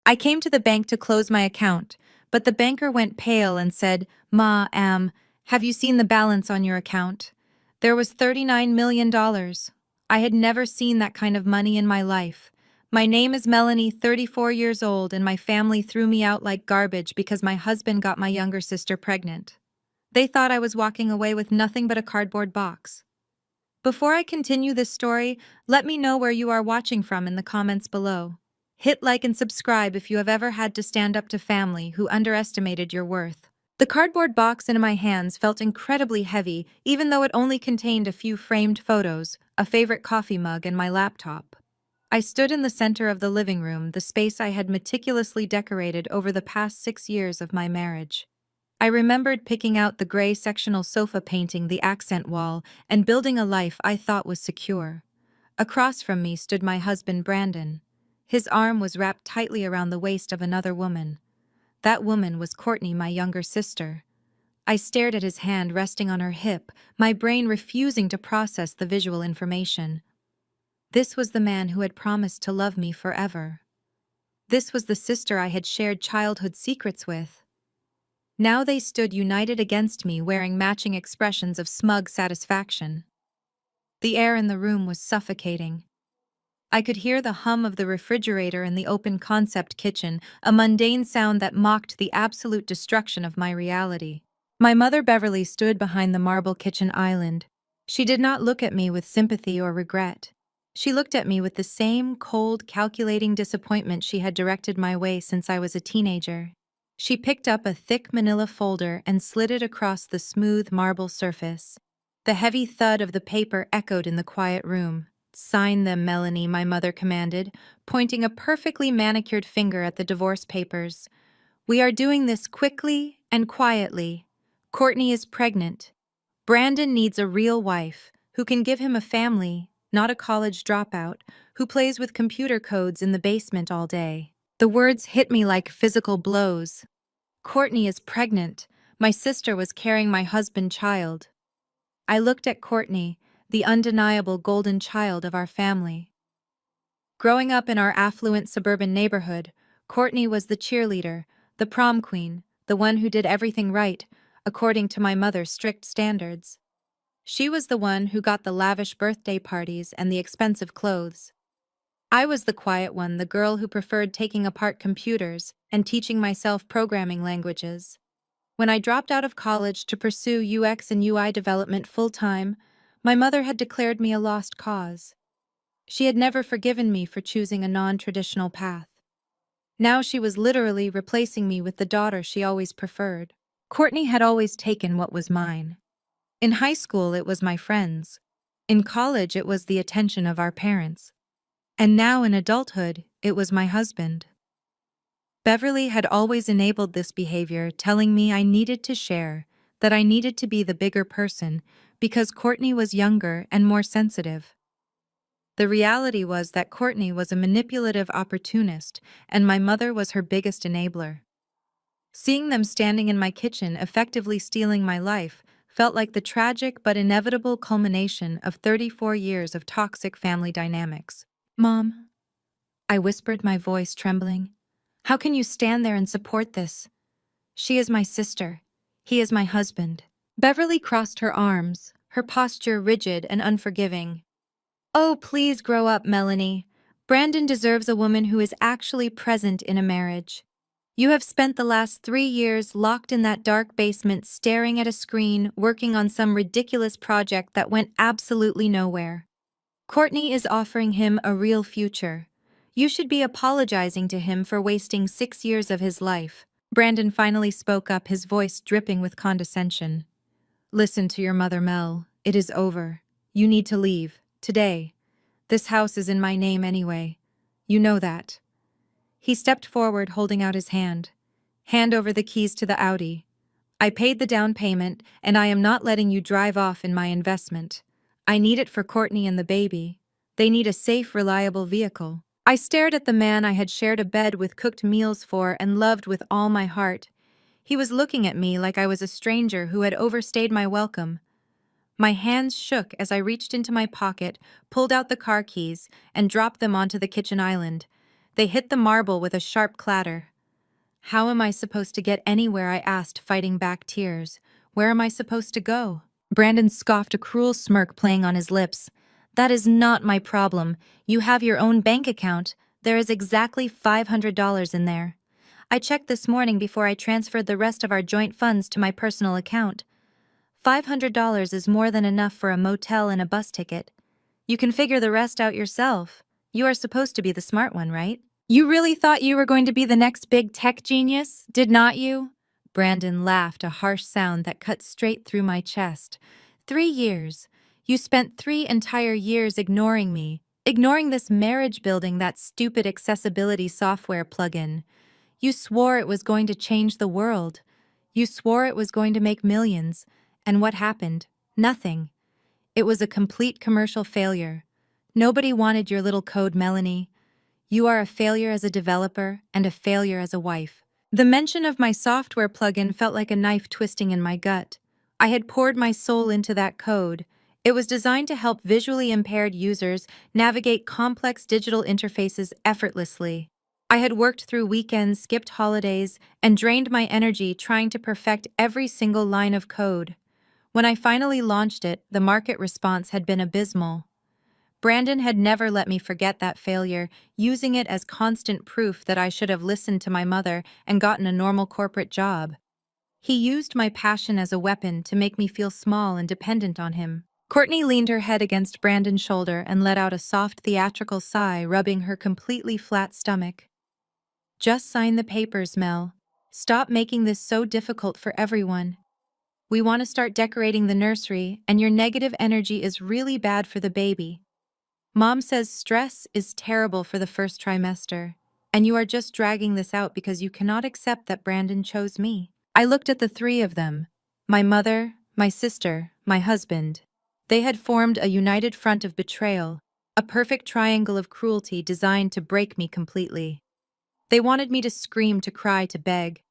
I came to the bank to close my account, but the banker went pale and said, have you seen the balance on your account? There was $39 million. I had never seen that kind of money in my life. My name is Melanie, 34 years old, and my family threw me out like garbage because my husband got my younger sister pregnant. They thought I was walking away with nothing but a cardboard box. Before I continue this story, let me know where you are watching from in the comments below. Hit like and subscribe if you have ever had to stand up to family who underestimated your worth. The cardboard box in my hands felt incredibly heavy, even though it only contained a few framed photos, a favorite coffee mug, and my laptop. I stood in the center of the living room, the space I had meticulously decorated over the past 6 years of my marriage. I remembered picking out the gray sectional sofa, painting the accent wall, and building a life I thought was secure. Across from me stood my husband, Brandon. His arm was wrapped tightly around the waist of another woman. That woman was Courtney, my younger sister. I stared at his hand resting on her hip, my brain refusing to process the visual information. This was the man who had promised to love me forever. This was the sister I had shared childhood secrets with. Now they stood united against me, wearing matching expressions of smug satisfaction. The air in the room was suffocating. I could hear the hum of the refrigerator in the open concept kitchen, a mundane sound that mocked the absolute destruction of my reality. My mother, Beverly, stood behind the marble kitchen island. She did not look at me with sympathy or regret. She looked at me with the same cold, calculating disappointment she had directed my way since I was a teenager. She picked up a thick manila folder and slid it across the smooth marble surface. The heavy thud of the paper echoed in the quiet room. "Sign them, Melanie," my mother commanded, pointing a perfectly manicured finger at the divorce papers. "We are doing this quickly and quietly. Courtney is pregnant. Brandon needs a real wife who can give him a family, not a college dropout who plays with computer codes in the basement all day." The words hit me like physical blows. Courtney is pregnant. My sister was carrying my husband's child. I looked at Courtney, the undeniable golden child of our family. Growing up in our affluent suburban neighborhood, Courtney was the cheerleader, the prom queen, the one who did everything right, according to my mother's strict standards. She was the one who got the lavish birthday parties and the expensive clothes. I was the quiet one, the girl who preferred taking apart computers and teaching myself programming languages. When I dropped out of college to pursue UX and UI development full-time, my mother had declared me a lost cause. She had never forgiven me for choosing a non-traditional path. Now she was literally replacing me with the daughter she always preferred. Courtney had always taken what was mine. In high school, it was my friends. In college, it was the attention of our parents. And now in adulthood, it was my husband. Beverly had always enabled this behavior, telling me I needed to share, that I needed to be the bigger person, because Courtney was younger and more sensitive. The reality was that Courtney was a manipulative opportunist, and my mother was her biggest enabler. Seeing them standing in my kitchen, effectively stealing my life, felt like the tragic but inevitable culmination of 34 years of toxic family dynamics. "Mom," I whispered, my voice trembling, "how can you stand there and support this? She is my sister. He is my husband." Beverly crossed her arms, her posture rigid and unforgiving. "Oh, please grow up, Melanie. Brandon deserves a woman who is actually present in a marriage. You have spent the last 3 years locked in that dark basement staring at a screen, working on some ridiculous project that went absolutely nowhere. Courtney is offering him a real future. You should be apologizing to him for wasting 6 years of his life." Brandon finally spoke up, his voice dripping with condescension. "Listen to your mother, Mel. It is over. You need to leave. Today. This house is in my name anyway. You know that." He stepped forward, holding out his hand. "Hand over the keys to the Audi. I paid the down payment, and I am not letting you drive off in my investment. I need it for Courtney and the baby. They need a safe, reliable vehicle." I stared at the man I had shared a bed with, cooked meals for, and loved with all my heart. He was looking at me like I was a stranger who had overstayed my welcome. My hands shook as I reached into my pocket, pulled out the car keys, and dropped them onto the kitchen island. They hit the marble with a sharp clatter. How am I supposed to get anywhere? I asked, fighting back tears. Where am I supposed to go? Brandon scoffed, a cruel smirk playing on his lips. That is not my problem. You have your own bank account. There is exactly $500 in there. I checked this morning before I transferred the rest of our joint funds to my personal account. $500 is more than enough for a motel and a bus ticket. You can figure the rest out yourself. You are supposed to be the smart one, right? You really thought you were going to be the next big tech genius, did not you? Brandon laughed, a harsh sound that cut straight through my chest. 3 years. You spent 3 entire years ignoring me, ignoring this marriage building, that stupid accessibility software plugin. You swore it was going to change the world. You swore it was going to make millions. And what happened? Nothing. It was a complete commercial failure. Nobody wanted your little code, Melanie. You are a failure as a developer and a failure as a wife. The mention of my software plugin felt like a knife twisting in my gut. I had poured my soul into that code. It was designed to help visually impaired users navigate complex digital interfaces effortlessly. I had worked through weekends, skipped holidays, and drained my energy trying to perfect every single line of code. When I finally launched it, the market response had been abysmal. Brandon had never let me forget that failure, using it as constant proof that I should have listened to my mother and gotten a normal corporate job. He used my passion as a weapon to make me feel small and dependent on him. Courtney leaned her head against Brandon's shoulder and let out a soft theatrical sigh, rubbing her completely flat stomach. Just sign the papers, Mel. Stop making this so difficult for everyone. We want to start decorating the nursery, and your negative energy is really bad for the baby. Mom says stress is terrible for the first trimester, and you are just dragging this out because you cannot accept that Brandon chose me. I looked at the 3 of them, my mother, my sister, my husband. They had formed a united front of betrayal, a perfect triangle of cruelty designed to break me completely. They wanted me to scream, to cry, to beg.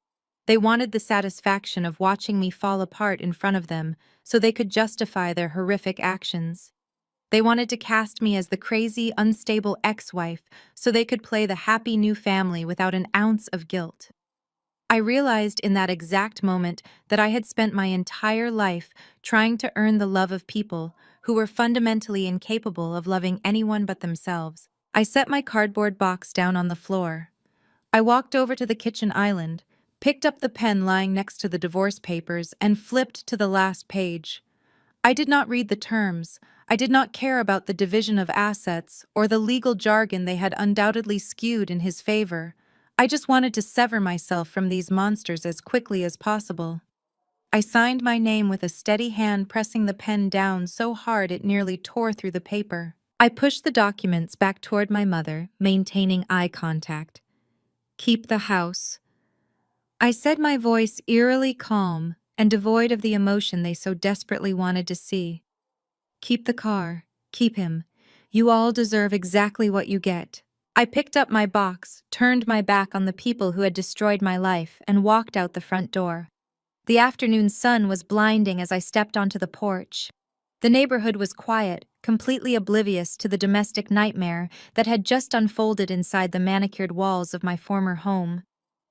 They wanted the satisfaction of watching me fall apart in front of them so they could justify their horrific actions. They wanted to cast me as the crazy, unstable ex-wife so they could play the happy new family without an ounce of guilt. I realized in that exact moment that I had spent my entire life trying to earn the love of people who were fundamentally incapable of loving anyone but themselves. I set my cardboard box down on the floor. I walked over to the kitchen island, picked up the pen lying next to the divorce papers, and flipped to the last page. I did not read the terms. I did not care about the division of assets or the legal jargon they had undoubtedly skewed in his favor. I just wanted to sever myself from these monsters as quickly as possible. I signed my name with a steady hand, pressing the pen down so hard it nearly tore through the paper. I pushed the documents back toward my mother, maintaining eye contact. Keep the house. I said, my voice eerily calm and devoid of the emotion they so desperately wanted to see. Keep the car. Keep him. You all deserve exactly what you get. I picked up my box, turned my back on the people who had destroyed my life, and walked out the front door. The afternoon sun was blinding as I stepped onto the porch. The neighborhood was quiet, completely oblivious to the domestic nightmare that had just unfolded inside the manicured walls of my former home.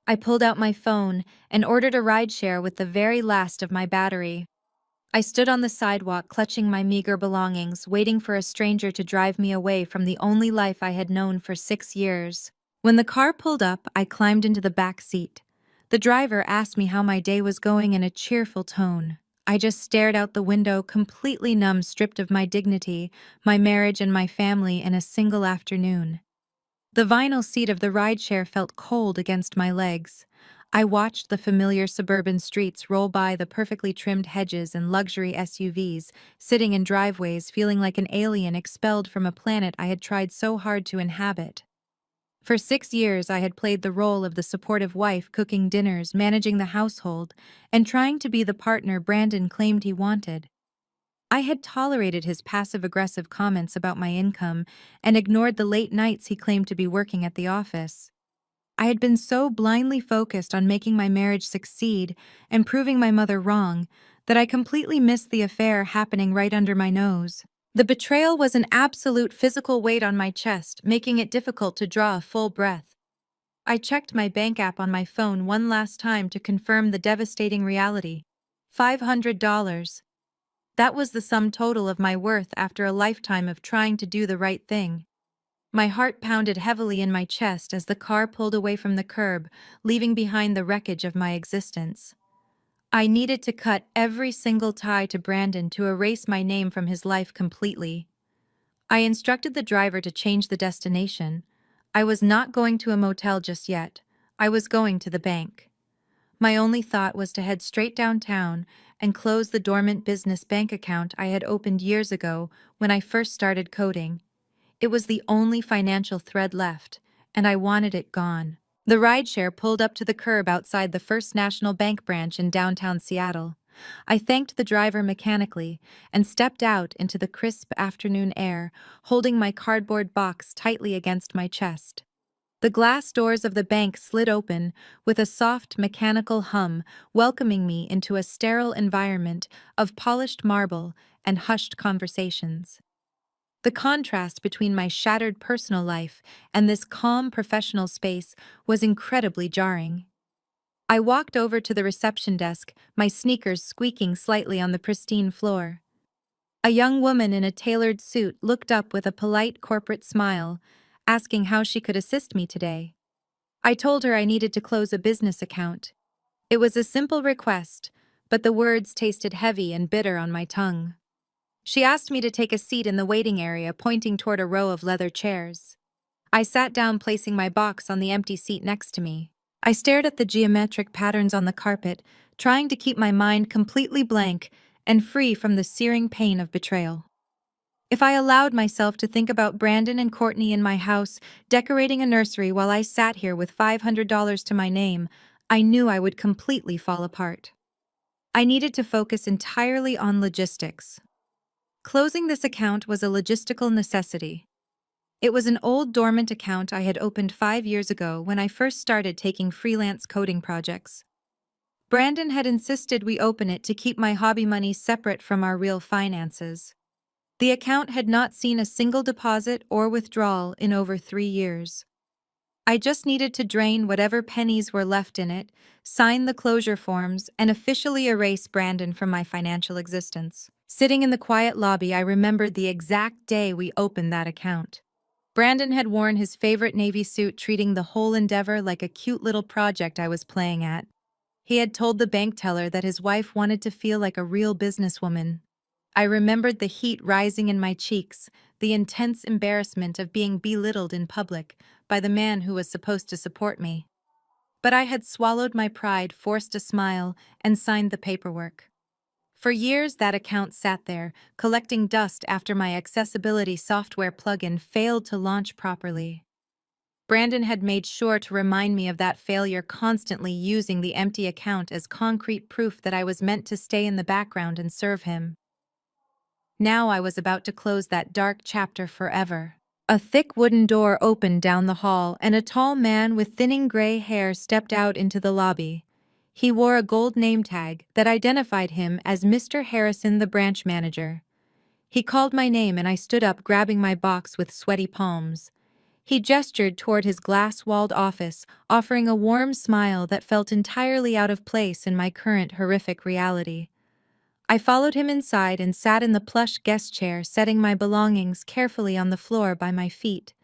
I pulled out my phone and ordered a rideshare with the very last of my battery. I stood on the sidewalk, clutching my meager belongings, waiting for a stranger to drive me away from the only life I had known for 6 years. When the car pulled up, I climbed into the back seat. The driver asked me how my day was going in a cheerful tone. I just stared out the window, completely numb, stripped of my dignity, my marriage, and my family in a single afternoon. The vinyl seat of the rideshare felt cold against my legs. I watched the familiar suburban streets roll by, the perfectly trimmed hedges and luxury SUVs, sitting in driveways, feeling like an alien expelled from a planet I had tried so hard to inhabit. For 6 years, I had played the role of the supportive wife, cooking dinners, managing the household, and trying to be the partner Brandon claimed he wanted. I had tolerated his passive-aggressive comments about my income and ignored the late nights he claimed to be working at the office. I had been so blindly focused on making my marriage succeed and proving my mother wrong that I completely missed the affair happening right under my nose. The betrayal was an absolute physical weight on my chest, making it difficult to draw a full breath. I checked my bank app on my phone one last time to confirm the devastating reality. $500. That was the sum total of my worth after a lifetime of trying to do the right thing. My heart pounded heavily in my chest as the car pulled away from the curb, leaving behind the wreckage of my existence. I needed to cut every single tie to Brandon to erase my name from his life completely. I instructed the driver to change the destination. I was not going to a motel just yet. I was going to the bank. My only thought was to head straight downtown and close the dormant business bank account I had opened years ago when I first started coding. It was the only financial thread left, and I wanted it gone. The rideshare pulled up to the curb outside the First National Bank branch in downtown Seattle. I thanked the driver mechanically and stepped out into the crisp afternoon air, holding my cardboard box tightly against my chest. The glass doors of the bank slid open with a soft mechanical hum, welcoming me into a sterile environment of polished marble and hushed conversations. The contrast between my shattered personal life and this calm professional space was incredibly jarring. I walked over to the reception desk, my sneakers squeaking slightly on the pristine floor. A young woman in a tailored suit looked up with a polite corporate smile, asking how she could assist me today. I told her I needed to close a business account. It was a simple request, but the words tasted heavy and bitter on my tongue. She asked me to take a seat in the waiting area, pointing toward a row of leather chairs. I sat down, placing my box on the empty seat next to me. I stared at the geometric patterns on the carpet, trying to keep my mind completely blank and free from the searing pain of betrayal. If I allowed myself to think about Brandon and Courtney in my house, decorating a nursery while I sat here with $500 to my name, I knew I would completely fall apart. I needed to focus entirely on logistics. Closing this account was a logistical necessity. It was an old dormant account I had opened 5 years ago when I first started taking freelance coding projects. Brandon had insisted we open it to keep my hobby money separate from our real finances. The account had not seen a single deposit or withdrawal in over 3 years. I just needed to drain whatever pennies were left in it, sign the closure forms, and officially erase Brandon from my financial existence. Sitting in the quiet lobby, I remembered the exact day we opened that account. Brandon had worn his favorite Navy suit, treating the whole endeavor like a cute little project I was playing at. He had told the bank teller that his wife wanted to feel like a real businesswoman. I remembered the heat rising in my cheeks, the intense embarrassment of being belittled in public by the man who was supposed to support me. But I had swallowed my pride, forced a smile, and signed the paperwork. For years, that account sat there, collecting dust after my accessibility software plugin failed to launch properly. Brandon had made sure to remind me of that failure, constantly using the empty account as concrete proof that I was meant to stay in the background and serve him. Now I was about to close that dark chapter forever. A thick wooden door opened down the hall, and a tall man with thinning gray hair stepped out into the lobby. He wore a gold name tag that identified him as Mr. Harrison, the branch manager. He called my name, and I stood up, grabbing my box with sweaty palms. He gestured toward his glass-walled office, offering a warm smile that felt entirely out of place in my current horrific reality. I followed him inside and sat in the plush guest chair, setting my belongings carefully on the floor by my feet.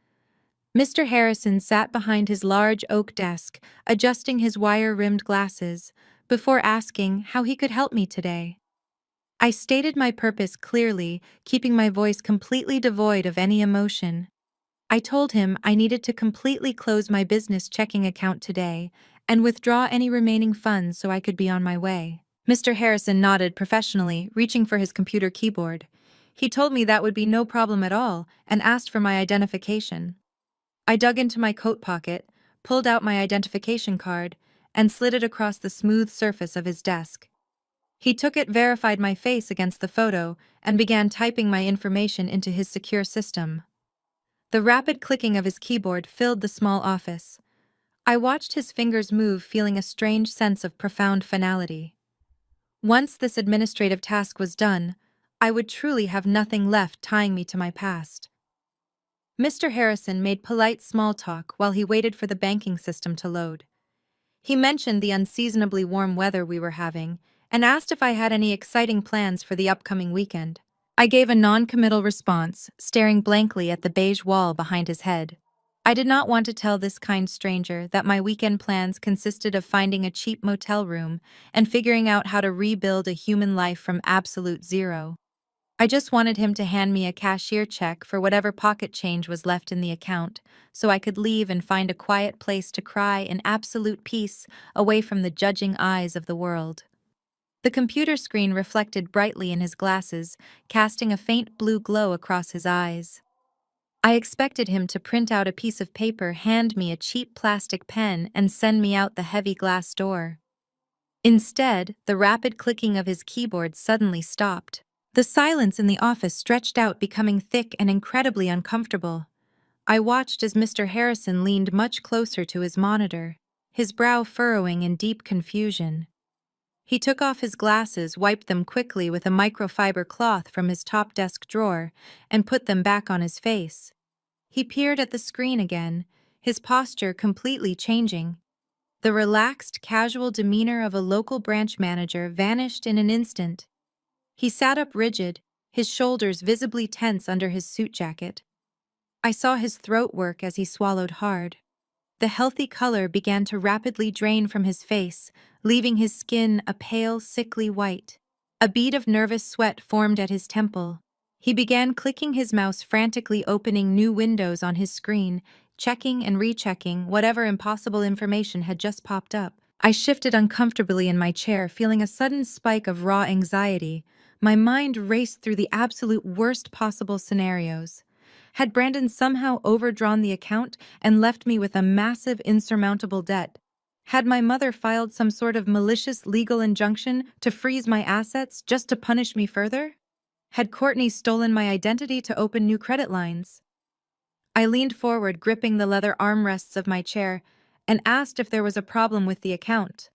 Mr. Harrison sat behind his large oak desk, adjusting his wire-rimmed glasses, before asking how he could help me today. I stated my purpose clearly, keeping my voice completely devoid of any emotion. I told him I needed to completely close my business checking account today and withdraw any remaining funds so I could be on my way. Mr. Harrison nodded professionally, reaching for his computer keyboard. He told me that would be no problem at all and asked for my identification. I dug into my coat pocket, pulled out my identification card, and slid it across the smooth surface of his desk. He took it, verified my face against the photo, and began typing my information into his secure system. The rapid clicking of his keyboard filled the small office. I watched his fingers move, feeling a strange sense of profound finality. Once this administrative task was done, I would truly have nothing left tying me to my past. Mr. Harrison made polite small talk while he waited for the banking system to load. He mentioned the unseasonably warm weather we were having and asked if I had any exciting plans for the upcoming weekend. I gave a non-committal response, staring blankly at the beige wall behind his head. I did not want to tell this kind stranger that my weekend plans consisted of finding a cheap motel room and figuring out how to rebuild a human life from absolute zero. I just wanted him to hand me a cashier check for whatever pocket change was left in the account, so I could leave and find a quiet place to cry in absolute peace away from the judging eyes of the world. The computer screen reflected brightly in his glasses, casting a faint blue glow across his eyes. I expected him to print out a piece of paper, hand me a cheap plastic pen, and send me out the heavy glass door. Instead, the rapid clicking of his keyboard suddenly stopped. The silence in the office stretched out, becoming thick and incredibly uncomfortable. I watched as Mr. Harrison leaned much closer to his monitor, his brow furrowing in deep confusion. He took off his glasses, wiped them quickly with a microfiber cloth from his top desk drawer, and put them back on his face. He peered at the screen again, his posture completely changing. The relaxed, casual demeanor of a local branch manager vanished in an instant. He sat up rigid, his shoulders visibly tense under his suit jacket. I saw his throat work as he swallowed hard. The healthy color began to rapidly drain from his face, leaving his skin a pale, sickly white. A bead of nervous sweat formed at his temple. He began clicking his mouse frantically, opening new windows on his screen, checking and rechecking whatever impossible information had just popped up. I shifted uncomfortably in my chair, feeling a sudden spike of raw anxiety. My mind raced through the absolute worst possible scenarios. Had Brandon somehow overdrawn the account and left me with a massive, insurmountable debt? Had my mother filed some sort of malicious legal injunction to freeze my assets just to punish me further? Had Courtney stolen my identity to open new credit lines? I leaned forward, gripping the leather armrests of my chair, and asked if there was a problem with the account.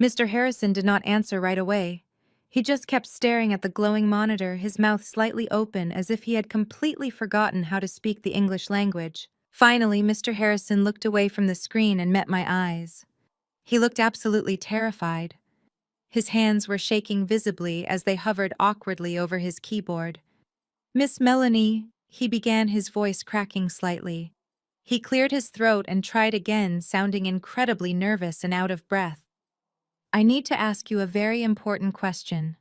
Mr. Harrison did not answer right away. He just kept staring at the glowing monitor, his mouth slightly open as if he had completely forgotten how to speak the English language. Finally, Mr. Harrison looked away from the screen and met my eyes. He looked absolutely terrified. His hands were shaking visibly as they hovered awkwardly over his keyboard. "Miss Melanie," he began, his voice cracking slightly. He cleared his throat and tried again, sounding incredibly nervous and out of breath. "I need to ask you a very important question.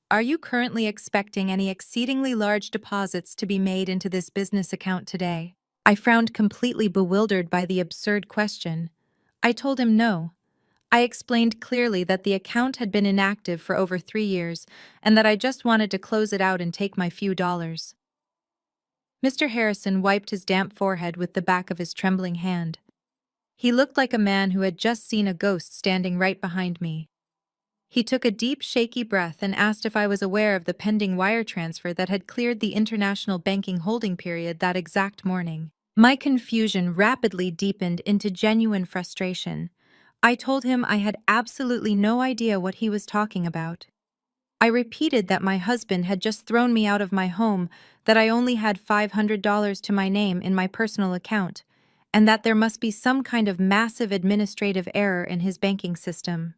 Are you currently expecting any exceedingly large deposits to be made into this business account today?" I frowned, completely bewildered by the absurd question. I told him no. I explained clearly that the account had been inactive for over 3 years and that I just wanted to close it out and take my few dollars. Mr. Harrison wiped his damp forehead with the back of his trembling hand. He looked like a man who had just seen a ghost standing right behind me. He took a deep, shaky breath and asked if I was aware of the pending wire transfer that had cleared the international banking holding period that exact morning. My confusion rapidly deepened into genuine frustration. I told him I had absolutely no idea what he was talking about. I repeated that my husband had just thrown me out of my home, that I only had $500 to my name in my personal account, and that there must be some kind of massive administrative error in his banking system.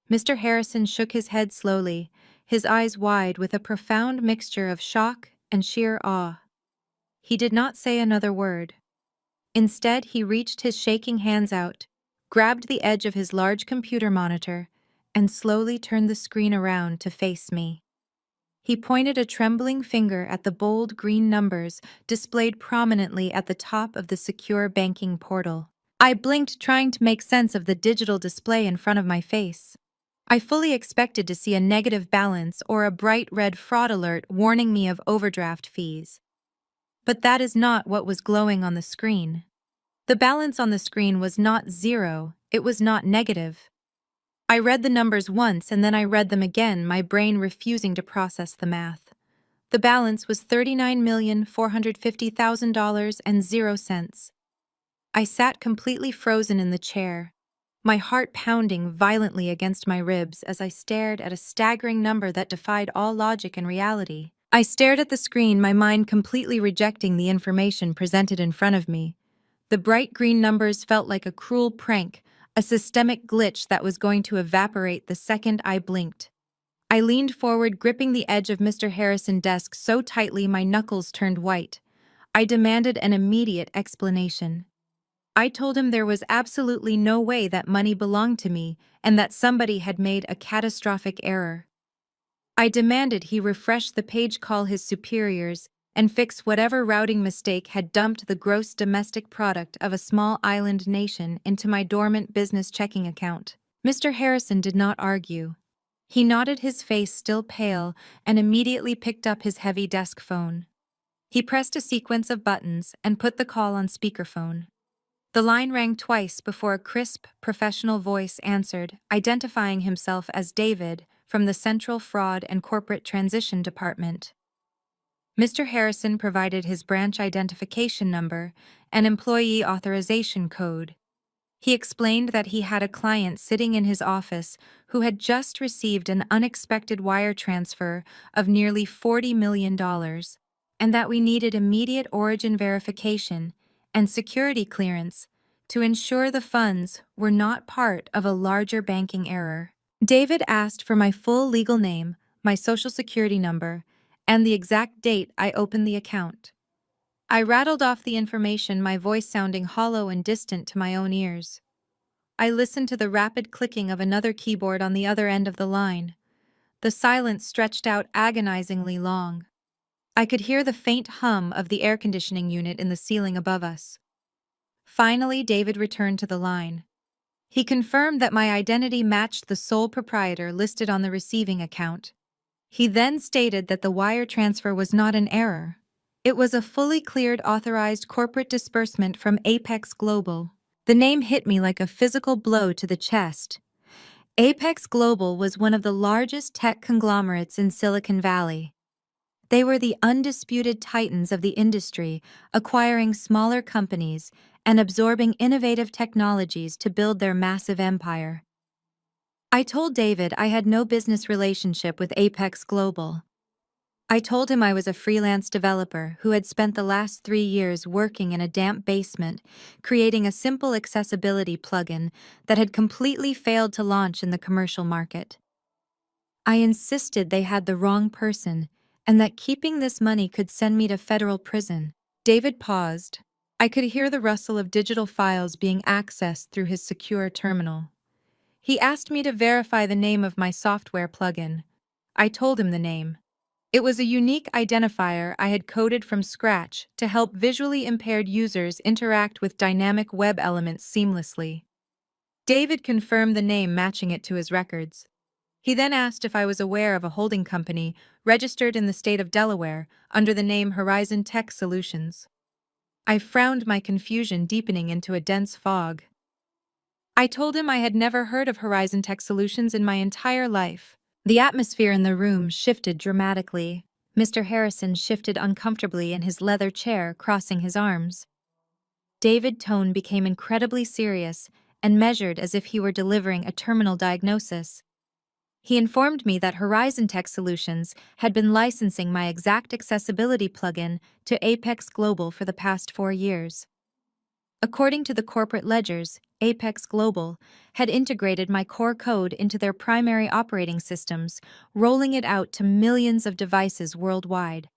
Mr. Harrison shook his head slowly, his eyes wide with a profound mixture of shock and sheer awe. He did not say another word. Instead, he reached his shaking hands out, grabbed the edge of his large computer monitor, and slowly turned the screen around to face me. He pointed a trembling finger at the bold green numbers displayed prominently at the top of the secure banking portal. I blinked, trying to make sense of the digital display in front of my face. I fully expected to see a negative balance or a bright red fraud alert warning me of overdraft fees. But that is not what was glowing on the screen. The balance on the screen was not zero, it was not negative. I read the numbers once and then I read them again, my brain refusing to process the math. The balance was $39,450,000 and 0 cents. I sat completely frozen in the chair. my heart pounding violently against my ribs as I stared at a staggering number that defied all logic and reality. I stared at the screen, my mind completely rejecting the information presented in front of me. The bright green numbers felt like a cruel prank, a systemic glitch that was going to evaporate the second I blinked. I leaned forward, gripping the edge of Mr. Harrison's desk so tightly my knuckles turned white. I demanded an immediate explanation. I told him there was absolutely no way that money belonged to me and that somebody had made a catastrophic error. I demanded he refresh the page, call his superiors, and fix whatever routing mistake had dumped the gross domestic product of a small island nation into my dormant business checking account. Mr. Harrison did not argue. He nodded, his face still pale, and immediately picked up his heavy desk phone. He pressed a sequence of buttons and put the call on speakerphone. The line rang twice before a crisp, professional voice answered, identifying himself as David from the Central Fraud and Corporate Transition Department. Mr. Harrison provided his branch identification number and employee authorization code. He explained that he had a client sitting in his office who had just received an unexpected wire transfer of nearly $40 million, and that we needed immediate origin verification and security clearance to ensure the funds were not part of a larger banking error. David asked for my full legal name, my social security number, and the exact date I opened the account. I rattled off the information, my voice sounding hollow and distant to my own ears. I listened to the rapid clicking of another keyboard on the other end of the line. The silence stretched out agonizingly long. I could hear the faint hum of the air conditioning unit in the ceiling above us. Finally, David returned to the line. He confirmed that my identity matched the sole proprietor listed on the receiving account. He then stated that the wire transfer was not an error. It was a fully cleared, authorized corporate disbursement from Apex Global. The name hit me like a physical blow to the chest. Apex Global was one of the largest tech conglomerates in Silicon Valley. They were the undisputed titans of the industry, acquiring smaller companies and absorbing innovative technologies to build their massive empire. I told David I had no business relationship with Apex Global. I told him I was a freelance developer who had spent the last 3 years working in a damp basement, creating a simple accessibility plugin that had completely failed to launch in the commercial market. I insisted they had the wrong person and that keeping this money could send me to federal prison. David paused. I could hear the rustle of digital files being accessed through his secure terminal. He asked me to verify the name of my software plugin. I told him the name. It was a unique identifier I had coded from scratch to help visually impaired users interact with dynamic web elements seamlessly. David confirmed the name, matching it to his records. He then asked if I was aware of a holding company registered in the state of Delaware under the name Horizon Tech Solutions. I frowned, my confusion deepening into a dense fog. I told him I had never heard of Horizon Tech Solutions in my entire life. The atmosphere in the room shifted dramatically. Mr. Harrison shifted uncomfortably in his leather chair, crossing his arms. David's tone became incredibly serious and measured, as if he were delivering a terminal diagnosis. He informed me that Horizon Tech Solutions had been licensing my exact accessibility plugin to Apex Global for the past 4 years. According to the corporate ledgers, Apex Global had integrated my core code into their primary operating systems, rolling it out to millions of devices worldwide.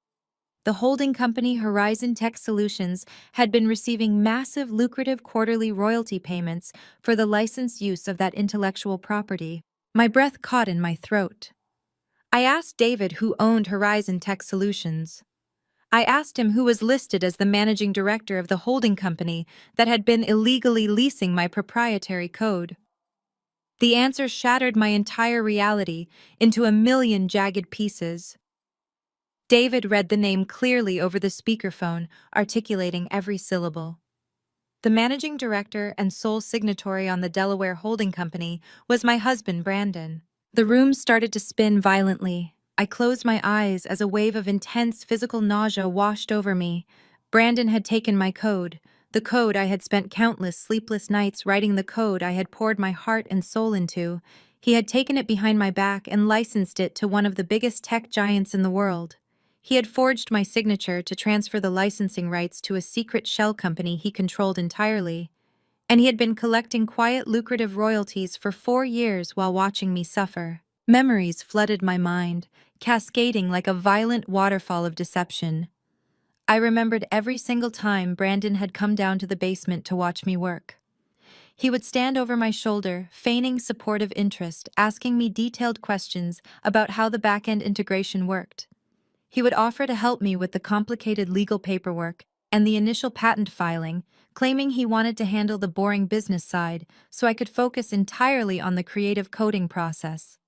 The holding company Horizon Tech Solutions had been receiving massive, lucrative quarterly royalty payments for the licensed use of that intellectual property. My breath caught in my throat. I asked David who owned Horizon Tech Solutions. I asked him who was listed as the managing director of the holding company that had been illegally leasing my proprietary code. The answer shattered my entire reality into a million jagged pieces. David read the name clearly over the speakerphone, articulating every syllable. The managing director and sole signatory on the Delaware holding company was my husband, Brandon. The room started to spin violently. I closed my eyes as a wave of intense physical nausea washed over me. Brandon had taken my code, The code I had spent countless sleepless nights writing, the code I had poured my heart and soul into. He had taken it behind my back and licensed it to one of the biggest tech giants in the world. He had forged my signature to transfer the licensing rights to a secret shell company he controlled entirely. And he had been collecting quiet, lucrative royalties for 4 years while watching me suffer. Memories flooded my mind, cascading like a violent waterfall of deception. I remembered every single time Brandon had come down to the basement to watch me work. He would stand over my shoulder, feigning supportive interest, asking me detailed questions about how the back-end integration worked. He would offer to help me with the complicated legal paperwork and the initial patent filing, claiming he wanted to handle the boring business side so I could focus entirely on the creative coding process.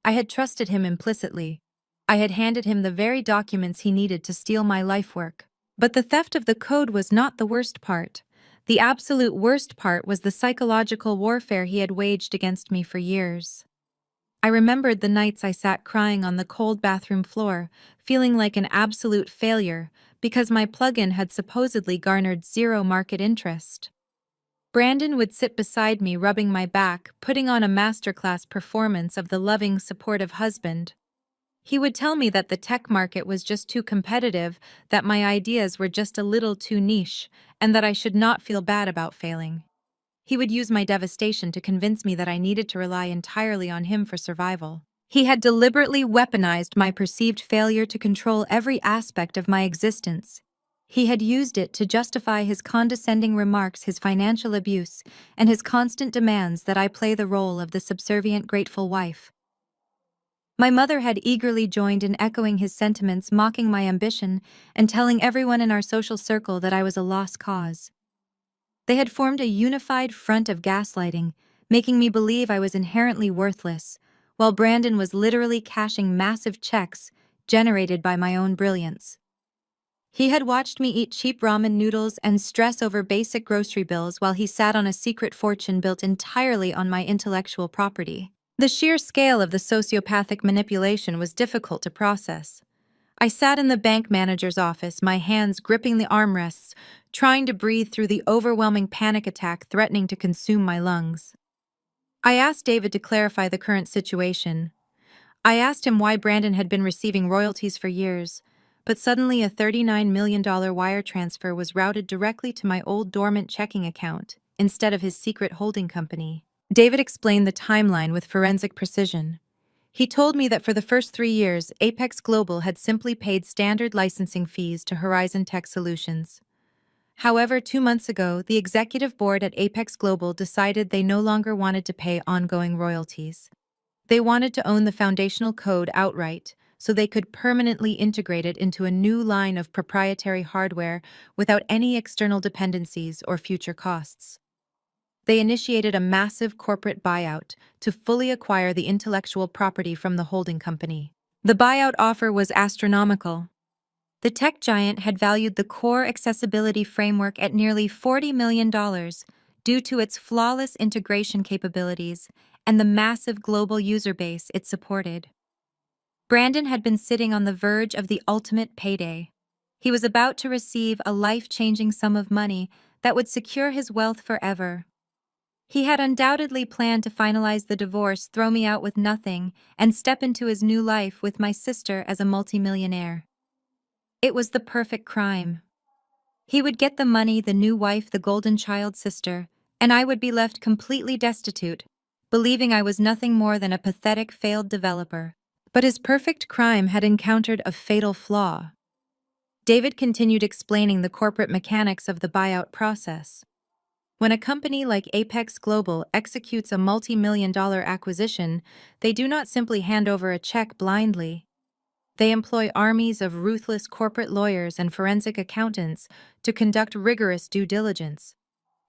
I had trusted him implicitly. I had handed him the very documents he needed to steal my life work. But the theft of the code was not the worst part. The absolute worst part was the psychological warfare he had waged against me for years. I remembered the nights I sat crying on the cold bathroom floor, feeling like an absolute failure because my plugin had supposedly garnered zero market interest. Brandon would sit beside me, rubbing my back, putting on a masterclass performance of the loving, supportive husband. He would tell me that the tech market was just too competitive, that my ideas were just a little too niche, and that I should not feel bad about failing. He would use my devastation to convince me that I needed to rely entirely on him for survival. He had deliberately weaponized my perceived failure to control every aspect of my existence. He had used it to justify his condescending remarks, his financial abuse, and his constant demands that I play the role of the subservient, grateful wife. My mother had eagerly joined in echoing his sentiments, mocking my ambition, and telling everyone in our social circle that I was a lost cause. They had formed a unified front of gaslighting, making me believe I was inherently worthless, while Brandon was literally cashing massive checks generated by my own brilliance. He had watched me eat cheap ramen noodles and stress over basic grocery bills while he sat on a secret fortune built entirely on my intellectual property. The sheer scale of the sociopathic manipulation was difficult to process. I sat in the bank manager's office, my hands gripping the armrests, trying to breathe through the overwhelming panic attack threatening to consume my lungs. I asked David to clarify the current situation. I asked him why Brandon had been receiving royalties for years, but suddenly a $39 million wire transfer was routed directly to my old dormant checking account instead of his secret holding company. David explained the timeline with forensic precision. He told me that for the first 3 years, Apex Global had simply paid standard licensing fees to Horizon Tech Solutions. However, 2 months ago, the executive board at Apex Global decided they no longer wanted to pay ongoing royalties. They wanted to own the foundational code outright, so they could permanently integrate it into a new line of proprietary hardware without any external dependencies or future costs. They initiated a massive corporate buyout to fully acquire the intellectual property from the holding company. The buyout offer was astronomical. The tech giant had valued the core accessibility framework at nearly $40 million due to its flawless integration capabilities and the massive global user base it supported. Brandon had been sitting on the verge of the ultimate payday. He was about to receive a life-changing sum of money that would secure his wealth forever. He had undoubtedly planned to finalize the divorce, throw me out with nothing, and step into his new life with my sister as a multimillionaire. It was the perfect crime. He would get the money, the new wife, the golden child sister, and I would be left completely destitute, believing I was nothing more than a pathetic failed developer. But his perfect crime had encountered a fatal flaw. David continued explaining the corporate mechanics of the buyout process. When a company like Apex Global executes a multi-million-dollar acquisition, they do not simply hand over a check blindly. They employ armies of ruthless corporate lawyers and forensic accountants to conduct rigorous due diligence.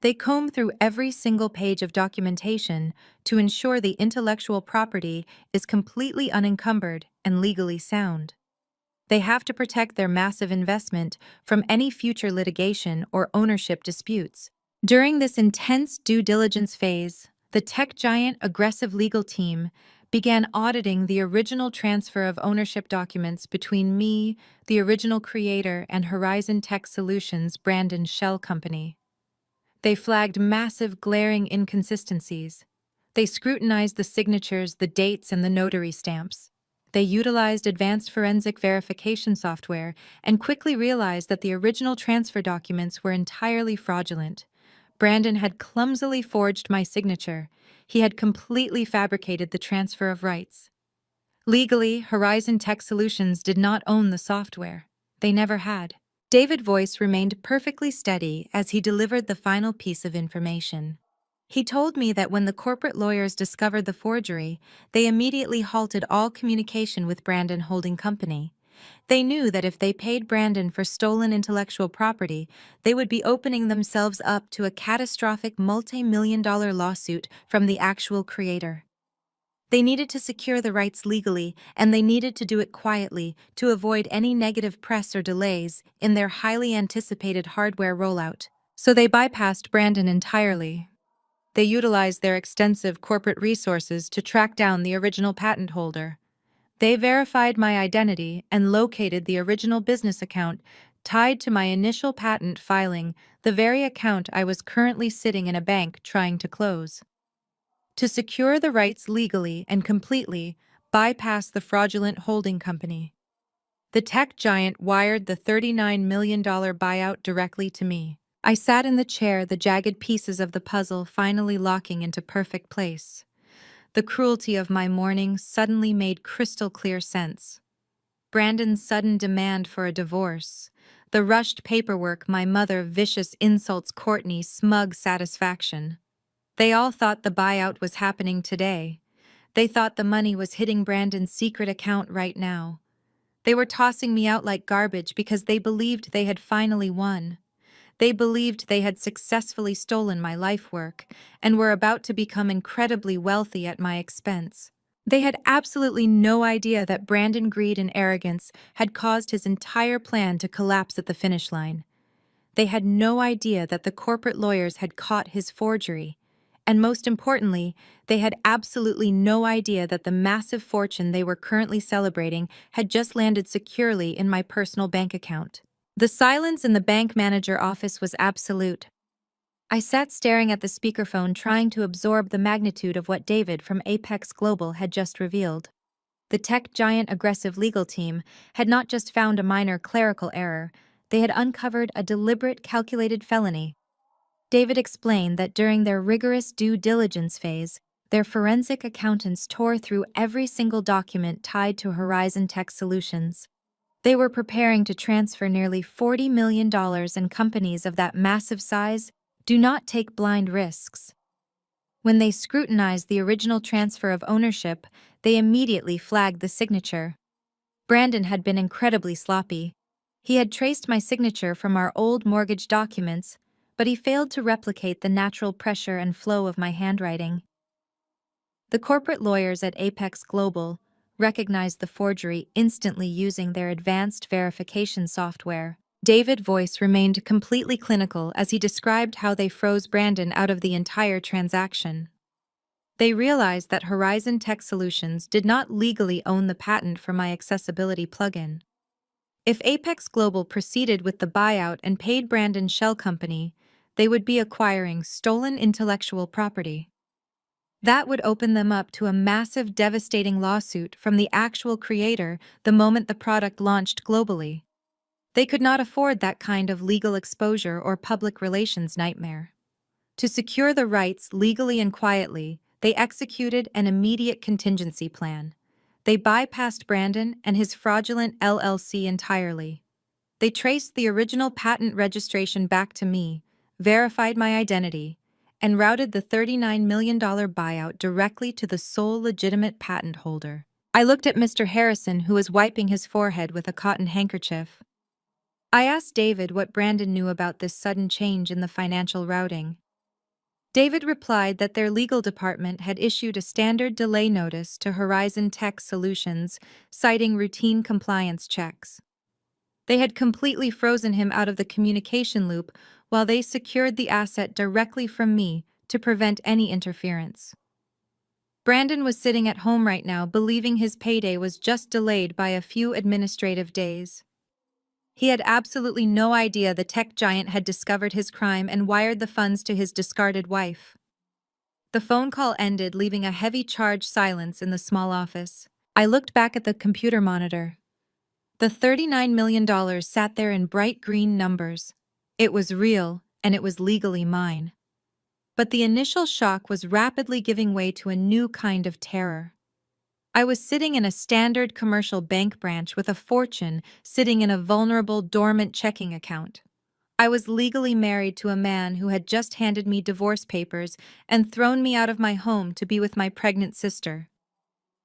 They comb through every single page of documentation to ensure the intellectual property is completely unencumbered and legally sound. They have to protect their massive investment from any future litigation or ownership disputes. During this intense due diligence phase, the tech giant aggressive legal team began auditing the original transfer of ownership documents between me, the original creator, and Horizon Tech Solutions, Brandon's shell company. They flagged massive, glaring inconsistencies. They scrutinized the signatures, the dates, and the notary stamps. They utilized advanced forensic verification software and quickly realized that the original transfer documents were entirely fraudulent. Brandon had clumsily forged my signature. He had completely fabricated the transfer of rights. Legally, Horizon Tech Solutions did not own the software. They never had. David's voice remained perfectly steady as he delivered the final piece of information. He told me that when the corporate lawyers discovered the forgery, they immediately halted all communication with Brandon Holding Company. They knew that if they paid Brandon for stolen intellectual property, they would be opening themselves up to a catastrophic multi-million-dollar lawsuit from the actual creator. They needed to secure the rights legally, and they needed to do it quietly to avoid any negative press or delays in their highly anticipated hardware rollout. So they bypassed Brandon entirely. They utilized their extensive corporate resources to track down the original patent holder. They verified my identity and located the original business account tied to my initial patent filing, the very account I was currently sitting in a bank trying to close. To secure the rights legally and completely, bypass the fraudulent holding company. The tech giant wired the $39 million buyout directly to me. I sat in the chair, the jagged pieces of the puzzle finally locking into perfect place. The cruelty of my morning suddenly made crystal clear sense. Brandon's sudden demand for a divorce, the rushed paperwork, my mother vicious insults, Courtney's smug satisfaction. They all thought the buyout was happening today. They thought the money was hitting Brandon's secret account right now. They were tossing me out like garbage because they believed they had finally won. They believed they had successfully stolen my life work and were about to become incredibly wealthy at my expense. They had absolutely no idea that Brandon's greed and arrogance had caused his entire plan to collapse at the finish line. They had no idea that the corporate lawyers had caught his forgery. And most importantly, they had absolutely no idea that the massive fortune they were currently celebrating had just landed securely in my personal bank account. The silence in the bank manager office was absolute. I sat staring at the speakerphone, trying to absorb the magnitude of what David from Apex Global had just revealed. The tech giant aggressive legal team had not just found a minor clerical error, they had uncovered a deliberate, calculated felony. David explained that during their rigorous due diligence phase, their forensic accountants tore through every single document tied to Horizon Tech Solutions. They were preparing to transfer nearly $40 million, and companies of that massive size do not take blind risks. When they scrutinized the original transfer of ownership, they immediately flagged the signature. Brandon had been incredibly sloppy. He had traced my signature from our old mortgage documents, but he failed to replicate the natural pressure and flow of my handwriting. The corporate lawyers at Apex Global recognized the forgery instantly using their advanced verification software. David's voice remained completely clinical as he described how they froze Brandon out of the entire transaction. They realized that Horizon Tech Solutions did not legally own the patent for my accessibility plugin. If Apex Global proceeded with the buyout and paid Brandon's shell company, they would be acquiring stolen intellectual property. That would open them up to a massive, devastating lawsuit from the actual creator the moment the product launched globally. They could not afford that kind of legal exposure or public relations nightmare. To secure the rights legally and quietly, they executed an immediate contingency plan. They bypassed Brandon and his fraudulent LLC entirely. They traced the original patent registration back to me, verified my identity, and routed the $39 million buyout directly to the sole legitimate patent holder. I looked at Mr. Harrison, who was wiping his forehead with a cotton handkerchief. I asked David what Brandon knew about this sudden change in the financial routing. David replied that their legal department had issued a standard delay notice to Horizon Tech Solutions, citing routine compliance checks. They had completely frozen him out of the communication loop while they secured the asset directly from me to prevent any interference. Brandon was sitting at home right now, believing his payday was just delayed by a few administrative days. He had absolutely no idea the tech giant had discovered his crime and wired the funds to his discarded wife. The phone call ended, leaving a heavy charged silence in the small office. I looked back at the computer monitor. The $39 million sat there in bright green numbers. It was real, and it was legally mine. But the initial shock was rapidly giving way to a new kind of terror. I was sitting in a standard commercial bank branch with a fortune sitting in a vulnerable, dormant checking account. I was legally married to a man who had just handed me divorce papers and thrown me out of my home to be with my pregnant sister.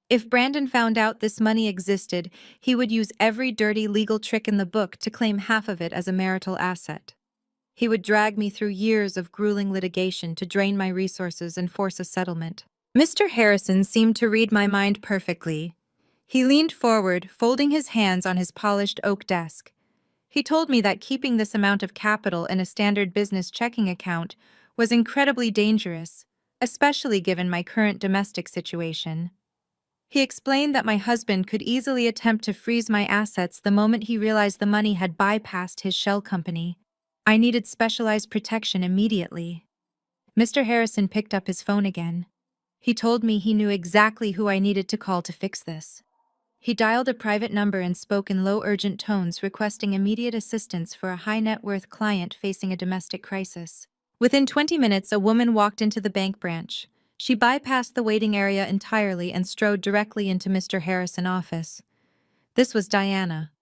If Brandon found out this money existed, he would use every dirty legal trick in the book to claim half of it as a marital asset. He would drag me through years of grueling litigation to drain my resources and force a settlement. Mr. Harrison seemed to read my mind perfectly. He leaned forward, folding his hands on his polished oak desk. He told me that keeping this amount of capital in a standard business checking account was incredibly dangerous, especially given my current domestic situation. He explained that my husband could easily attempt to freeze my assets the moment he realized the money had bypassed his shell company. I needed specialized protection immediately. Mr. Harrison picked up his phone again. He told me he knew exactly who I needed to call to fix this. He dialed a private number and spoke in low, urgent tones, requesting immediate assistance for a high-net-worth client facing a domestic crisis. Within 20 minutes, a woman walked into the bank branch. She bypassed the waiting area entirely and strode directly into Mr. Harrison's office. This was Diana.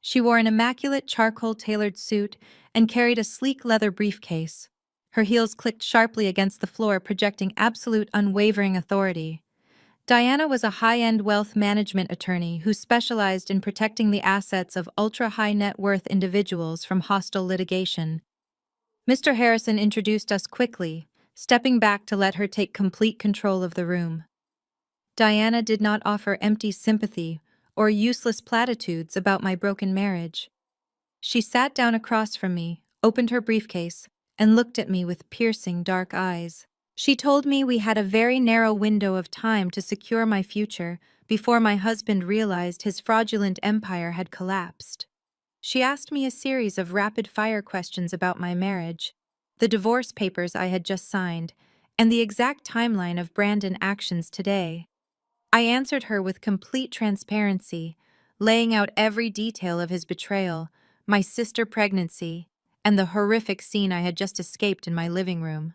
She wore an immaculate charcoal-tailored suit and carried a sleek leather briefcase. Her heels clicked sharply against the floor, projecting absolute, unwavering authority. Diana was a high-end wealth management attorney who specialized in protecting the assets of ultra-high net worth individuals from hostile litigation. Mr. Harrison introduced us quickly, stepping back to let her take complete control of the room. Diana did not offer empty sympathy or useless platitudes about my broken marriage. She sat down across from me, opened her briefcase, and looked at me with piercing dark eyes. She told me we had a very narrow window of time to secure my future before my husband realized his fraudulent empire had collapsed. She asked me a series of rapid-fire questions about my marriage, the divorce papers I had just signed, and the exact timeline of Brandon's actions today. I answered her with complete transparency, laying out every detail of his betrayal, my sister pregnancy, and the horrific scene I had just escaped in my living room.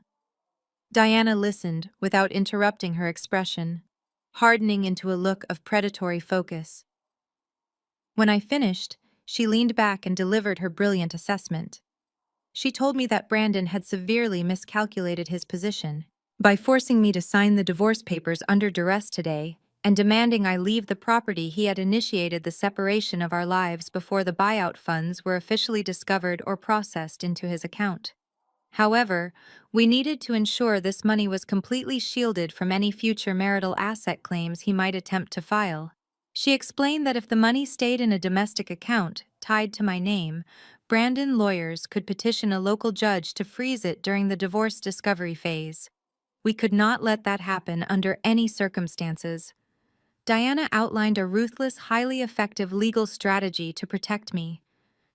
Diana listened without interrupting her expression, hardening into a look of predatory focus. When I finished, she leaned back and delivered her brilliant assessment. She told me that Brandon had severely miscalculated his position. By forcing me to sign the divorce papers under duress today, and demanding I leave the property, he had initiated the separation of our lives before the buyout funds were officially discovered or processed into his account. However, we needed to ensure this money was completely shielded from any future marital asset claims he might attempt to file. She explained that if the money stayed in a domestic account tied to my name, Brandon lawyers could petition a local judge to freeze it during the divorce discovery phase. We could not let that happen under any circumstances. Diana outlined a ruthless, highly effective legal strategy to protect me.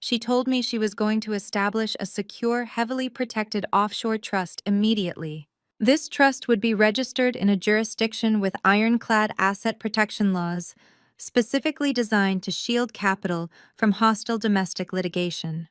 She told me she was going to establish a secure, heavily protected offshore trust immediately. This trust would be registered in a jurisdiction with ironclad asset protection laws, specifically designed to shield capital from hostile domestic litigation.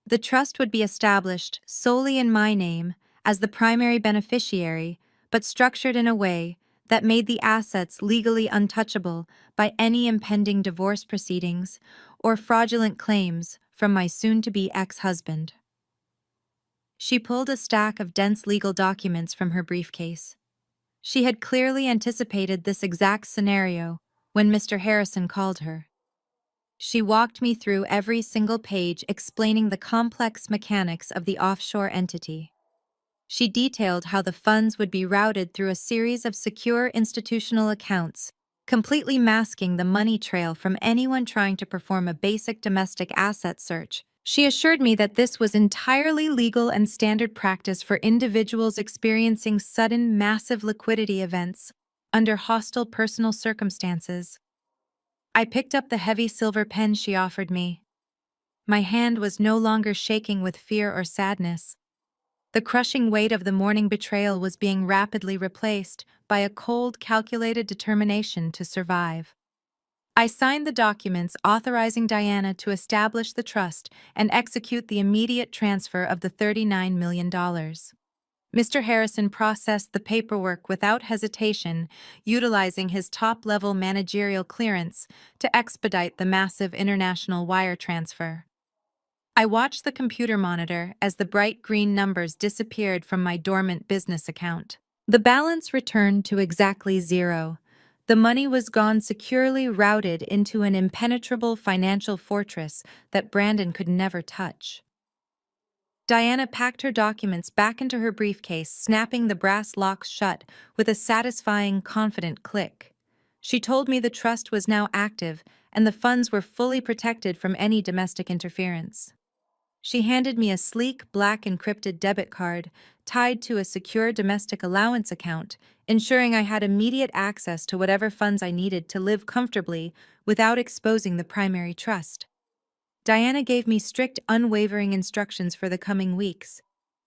The trust would be established solely in my name as the primary beneficiary, but structured in a way that made the assets legally untouchable by any impending divorce proceedings or fraudulent claims from my soon-to-be ex-husband. She pulled a stack of dense legal documents from her briefcase. She had clearly anticipated this exact scenario when Mr. Harrison called her. She walked me through every single page, explaining the complex mechanics of the offshore entity. She detailed how the funds would be routed through a series of secure institutional accounts, completely masking the money trail from anyone trying to perform a basic domestic asset search. She assured me that this was entirely legal and standard practice for individuals experiencing sudden, massive liquidity events under hostile personal circumstances. I picked up the heavy silver pen she offered me. My hand was no longer shaking with fear or sadness. The crushing weight of the morning betrayal was being rapidly replaced by a cold, calculated determination to survive. I signed the documents authorizing Diana to establish the trust and execute the immediate transfer of the $39 million. Mr. Harrison processed the paperwork without hesitation, utilizing his top-level managerial clearance to expedite the massive international wire transfer. I watched the computer monitor as the bright green numbers disappeared from my dormant business account. The balance returned to exactly zero. The money was gone, securely routed into an impenetrable financial fortress that Brandon could never touch. Diana packed her documents back into her briefcase, snapping the brass locks shut with a satisfying, confident click. She told me the trust was now active and the funds were fully protected from any domestic interference. She handed me a sleek, black encrypted debit card tied to a secure domestic allowance account, ensuring I had immediate access to whatever funds I needed to live comfortably without exposing the primary trust. Diana gave me strict, unwavering instructions for the coming weeks.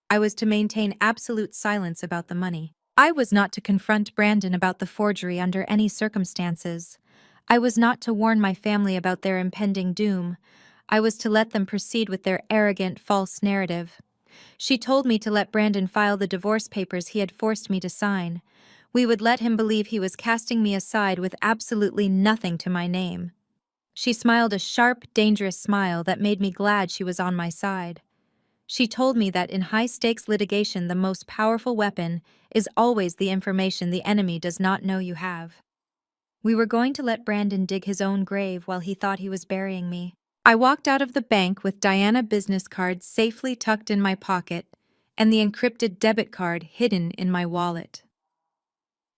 I was to maintain absolute silence about the money. I was not to confront Brandon about the forgery under any circumstances. I was not to warn my family about their impending doom. I was to let them proceed with their arrogant, false narrative. She told me to let Brandon file the divorce papers he had forced me to sign. We would let him believe he was casting me aside with absolutely nothing to my name. She smiled a sharp, dangerous smile that made me glad she was on my side. She told me that in high-stakes litigation the most powerful weapon is always the information the enemy does not know you have. We were going to let Brandon dig his own grave while he thought he was burying me. I walked out of the bank with Diana business cards safely tucked in my pocket and the encrypted debit card hidden in my wallet.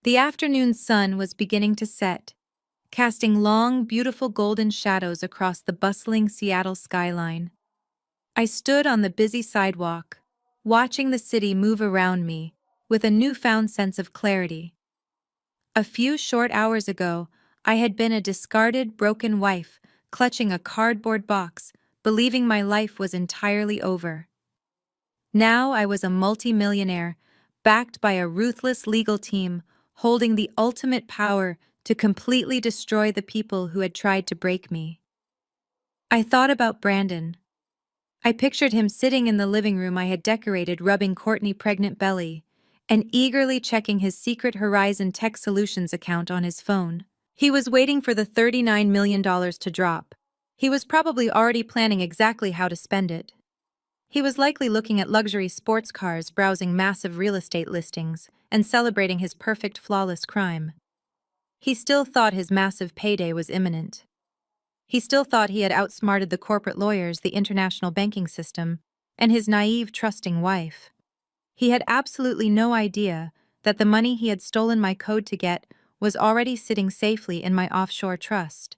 The afternoon sun was beginning to set, casting long, beautiful golden shadows across the bustling Seattle skyline. I stood on the busy sidewalk, watching the city move around me with a newfound sense of clarity. A few short hours ago, I had been a discarded, broken wife, clutching a cardboard box, believing my life was entirely over. Now I was a multimillionaire, backed by a ruthless legal team, holding the ultimate power to completely destroy the people who had tried to break me. I thought about Brandon. I pictured him sitting in the living room I had decorated, rubbing Courtney's pregnant belly, and eagerly checking his secret Horizon Tech Solutions account on his phone. He was waiting for the $39 million to drop. He was probably already planning exactly how to spend it. He was likely looking at luxury sports cars, browsing massive real estate listings, and celebrating his perfect, flawless crime. He still thought his massive payday was imminent. He still thought he had outsmarted the corporate lawyers, the international banking system, and his naive, trusting wife. He had absolutely no idea that the money he had stolen my code to get was already sitting safely in my offshore trust.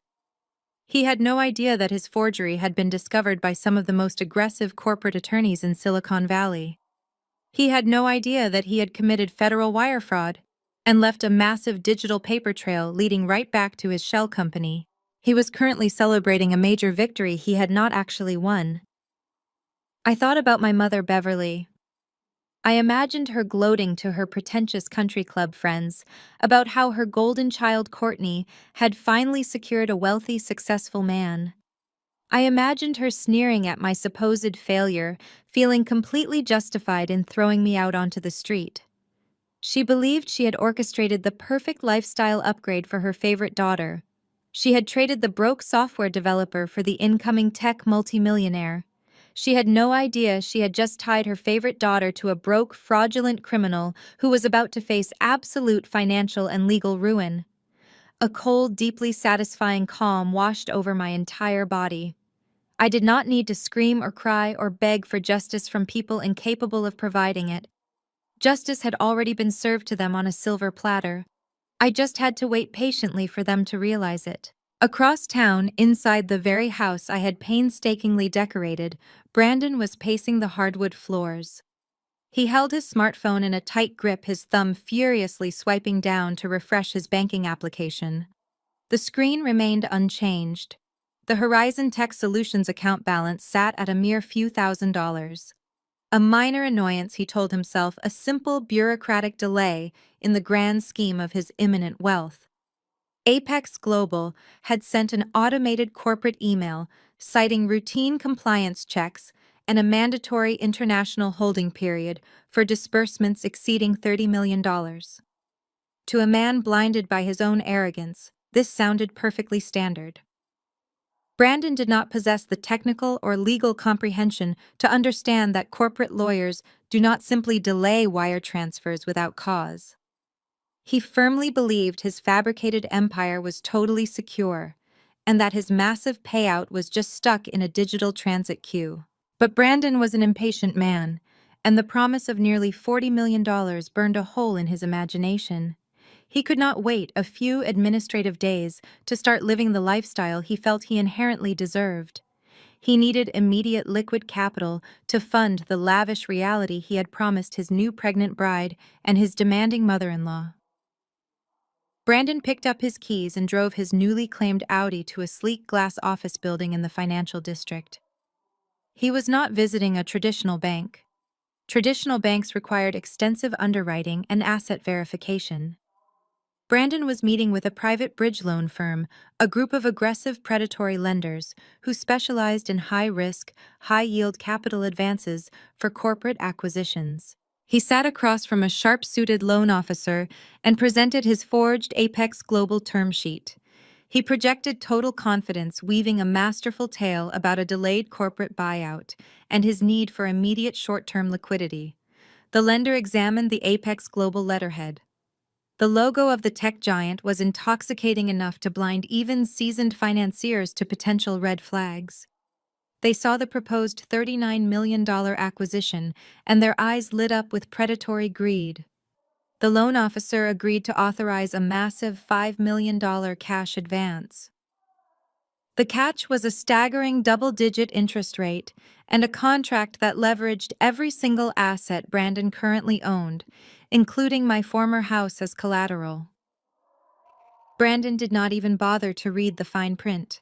He had no idea that his forgery had been discovered by some of the most aggressive corporate attorneys in Silicon Valley. He had no idea that he had committed federal wire fraud and left a massive digital paper trail leading right back to his shell company. He was currently celebrating a major victory he had not actually won. I thought about my mother, Beverly. I imagined her gloating to her pretentious country club friends about how her golden child Courtney had finally secured a wealthy, successful man. I imagined her sneering at my supposed failure, feeling completely justified in throwing me out onto the street. She believed she had orchestrated the perfect lifestyle upgrade for her favorite daughter. She had traded the broke software developer for the incoming tech multimillionaire. She had no idea she had just tied her favorite daughter to a broke, fraudulent criminal who was about to face absolute financial and legal ruin. A cold, deeply satisfying calm washed over my entire body. I did not need to scream or cry or beg for justice from people incapable of providing it. Justice had already been served to them on a silver platter. I just had to wait patiently for them to realize it. Across town, inside the very house I had painstakingly decorated, Brandon was pacing the hardwood floors. He held his smartphone in a tight grip, his thumb furiously swiping down to refresh his banking application. The screen remained unchanged. The Horizon Tech Solutions account balance sat at a mere few $1,000s. A minor annoyance, he told himself, a simple bureaucratic delay in the grand scheme of his imminent wealth. Apex Global had sent an automated corporate email citing routine compliance checks and a mandatory international holding period for disbursements exceeding $30 million. To a man blinded by his own arrogance, this sounded perfectly standard. Brandon did not possess the technical or legal comprehension to understand that corporate lawyers do not simply delay wire transfers without cause. He firmly believed his fabricated empire was totally secure, and that his massive payout was just stuck in a digital transit queue. But Brandon was an impatient man, and the promise of nearly $40 million burned a hole in his imagination. He could not wait a few administrative days to start living the lifestyle he felt he inherently deserved. He needed immediate liquid capital to fund the lavish reality he had promised his new pregnant bride and his demanding mother-in-law. Brandon picked up his keys and drove his newly claimed Audi to a sleek glass office building in the financial district. He was not visiting a traditional bank. Traditional banks required extensive underwriting and asset verification. Brandon was meeting with a private bridge loan firm, a group of aggressive predatory lenders who specialized in high-risk, high-yield capital advances for corporate acquisitions. He sat across from a sharp-suited loan officer and presented his forged Apex Global term sheet. He projected total confidence, weaving a masterful tale about a delayed corporate buyout and his need for immediate short-term liquidity. The lender examined the Apex Global letterhead. The logo of the tech giant was intoxicating enough to blind even seasoned financiers to potential red flags. They saw the proposed $39 million acquisition, and their eyes lit up with predatory greed. The loan officer agreed to authorize a massive $5 million cash advance. The catch was a staggering double-digit interest rate and a contract that leveraged every single asset Brandon currently owned, including my former house as collateral. Brandon did not even bother to read the fine print.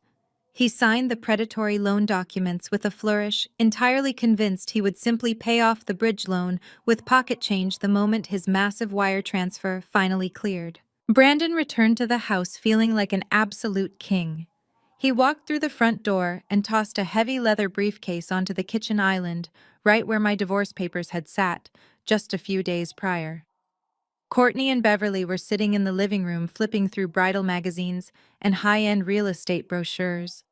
He signed the predatory loan documents with a flourish, entirely convinced he would simply pay off the bridge loan with pocket change the moment his massive wire transfer finally cleared. Brandon returned to the house feeling like an absolute king. He walked through the front door and tossed a heavy leather briefcase onto the kitchen island, right where my divorce papers had sat, just a few days prior. Courtney and Beverly were sitting in the living room flipping through bridal magazines and high-end real estate brochures.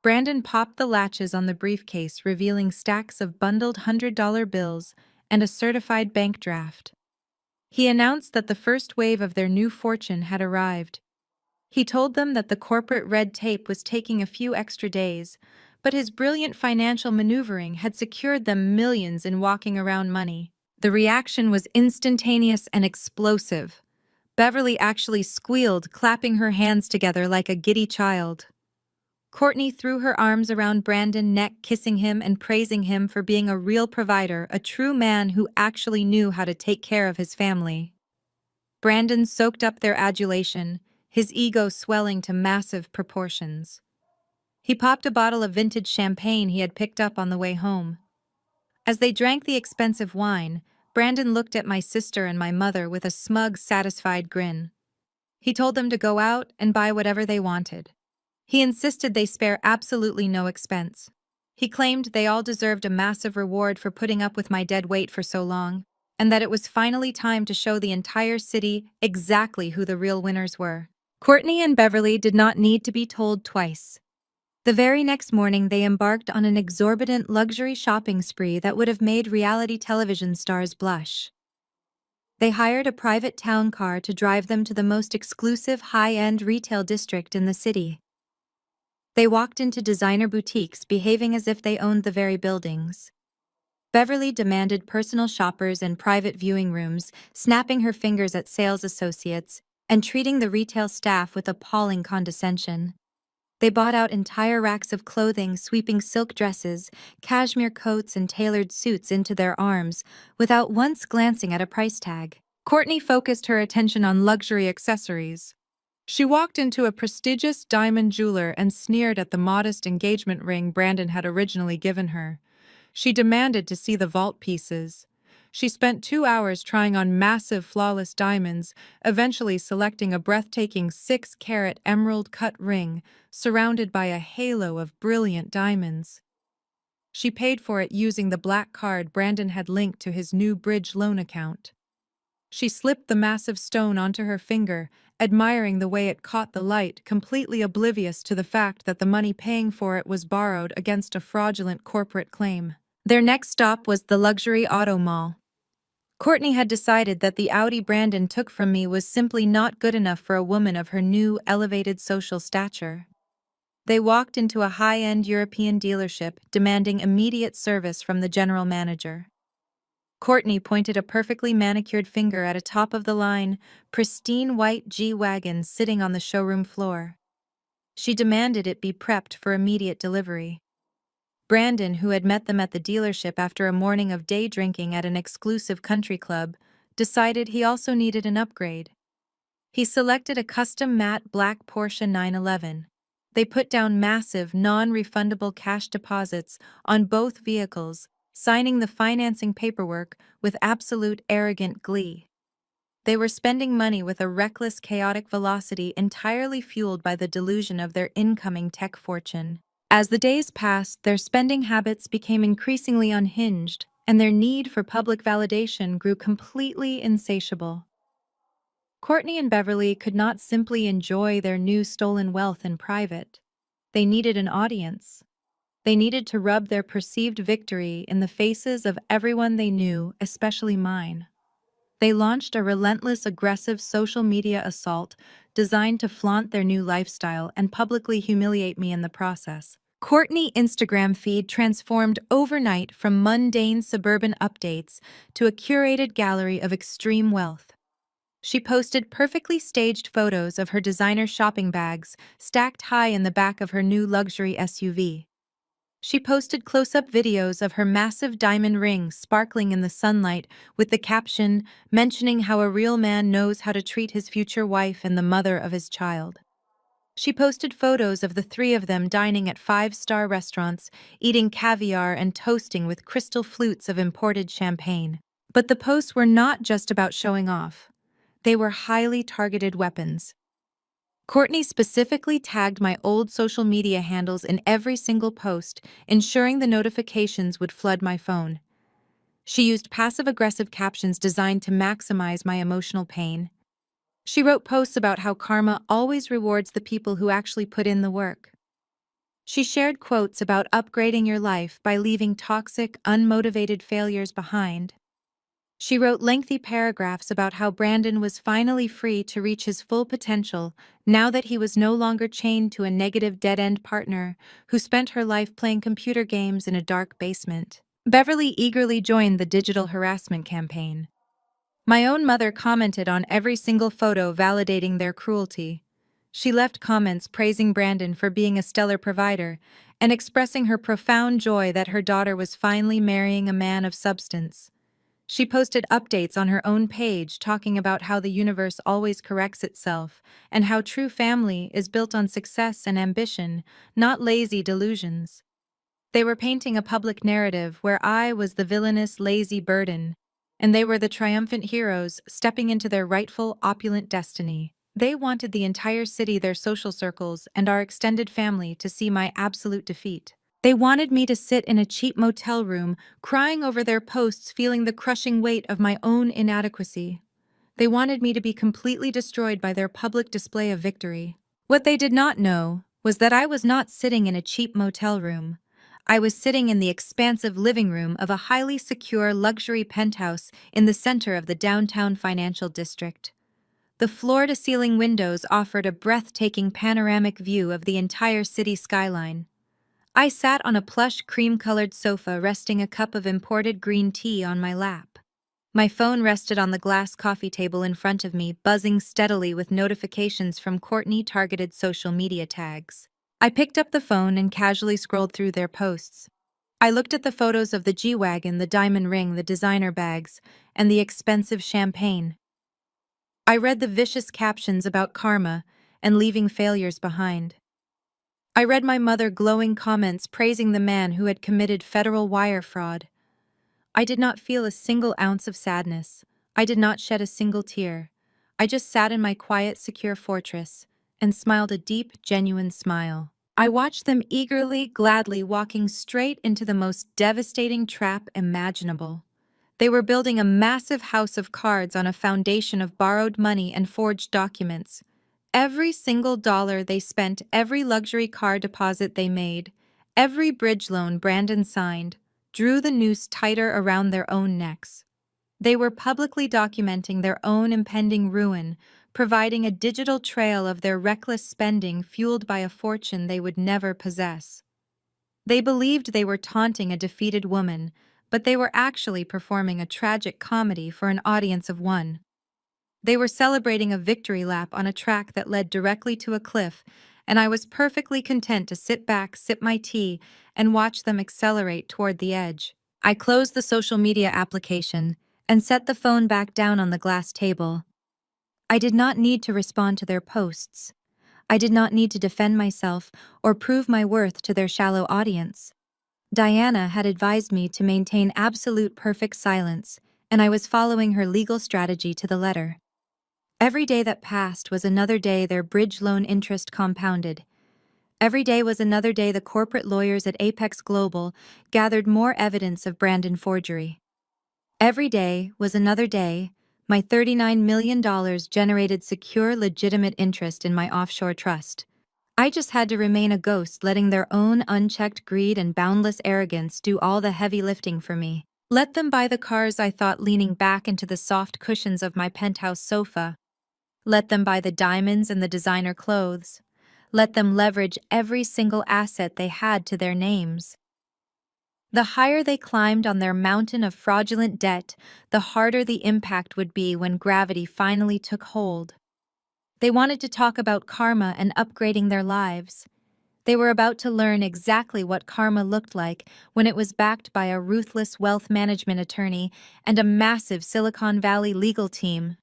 Brandon popped the latches on the briefcase, revealing stacks of bundled $100 bills and a certified bank draft. He announced that the first wave of their new fortune had arrived. He told them that the corporate red tape was taking a few extra days, but his brilliant financial maneuvering had secured them millions in walking around money. The reaction was instantaneous and explosive. Beverly actually squealed, clapping her hands together like a giddy child. Courtney threw her arms around Brandon's neck, kissing him and praising him for being a real provider, a true man who actually knew how to take care of his family. Brandon soaked up their adulation, his ego swelling to massive proportions. He popped a bottle of vintage champagne he had picked up on the way home. As they drank the expensive wine, Brandon looked at my sister and my mother with a smug, satisfied grin. He told them to go out and buy whatever they wanted. He insisted they spare absolutely no expense. He claimed they all deserved a massive reward for putting up with my dead weight for so long, and that it was finally time to show the entire city exactly who the real winners were. Courtney and Beverly did not need to be told twice. The very next morning, they embarked on an exorbitant luxury shopping spree that would have made reality television stars blush. They hired a private town car to drive them to the most exclusive high-end retail district in the city. They walked into designer boutiques behaving as if they owned the very buildings. Beverly demanded personal shoppers and private viewing rooms, snapping her fingers at sales associates and treating the retail staff with appalling condescension. They bought out entire racks of clothing, sweeping silk dresses, cashmere coats, and tailored suits into their arms without once glancing at a price tag. Courtney focused her attention on luxury accessories. She walked into a prestigious diamond jeweler and sneered at the modest engagement ring Brandon had originally given her. She demanded to see the vault pieces. She spent 2 hours trying on massive, flawless diamonds, eventually selecting a breathtaking 6-carat emerald-cut ring surrounded by a halo of brilliant diamonds. She paid for it using the black card Brandon had linked to his new bridge loan account. She slipped the massive stone onto her finger, admiring the way it caught the light, completely oblivious to the fact that the money paying for it was borrowed against a fraudulent corporate claim. Their next stop was the luxury auto mall. Courtney had decided that the Audi Brandon took from me was simply not good enough for a woman of her new, elevated social stature. They walked into a high-end European dealership, demanding immediate service from the general manager. Courtney pointed a perfectly manicured finger at a top-of-the-line, pristine white G-Wagon sitting on the showroom floor. She demanded it be prepped for immediate delivery. Brandon, who had met them at the dealership after a morning of day drinking at an exclusive country club, decided he also needed an upgrade. He selected a custom matte black Porsche 911. They put down massive, non-refundable cash deposits on both vehicles, signing the financing paperwork with absolute arrogant glee. They were spending money with a reckless, chaotic velocity entirely fueled by the delusion of their incoming tech fortune. As the days passed, their spending habits became increasingly unhinged, and their need for public validation grew completely insatiable. Courtney and Beverly could not simply enjoy their new stolen wealth in private. They needed an audience. They needed to rub their perceived victory in the faces of everyone they knew, especially mine. They launched a relentless, aggressive social media assault designed to flaunt their new lifestyle and publicly humiliate me in the process. Courtney's Instagram feed transformed overnight from mundane suburban updates to a curated gallery of extreme wealth. She posted perfectly staged photos of her designer shopping bags stacked high in the back of her new luxury SUV. She posted close-up videos of her massive diamond ring sparkling in the sunlight with the caption mentioning how a real man knows how to treat his future wife and the mother of his child. She posted photos of the three of them dining at five-star restaurants, eating caviar and toasting with crystal flutes of imported champagne. But the posts were not just about showing off. They were highly targeted weapons. Courtney specifically tagged my old social media handles in every single post, ensuring the notifications would flood my phone. She used passive-aggressive captions designed to maximize my emotional pain. She wrote posts about how karma always rewards the people who actually put in the work. She shared quotes about upgrading your life by leaving toxic, unmotivated failures behind. She wrote lengthy paragraphs about how Brandon was finally free to reach his full potential now that he was no longer chained to a negative dead-end partner who spent her life playing computer games in a dark basement. Beverly eagerly joined the digital harassment campaign. My own mother commented on every single photo validating their cruelty. She left comments praising Brandon for being a stellar provider and expressing her profound joy that her daughter was finally marrying a man of substance. She posted updates on her own page talking about how the universe always corrects itself and how true family is built on success and ambition, not lazy delusions. They were painting a public narrative where I was the villainous, lazy burden, and they were the triumphant heroes stepping into their rightful, opulent destiny. They wanted the entire city, their social circles, and our extended family to see my absolute defeat. They wanted me to sit in a cheap motel room, crying over their posts, feeling the crushing weight of my own inadequacy. They wanted me to be completely destroyed by their public display of victory. What they did not know was that I was not sitting in a cheap motel room. I was sitting in the expansive living room of a highly secure luxury penthouse in the center of the downtown financial district. The floor-to-ceiling windows offered a breathtaking panoramic view of the entire city skyline. I sat on a plush cream-colored sofa resting a cup of imported green tea on my lap. My phone rested on the glass coffee table in front of me, buzzing steadily with notifications from Courtney-targeted social media tags. I picked up the phone and casually scrolled through their posts. I looked at the photos of the G-Wagon, the diamond ring, the designer bags, and the expensive champagne. I read the vicious captions about karma, and leaving failures behind. I read my mother glowing comments praising the man who had committed federal wire fraud. I did not feel a single ounce of sadness. I did not shed a single tear. I just sat in my quiet, secure fortress and smiled a deep, genuine smile. I watched them eagerly, gladly walking straight into the most devastating trap imaginable. They were building a massive house of cards on a foundation of borrowed money and forged documents. Every single dollar they spent, every luxury car deposit they made, every bridge loan Brandon signed, drew the noose tighter around their own necks. They were publicly documenting their own impending ruin, providing a digital trail of their reckless spending fueled by a fortune they would never possess. They believed they were taunting a defeated woman, but they were actually performing a tragic comedy for an audience of one. They were celebrating a victory lap on a track that led directly to a cliff, and I was perfectly content to sit back, sip my tea, and watch them accelerate toward the edge. I closed the social media application and set the phone back down on the glass table. I did not need to respond to their posts. I did not need to defend myself or prove my worth to their shallow audience. Diana had advised me to maintain absolute perfect silence, and I was following her legal strategy to the letter. Every day that passed was another day their bridge loan interest compounded. Every day was another day the corporate lawyers at Apex Global gathered more evidence of Brandon forgery. Every day was another day my $39 million generated secure, legitimate interest in my offshore trust. I just had to remain a ghost, letting their own unchecked greed and boundless arrogance do all the heavy lifting for me. Let them buy the cars I thought, leaning back into the soft cushions of my penthouse sofa. Let them buy the diamonds and the designer clothes. Let them leverage every single asset they had to their names. The higher they climbed on their mountain of fraudulent debt, the harder the impact would be when gravity finally took hold. They wanted to talk about karma and upgrading their lives. They were about to learn exactly what karma looked like when it was backed by a ruthless wealth management attorney and a massive Silicon Valley legal team.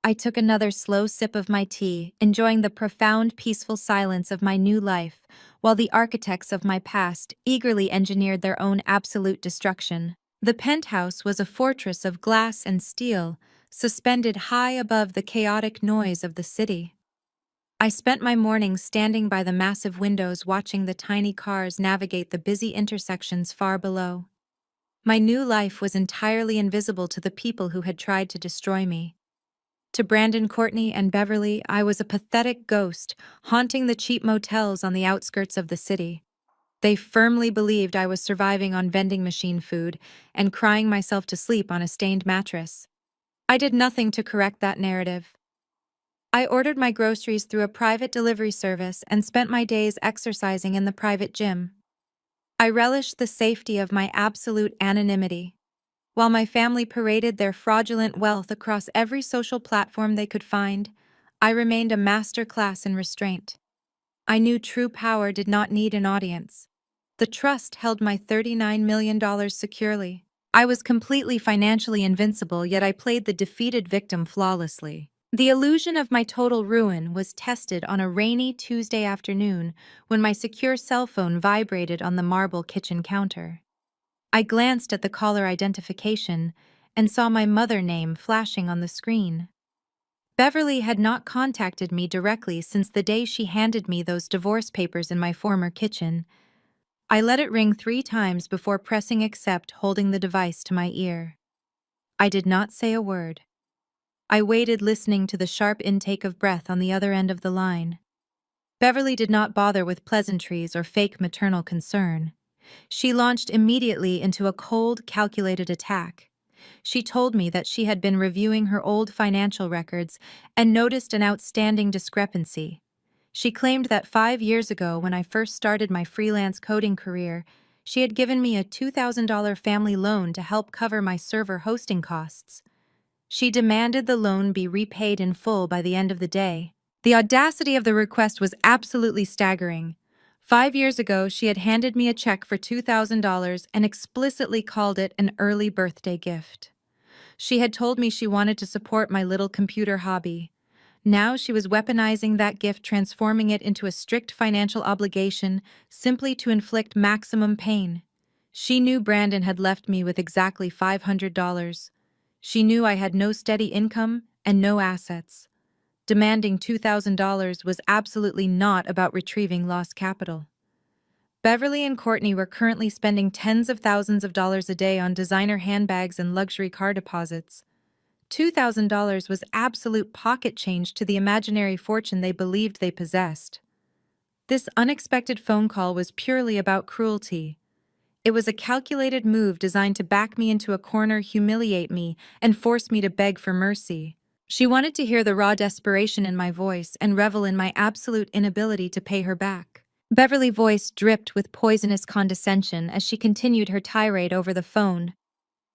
I took another slow sip of my tea, enjoying the profound, peaceful silence of my new life, while the architects of my past eagerly engineered their own absolute destruction. The penthouse was a fortress of glass and steel, suspended high above the chaotic noise of the city. I spent my mornings standing by the massive windows watching the tiny cars navigate the busy intersections far below. My new life was entirely invisible to the people who had tried to destroy me. To Brandon, Courtney, and Beverly, I was a pathetic ghost, haunting the cheap motels on the outskirts of the city. They firmly believed I was surviving on vending machine food and crying myself to sleep on a stained mattress. I did nothing to correct that narrative. I ordered my groceries through a private delivery service and spent my days exercising in the private gym. I relished the safety of my absolute anonymity. While my family paraded their fraudulent wealth across every social platform they could find, I remained a master class in restraint. I knew true power did not need an audience. The trust held my $39 million securely. I was completely financially invincible, yet I played the defeated victim flawlessly. The illusion of my total ruin was tested on a rainy Tuesday afternoon when my secure cell phone vibrated on the marble kitchen counter. I glanced at the caller identification and saw my mother name flashing on the screen. Beverly had not contacted me directly since the day she handed me those divorce papers in my former kitchen. I let it ring 3 times before pressing accept, holding the device to my ear. I did not say a word. I waited, listening to the sharp intake of breath on the other end of the line. Beverly did not bother with pleasantries or fake maternal concern. She launched immediately into a cold, calculated attack. She told me that she had been reviewing her old financial records and noticed an outstanding discrepancy. She claimed that 5 years ago, when I first started my freelance coding career, she had given me a $2,000 family loan to help cover my server hosting costs. She demanded the loan be repaid in full by the end of the day. The audacity of the request was absolutely staggering. 5 years ago, she had handed me a check for $2,000 and explicitly called it an early birthday gift. She had told me she wanted to support my little computer hobby. Now she was weaponizing that gift, transforming it into a strict financial obligation simply to inflict maximum pain. She knew Brandon had left me with exactly $500. She knew I had no steady income and no assets. Demanding $2,000 was absolutely not about retrieving lost capital. Beverly and Courtney were currently spending tens of thousands of dollars a day on designer handbags and luxury car deposits. $2,000 was absolute pocket change to the imaginary fortune they believed they possessed. This unexpected phone call was purely about cruelty. It was a calculated move designed to back me into a corner, humiliate me, and force me to beg for mercy. She wanted to hear the raw desperation in my voice and revel in my absolute inability to pay her back. Beverly's voice dripped with poisonous condescension as she continued her tirade over the phone.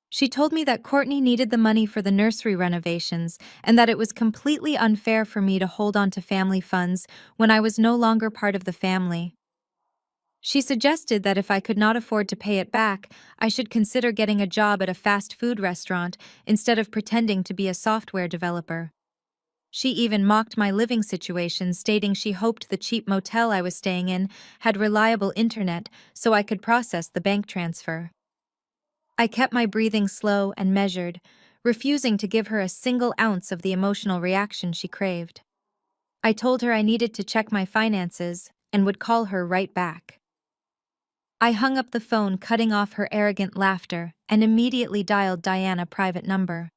She told me that Courtney needed the money for the nursery renovations and that it was completely unfair for me to hold on to family funds when I was no longer part of the family. She suggested that if I could not afford to pay it back, I should consider getting a job at a fast food restaurant instead of pretending to be a software developer. She even mocked my living situation, stating she hoped the cheap motel I was staying in had reliable internet so I could process the bank transfer. I kept my breathing slow and measured, refusing to give her a single ounce of the emotional reaction she craved. I told her I needed to check my finances and would call her right back. I hung up the phone, cutting off her arrogant laughter, and immediately dialed Diana's private number.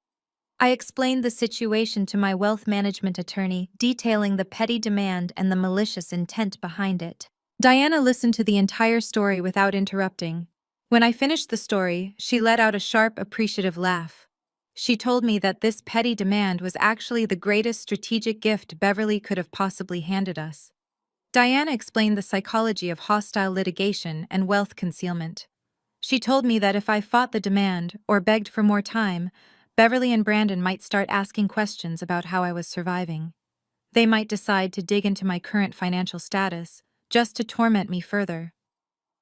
I explained the situation to my wealth management attorney, detailing the petty demand and the malicious intent behind it. Diana listened to the entire story without interrupting. When I finished the story, she let out a sharp, appreciative laugh. She told me that this petty demand was actually the greatest strategic gift Beverly could have possibly handed us. Diana explained the psychology of hostile litigation and wealth concealment. She told me that if I fought the demand or begged for more time, Beverly and Brandon might start asking questions about how I was surviving. They might decide to dig into my current financial status, just to torment me further.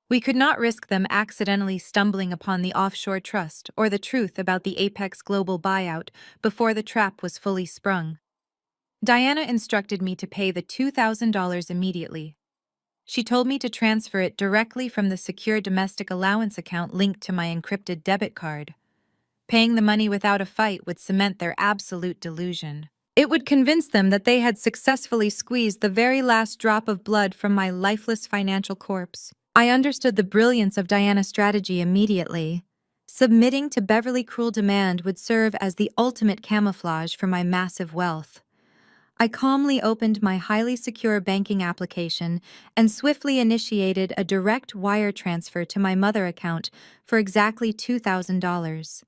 We could not risk them accidentally stumbling upon the offshore trust or the truth about the Apex Global buyout before the trap was fully sprung. Diana instructed me to pay the $2,000 immediately. She told me to transfer it directly from the secure domestic allowance account linked to my encrypted debit card. Paying the money without a fight would cement their absolute delusion. It would convince them that they had successfully squeezed the very last drop of blood from my lifeless financial corpse. I understood the brilliance of Diana's strategy immediately. Submitting to Beverly's cruel demand would serve as the ultimate camouflage for my massive wealth. I calmly opened my highly secure banking application and swiftly initiated a direct wire transfer to my mother account for exactly $2,000.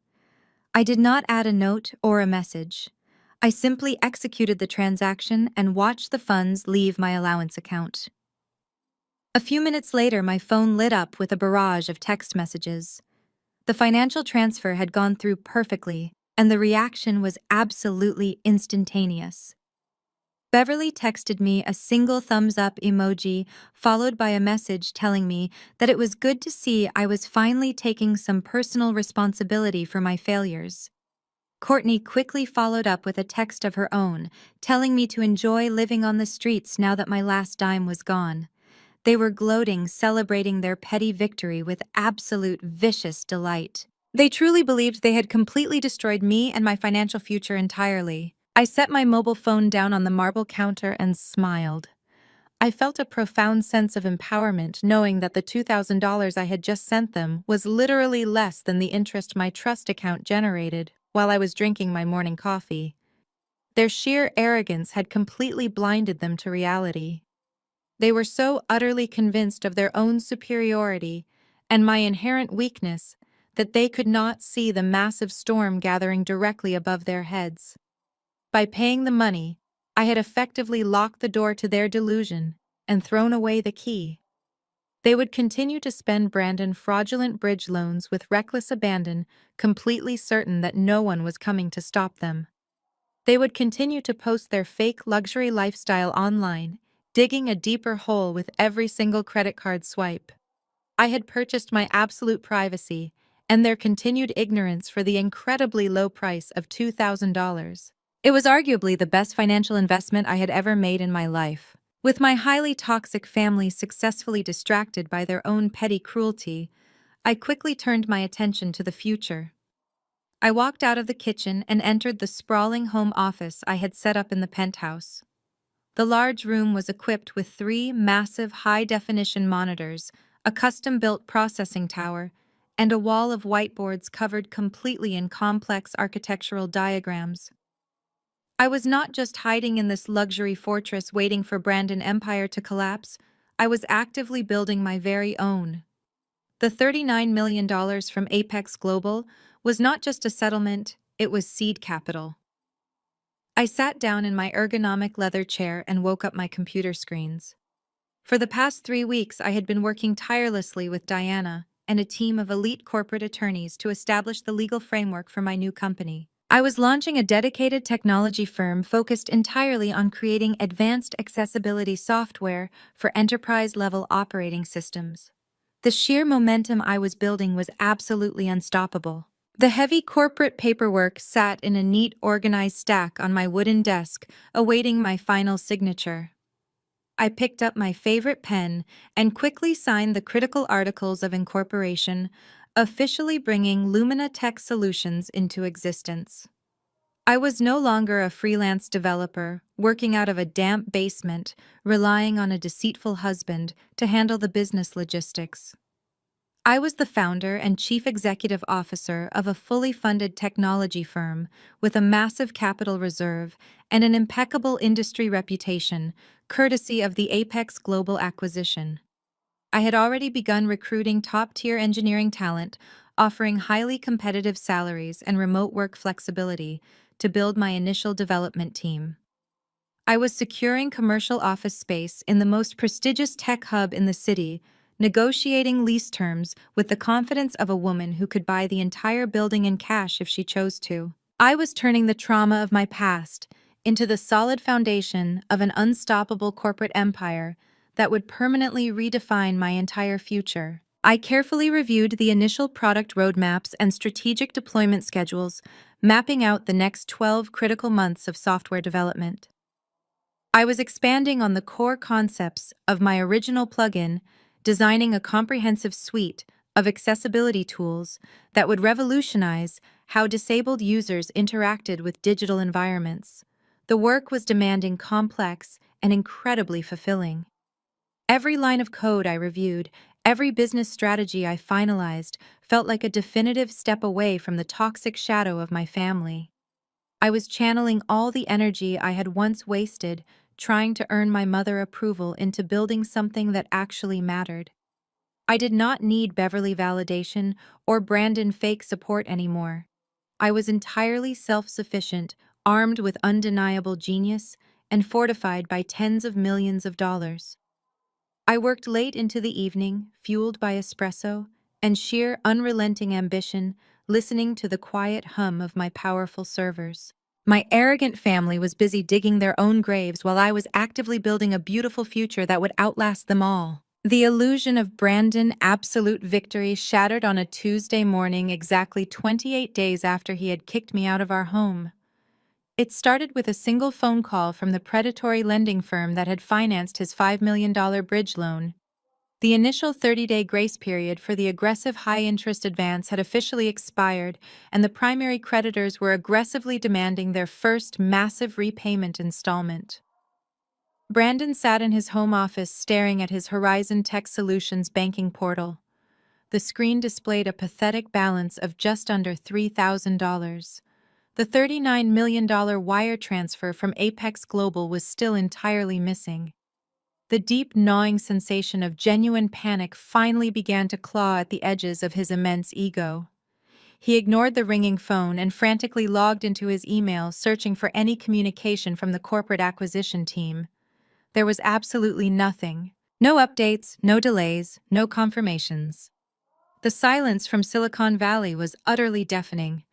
I did not add a note or a message. I simply executed the transaction and watched the funds leave my allowance account. A few minutes later, my phone lit up with a barrage of text messages. The financial transfer had gone through perfectly, and the reaction was absolutely instantaneous. Beverly texted me a single thumbs-up emoji, followed by a message telling me that it was good to see I was finally taking some personal responsibility for my failures. Courtney quickly followed up with a text of her own, telling me to enjoy living on the streets now that my last dime was gone. They were gloating, celebrating their petty victory with absolute vicious delight. They truly believed they had completely destroyed me and my financial future entirely. I set my mobile phone down on the marble counter and smiled. I felt a profound sense of empowerment knowing that the $2,000 I had just sent them was literally less than the interest my trust account generated while I was drinking my morning coffee. Their sheer arrogance had completely blinded them to reality. They were so utterly convinced of their own superiority and my inherent weakness that they could not see the massive storm gathering directly above their heads. By paying the money, I had effectively locked the door to their delusion and thrown away the key. They would continue to spend Brandon fraudulent bridge loans with reckless abandon, completely certain that no one was coming to stop them. They would continue to post their fake luxury lifestyle online, digging a deeper hole with every single credit card swipe. I had purchased my absolute privacy and their continued ignorance for the incredibly low price of $2,000. It was arguably the best financial investment I had ever made in my life. With my highly toxic family successfully distracted by their own petty cruelty, I quickly turned my attention to the future. I walked out of the kitchen and entered the sprawling home office I had set up in the penthouse. The large room was equipped with three massive high-definition monitors, a custom-built processing tower, and a wall of whiteboards covered completely in complex architectural diagrams. I was not just hiding in this luxury fortress waiting for Brandon Empire to collapse, I was actively building my very own. The $39 million from Apex Global was not just a settlement, it was seed capital. I sat down in my ergonomic leather chair and woke up my computer screens. For the past 3 weeks, I had been working tirelessly with Diana and a team of elite corporate attorneys to establish the legal framework for my new company. I was launching a dedicated technology firm focused entirely on creating advanced accessibility software for enterprise-level operating systems. The sheer momentum I was building was absolutely unstoppable. The heavy corporate paperwork sat in a neat, organized stack on my wooden desk, awaiting my final signature. I picked up my favorite pen and quickly signed the critical articles of incorporation, officially bringing Lumina Tech Solutions into existence. I was no longer a freelance developer, working out of a damp basement, relying on a deceitful husband to handle the business logistics. I was the founder and chief executive officer of a fully funded technology firm with a massive capital reserve and an impeccable industry reputation, courtesy of the Apex Global acquisition. I had already begun recruiting top-tier engineering talent, offering highly competitive salaries and remote work flexibility to build my initial development team. I was securing commercial office space in the most prestigious tech hub in the city, negotiating lease terms with the confidence of a woman who could buy the entire building in cash if she chose to. I was turning the trauma of my past into the solid foundation of an unstoppable corporate empire that would permanently redefine my entire future. I carefully reviewed the initial product roadmaps and strategic deployment schedules, mapping out the next 12 critical months of software development. I was expanding on the core concepts of my original plugin, designing a comprehensive suite of accessibility tools that would revolutionize how disabled users interacted with digital environments. The work was demanding, complex, and incredibly fulfilling. Every line of code I reviewed, every business strategy I finalized, felt like a definitive step away from the toxic shadow of my family. I was channeling all the energy I had once wasted trying to earn my mother approval into building something that actually mattered. I did not need Beverly validation or Brandon fake support anymore. I was entirely self-sufficient, armed with undeniable genius, and fortified by tens of millions of dollars. I worked late into the evening, fueled by espresso and sheer unrelenting ambition, listening to the quiet hum of my powerful servers. My arrogant family was busy digging their own graves while I was actively building a beautiful future that would outlast them all. The illusion of Brandon absolute victory shattered on a Tuesday morning exactly 28 days after he had kicked me out of our home. It started with a single phone call from the predatory lending firm that had financed his $5 million bridge loan. The initial 30-day grace period for the aggressive high-interest advance had officially expired, and the primary creditors were aggressively demanding their first massive repayment installment. Brandon sat in his home office staring at his Horizon Tech Solutions banking portal. The screen displayed a pathetic balance of just under $3,000. The $39 million wire transfer from Apex Global was still entirely missing. The deep, gnawing sensation of genuine panic finally began to claw at the edges of his immense ego. He ignored the ringing phone and frantically logged into his email, searching for any communication from the corporate acquisition team. There was absolutely nothing. No updates, no delays, no confirmations. The silence from Silicon Valley was utterly deafening.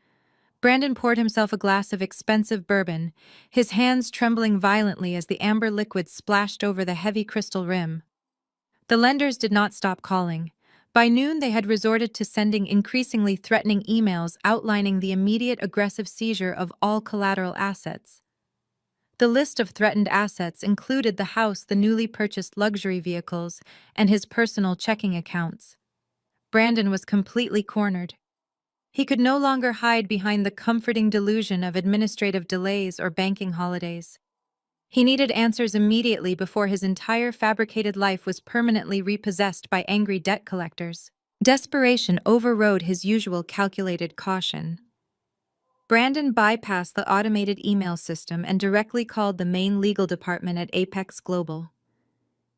Brandon poured himself a glass of expensive bourbon, his hands trembling violently as the amber liquid splashed over the heavy crystal rim. The lenders did not stop calling. By noon, they had resorted to sending increasingly threatening emails outlining the immediate aggressive seizure of all collateral assets. The list of threatened assets included the house, the newly purchased luxury vehicles, and his personal checking accounts. Brandon was completely cornered. He could no longer hide behind the comforting delusion of administrative delays or banking holidays. He needed answers immediately before his entire fabricated life was permanently repossessed by angry debt collectors. Desperation overrode his usual calculated caution. Brandon bypassed the automated email system and directly called the main legal department at Apex Global.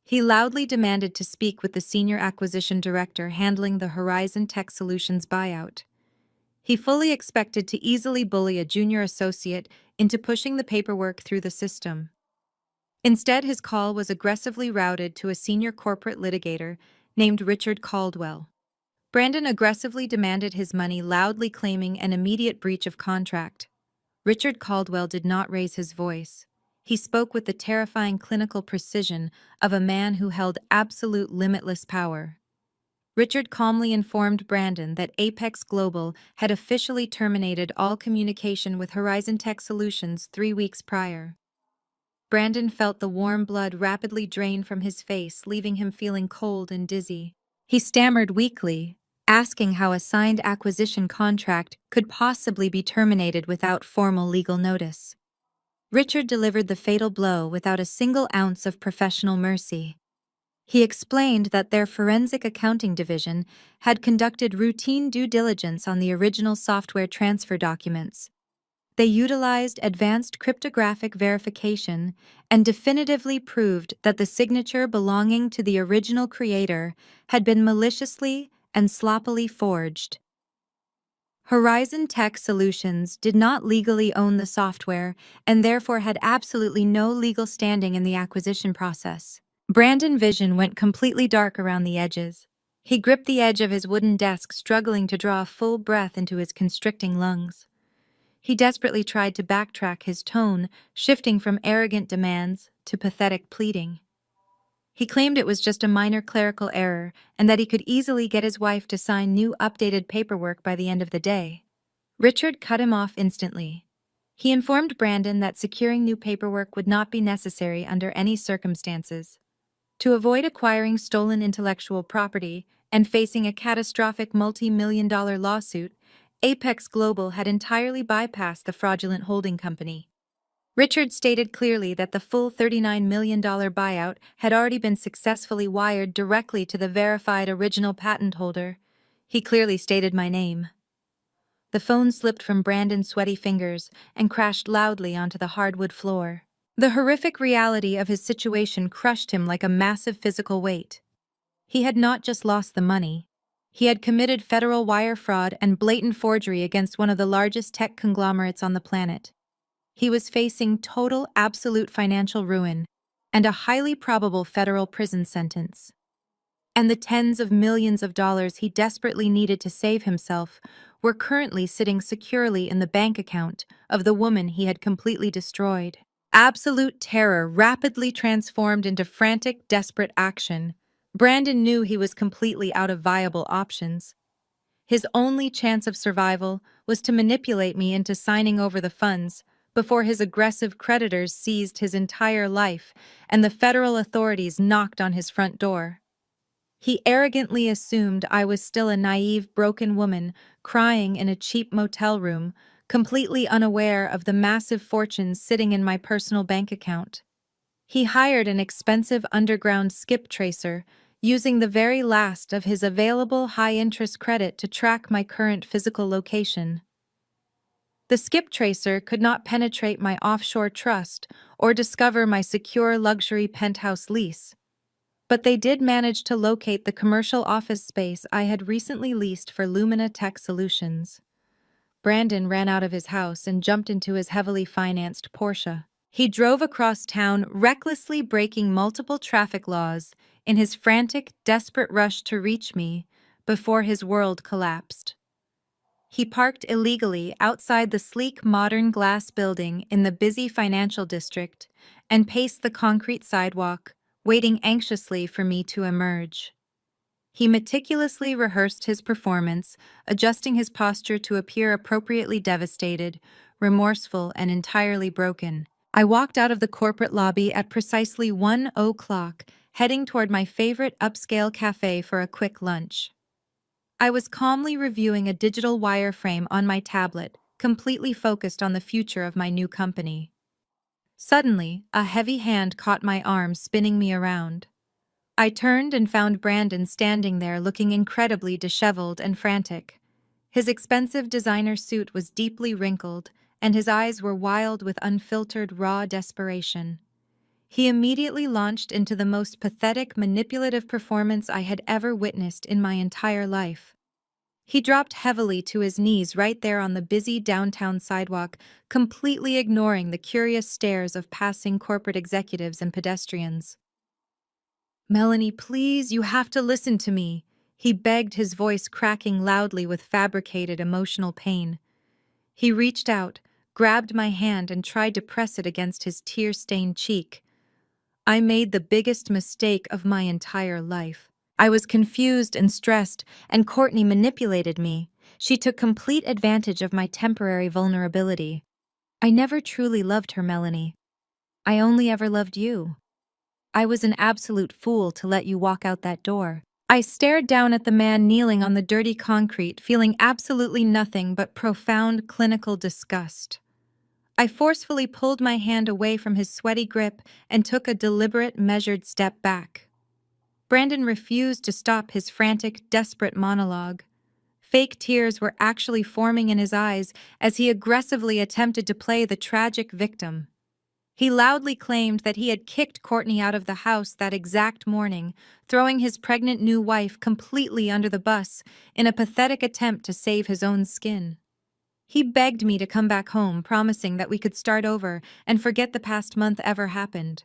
He loudly demanded to speak with the senior acquisition director handling the Horizon Tech Solutions buyout. He fully expected to easily bully a junior associate into pushing the paperwork through the system. Instead, his call was aggressively routed to a senior corporate litigator named Richard Caldwell. Brandon aggressively demanded his money, loudly claiming an immediate breach of contract. Richard Caldwell did not raise his voice. He spoke with the terrifying clinical precision of a man who held absolute limitless power. Richard calmly informed Brandon that Apex Global had officially terminated all communication with Horizon Tech Solutions 3 weeks prior. Brandon felt the warm blood rapidly drain from his face, leaving him feeling cold and dizzy. He stammered weakly, asking how a signed acquisition contract could possibly be terminated without formal legal notice. Richard delivered the fatal blow without a single ounce of professional mercy. He explained that their forensic accounting division had conducted routine due diligence on the original software transfer documents. They utilized advanced cryptographic verification and definitively proved that the signature belonging to the original creator had been maliciously and sloppily forged. Horizon Tech Solutions did not legally own the software and therefore had absolutely no legal standing in the acquisition process. Brandon's vision went completely dark around the edges. He gripped the edge of his wooden desk, struggling to draw a full breath into his constricting lungs. He desperately tried to backtrack, his tone shifting from arrogant demands to pathetic pleading. He claimed it was just a minor clerical error and that he could easily get his wife to sign new updated paperwork by the end of the day. Richard cut him off instantly. He informed Brandon that securing new paperwork would not be necessary under any circumstances. To avoid acquiring stolen intellectual property and facing a catastrophic multi-million-dollar lawsuit, Apex Global had entirely bypassed the fraudulent holding company. Richard stated clearly that the full $39 million buyout had already been successfully wired directly to the verified original patent holder. He clearly stated my name. The phone slipped from Brandon's sweaty fingers and crashed loudly onto the hardwood floor. The horrific reality of his situation crushed him like a massive physical weight. He had not just lost the money. He had committed federal wire fraud and blatant forgery against one of the largest tech conglomerates on the planet. He was facing total, absolute financial ruin and a highly probable federal prison sentence. And the tens of millions of dollars he desperately needed to save himself were currently sitting securely in the bank account of the woman he had completely destroyed. Absolute terror rapidly transformed into frantic, desperate action. Brandon knew he was completely out of viable options. His only chance of survival was to manipulate me into signing over the funds before his aggressive creditors seized his entire life and the federal authorities knocked on his front door. He arrogantly assumed I was still a naive, broken woman crying in a cheap motel room, completely unaware of the massive fortunes sitting in my personal bank account. He hired an expensive underground skip tracer, using the very last of his available high-interest credit to track my current physical location. The skip tracer could not penetrate my offshore trust or discover my secure luxury penthouse lease. But they did manage to locate the commercial office space I had recently leased for Lumina Tech Solutions. Brandon ran out of his house and jumped into his heavily financed Porsche. He drove across town, recklessly breaking multiple traffic laws in his frantic, desperate rush to reach me before his world collapsed. He parked illegally outside the sleek modern glass building in the busy financial district and paced the concrete sidewalk, waiting anxiously for me to emerge. He meticulously rehearsed his performance, adjusting his posture to appear appropriately devastated, remorseful, and entirely broken. I walked out of the corporate lobby at precisely 1 o'clock, heading toward my favorite upscale cafe for a quick lunch. I was calmly reviewing a digital wireframe on my tablet, completely focused on the future of my new company. Suddenly, a heavy hand caught my arm, spinning me around. I turned and found Brandon standing there looking incredibly disheveled and frantic. His expensive designer suit was deeply wrinkled, and his eyes were wild with unfiltered, raw desperation. He immediately launched into the most pathetic, manipulative performance I had ever witnessed in my entire life. He dropped heavily to his knees right there on the busy downtown sidewalk, completely ignoring the curious stares of passing corporate executives and pedestrians. "Melanie, please, you have to listen to me," he begged, his voice cracking loudly with fabricated emotional pain. He reached out, grabbed my hand, and tried to press it against his tear-stained cheek. I made the biggest mistake of my entire life. I was confused and stressed, and Courtney manipulated me. She took complete advantage of my temporary vulnerability. I never truly loved her, Melanie. I only ever loved you. I was an absolute fool to let you walk out that door. I stared down at the man kneeling on the dirty concrete, feeling absolutely nothing but profound clinical disgust. I forcefully pulled my hand away from his sweaty grip and took a deliberate, measured step back. Brandon refused to stop his frantic, desperate monologue. Fake tears were actually forming in his eyes as he aggressively attempted to play the tragic victim. He loudly claimed that he had kicked Courtney out of the house that exact morning, throwing his pregnant new wife completely under the bus in a pathetic attempt to save his own skin. He begged me to come back home, promising that we could start over and forget the past month ever happened.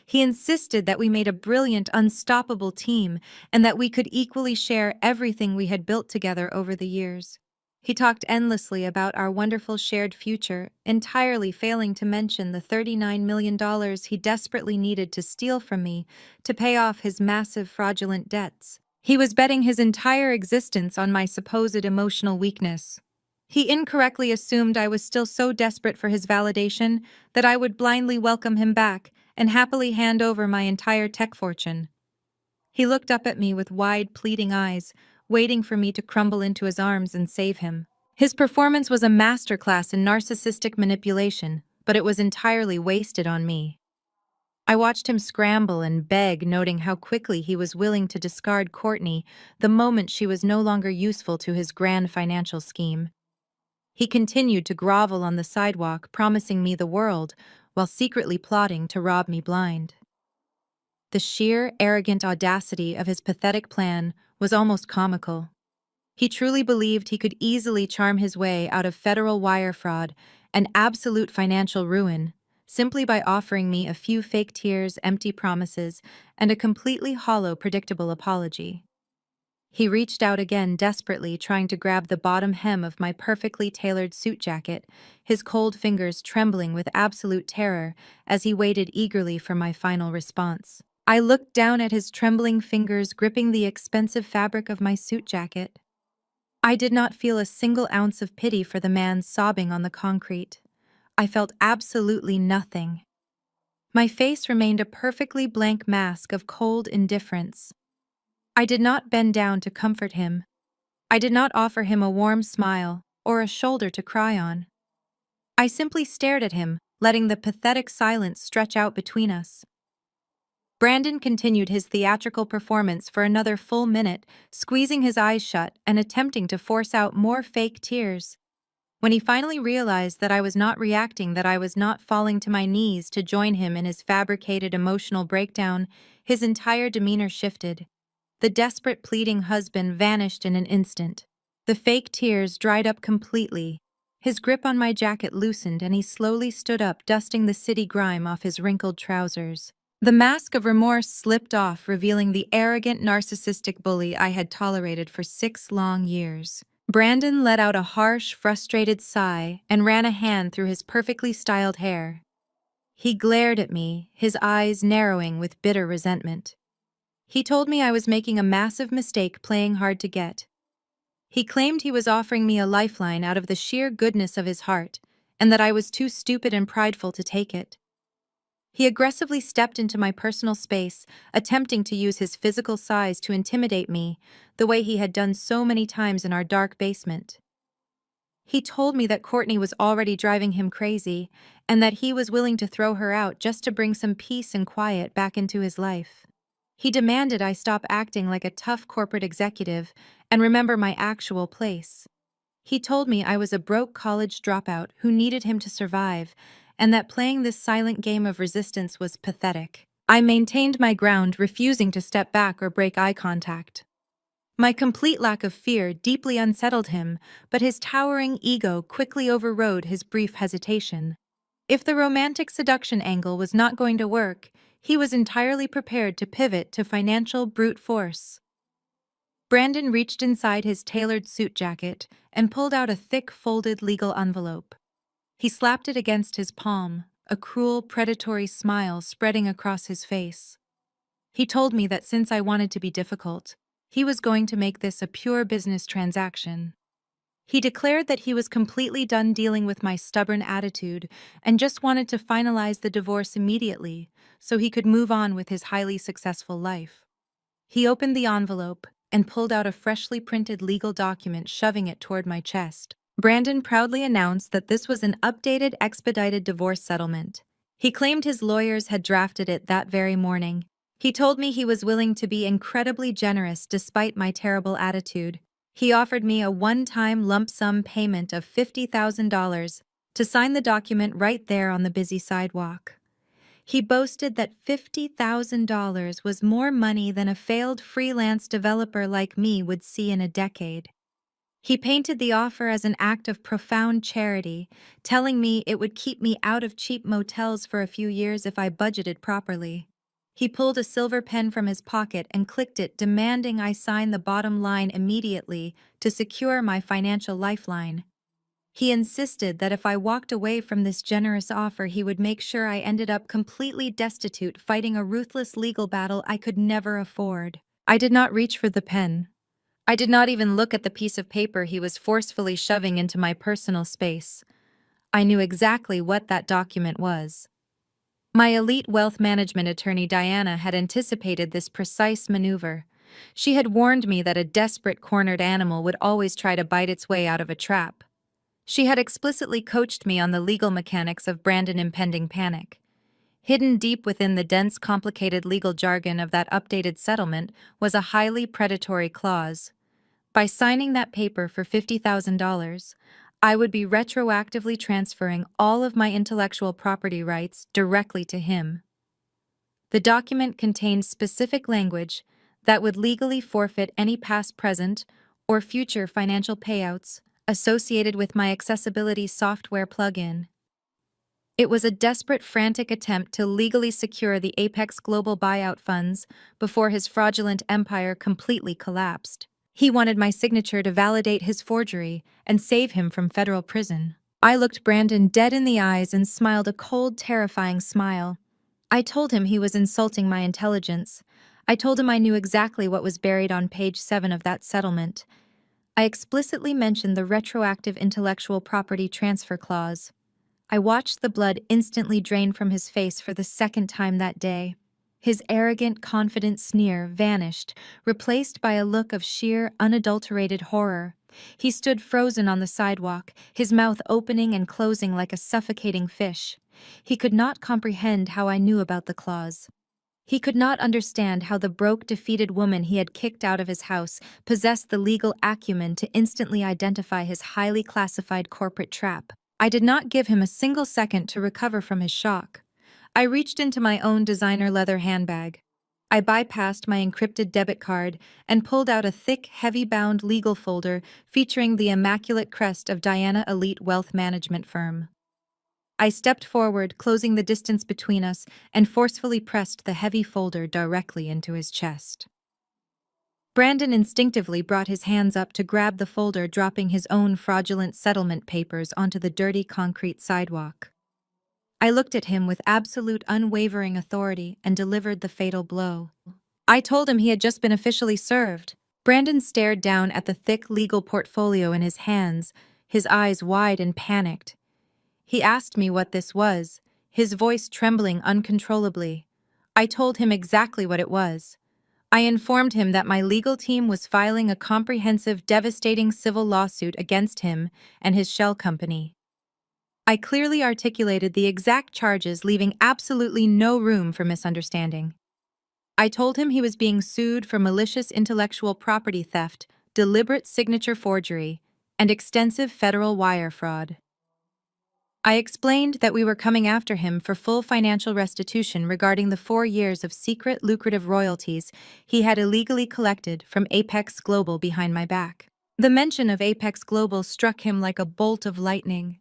He insisted that we made a brilliant, unstoppable team and that we could equally share everything we had built together over the years. He talked endlessly about our wonderful shared future, entirely failing to mention the $39 million he desperately needed to steal from me to pay off his massive fraudulent debts. He was betting his entire existence on my supposed emotional weakness. He incorrectly assumed I was still so desperate for his validation that I would blindly welcome him back and happily hand over my entire tech fortune. He looked up at me with wide, pleading eyes, waiting for me to crumble into his arms and save him. His performance was a masterclass in narcissistic manipulation, but it was entirely wasted on me. I watched him scramble and beg, noting how quickly he was willing to discard Courtney the moment she was no longer useful to his grand financial scheme. He continued to grovel on the sidewalk, promising me the world, while secretly plotting to rob me blind. The sheer, arrogant audacity of his pathetic plan was almost comical. He truly believed he could easily charm his way out of federal wire fraud and absolute financial ruin simply by offering me a few fake tears, empty promises, and a completely hollow, predictable apology. He reached out again desperately, trying to grab the bottom hem of my perfectly tailored suit jacket, his cold fingers trembling with absolute terror as he waited eagerly for my final response. I looked down at his trembling fingers gripping the expensive fabric of my suit jacket. I did not feel a single ounce of pity for the man sobbing on the concrete. I felt absolutely nothing. My face remained a perfectly blank mask of cold indifference. I did not bend down to comfort him. I did not offer him a warm smile or a shoulder to cry on. I simply stared at him, letting the pathetic silence stretch out between us. Brandon continued his theatrical performance for another full minute, squeezing his eyes shut and attempting to force out more fake tears. When he finally realized that I was not reacting, that I was not falling to my knees to join him in his fabricated emotional breakdown, his entire demeanor shifted. The desperate, pleading husband vanished in an instant. The fake tears dried up completely. His grip on my jacket loosened and he slowly stood up, dusting the city grime off his wrinkled trousers. The mask of remorse slipped off, revealing the arrogant, narcissistic bully I had tolerated for 6 long years. Brandon let out a harsh, frustrated sigh and ran a hand through his perfectly styled hair. He glared at me, his eyes narrowing with bitter resentment. He told me I was making a massive mistake playing hard to get. He claimed he was offering me a lifeline out of the sheer goodness of his heart, and that I was too stupid and prideful to take it. He aggressively stepped into my personal space, attempting to use his physical size to intimidate me, the way he had done so many times in our dark basement. He told me that Courtney was already driving him crazy, and that he was willing to throw her out just to bring some peace and quiet back into his life. He demanded I stop acting like a tough corporate executive and remember my actual place. He told me I was a broke college dropout who needed him to survive, and that playing this silent game of resistance was pathetic. I maintained my ground, refusing to step back or break eye contact. My complete lack of fear deeply unsettled him, but his towering ego quickly overrode his brief hesitation. If the romantic seduction angle was not going to work, he was entirely prepared to pivot to financial brute force. Brandon reached inside his tailored suit jacket and pulled out a thick folded legal envelope. He slapped it against his palm, a cruel, predatory smile spreading across his face. He told me that since I wanted to be difficult, he was going to make this a pure business transaction. He declared that he was completely done dealing with my stubborn attitude and just wanted to finalize the divorce immediately so he could move on with his highly successful life. He opened the envelope and pulled out a freshly printed legal document, shoving it toward my chest. Brandon proudly announced that this was an updated, expedited divorce settlement. He claimed his lawyers had drafted it that very morning. He told me he was willing to be incredibly generous despite my terrible attitude. He offered me a one-time lump sum payment of $50,000 to sign the document right there on the busy sidewalk. He boasted that $50,000 was more money than a failed freelance developer like me would see in a decade. He painted the offer as an act of profound charity, telling me it would keep me out of cheap motels for a few years if I budgeted properly. He pulled a silver pen from his pocket and clicked it, demanding I sign the bottom line immediately to secure my financial lifeline. He insisted that if I walked away from this generous offer, he would make sure I ended up completely destitute, fighting a ruthless legal battle I could never afford. I did not reach for the pen. I did not even look at the piece of paper he was forcefully shoving into my personal space. I knew exactly what that document was. My elite wealth management attorney Diana had anticipated this precise maneuver. She had warned me that a desperate cornered animal would always try to bite its way out of a trap. She had explicitly coached me on the legal mechanics of Brandon's impending panic. Hidden deep within the dense, complicated legal jargon of that updated settlement was a highly predatory clause. By signing that paper for $50,000, I would be retroactively transferring all of my intellectual property rights directly to him. The document contained specific language that would legally forfeit any past, present, or future financial payouts associated with my accessibility software plugin. It was a desperate, frantic attempt to legally secure the Apex Global buyout funds before his fraudulent empire completely collapsed. He wanted my signature to validate his forgery and save him from federal prison. I looked Brandon dead in the eyes and smiled a cold, terrifying smile. I told him he was insulting my intelligence. I told him I knew exactly what was buried on page 7 of that settlement. I explicitly mentioned the retroactive intellectual property transfer clause. I watched the blood instantly drain from his face for the second time that day. His arrogant, confident sneer vanished, replaced by a look of sheer, unadulterated horror. He stood frozen on the sidewalk, his mouth opening and closing like a suffocating fish. He could not comprehend how I knew about the clause. He could not understand how the broke, defeated woman he had kicked out of his house possessed the legal acumen to instantly identify his highly classified corporate trap. I did not give him a single second to recover from his shock. I reached into my own designer leather handbag. I bypassed my encrypted debit card and pulled out a thick, heavy-bound legal folder featuring the immaculate crest of Diana Elite Wealth Management Firm. I stepped forward, closing the distance between us, and forcefully pressed the heavy folder directly into his chest. Brandon instinctively brought his hands up to grab the folder, dropping his own fraudulent settlement papers onto the dirty concrete sidewalk. I looked at him with absolute unwavering authority and delivered the fatal blow. I told him he had just been officially served. Brandon stared down at the thick legal portfolio in his hands, his eyes wide and panicked. He asked me what this was, his voice trembling uncontrollably. I told him exactly what it was. I informed him that my legal team was filing a comprehensive, devastating civil lawsuit against him and his shell company. I clearly articulated the exact charges, leaving absolutely no room for misunderstanding. I told him he was being sued for malicious intellectual property theft, deliberate signature forgery, and extensive federal wire fraud. I explained that we were coming after him for full financial restitution regarding the 4 years of secret lucrative royalties he had illegally collected from Apex Global behind my back. The mention of Apex Global struck him like a bolt of lightning.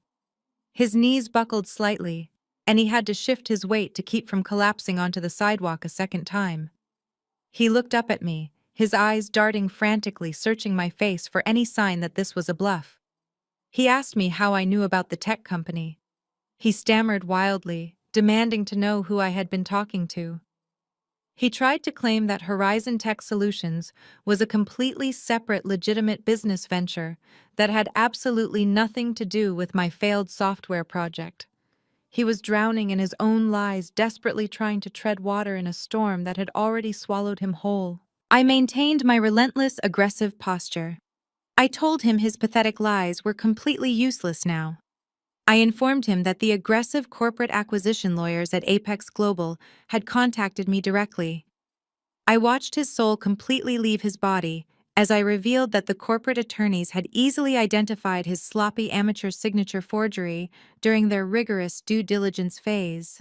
His knees buckled slightly, and he had to shift his weight to keep from collapsing onto the sidewalk a second time. He looked up at me, his eyes darting frantically, searching my face for any sign that this was a bluff. He asked me how I knew about the tech company. He stammered wildly, demanding to know who I had been talking to. He tried to claim that Horizon Tech Solutions was a completely separate, legitimate business venture that had absolutely nothing to do with my failed software project. He was drowning in his own lies, desperately trying to tread water in a storm that had already swallowed him whole. I maintained my relentless, aggressive posture. I told him his pathetic lies were completely useless now. I informed him that the aggressive corporate acquisition lawyers at Apex Global had contacted me directly. I watched his soul completely leave his body as I revealed that the corporate attorneys had easily identified his sloppy amateur signature forgery during their rigorous due diligence phase.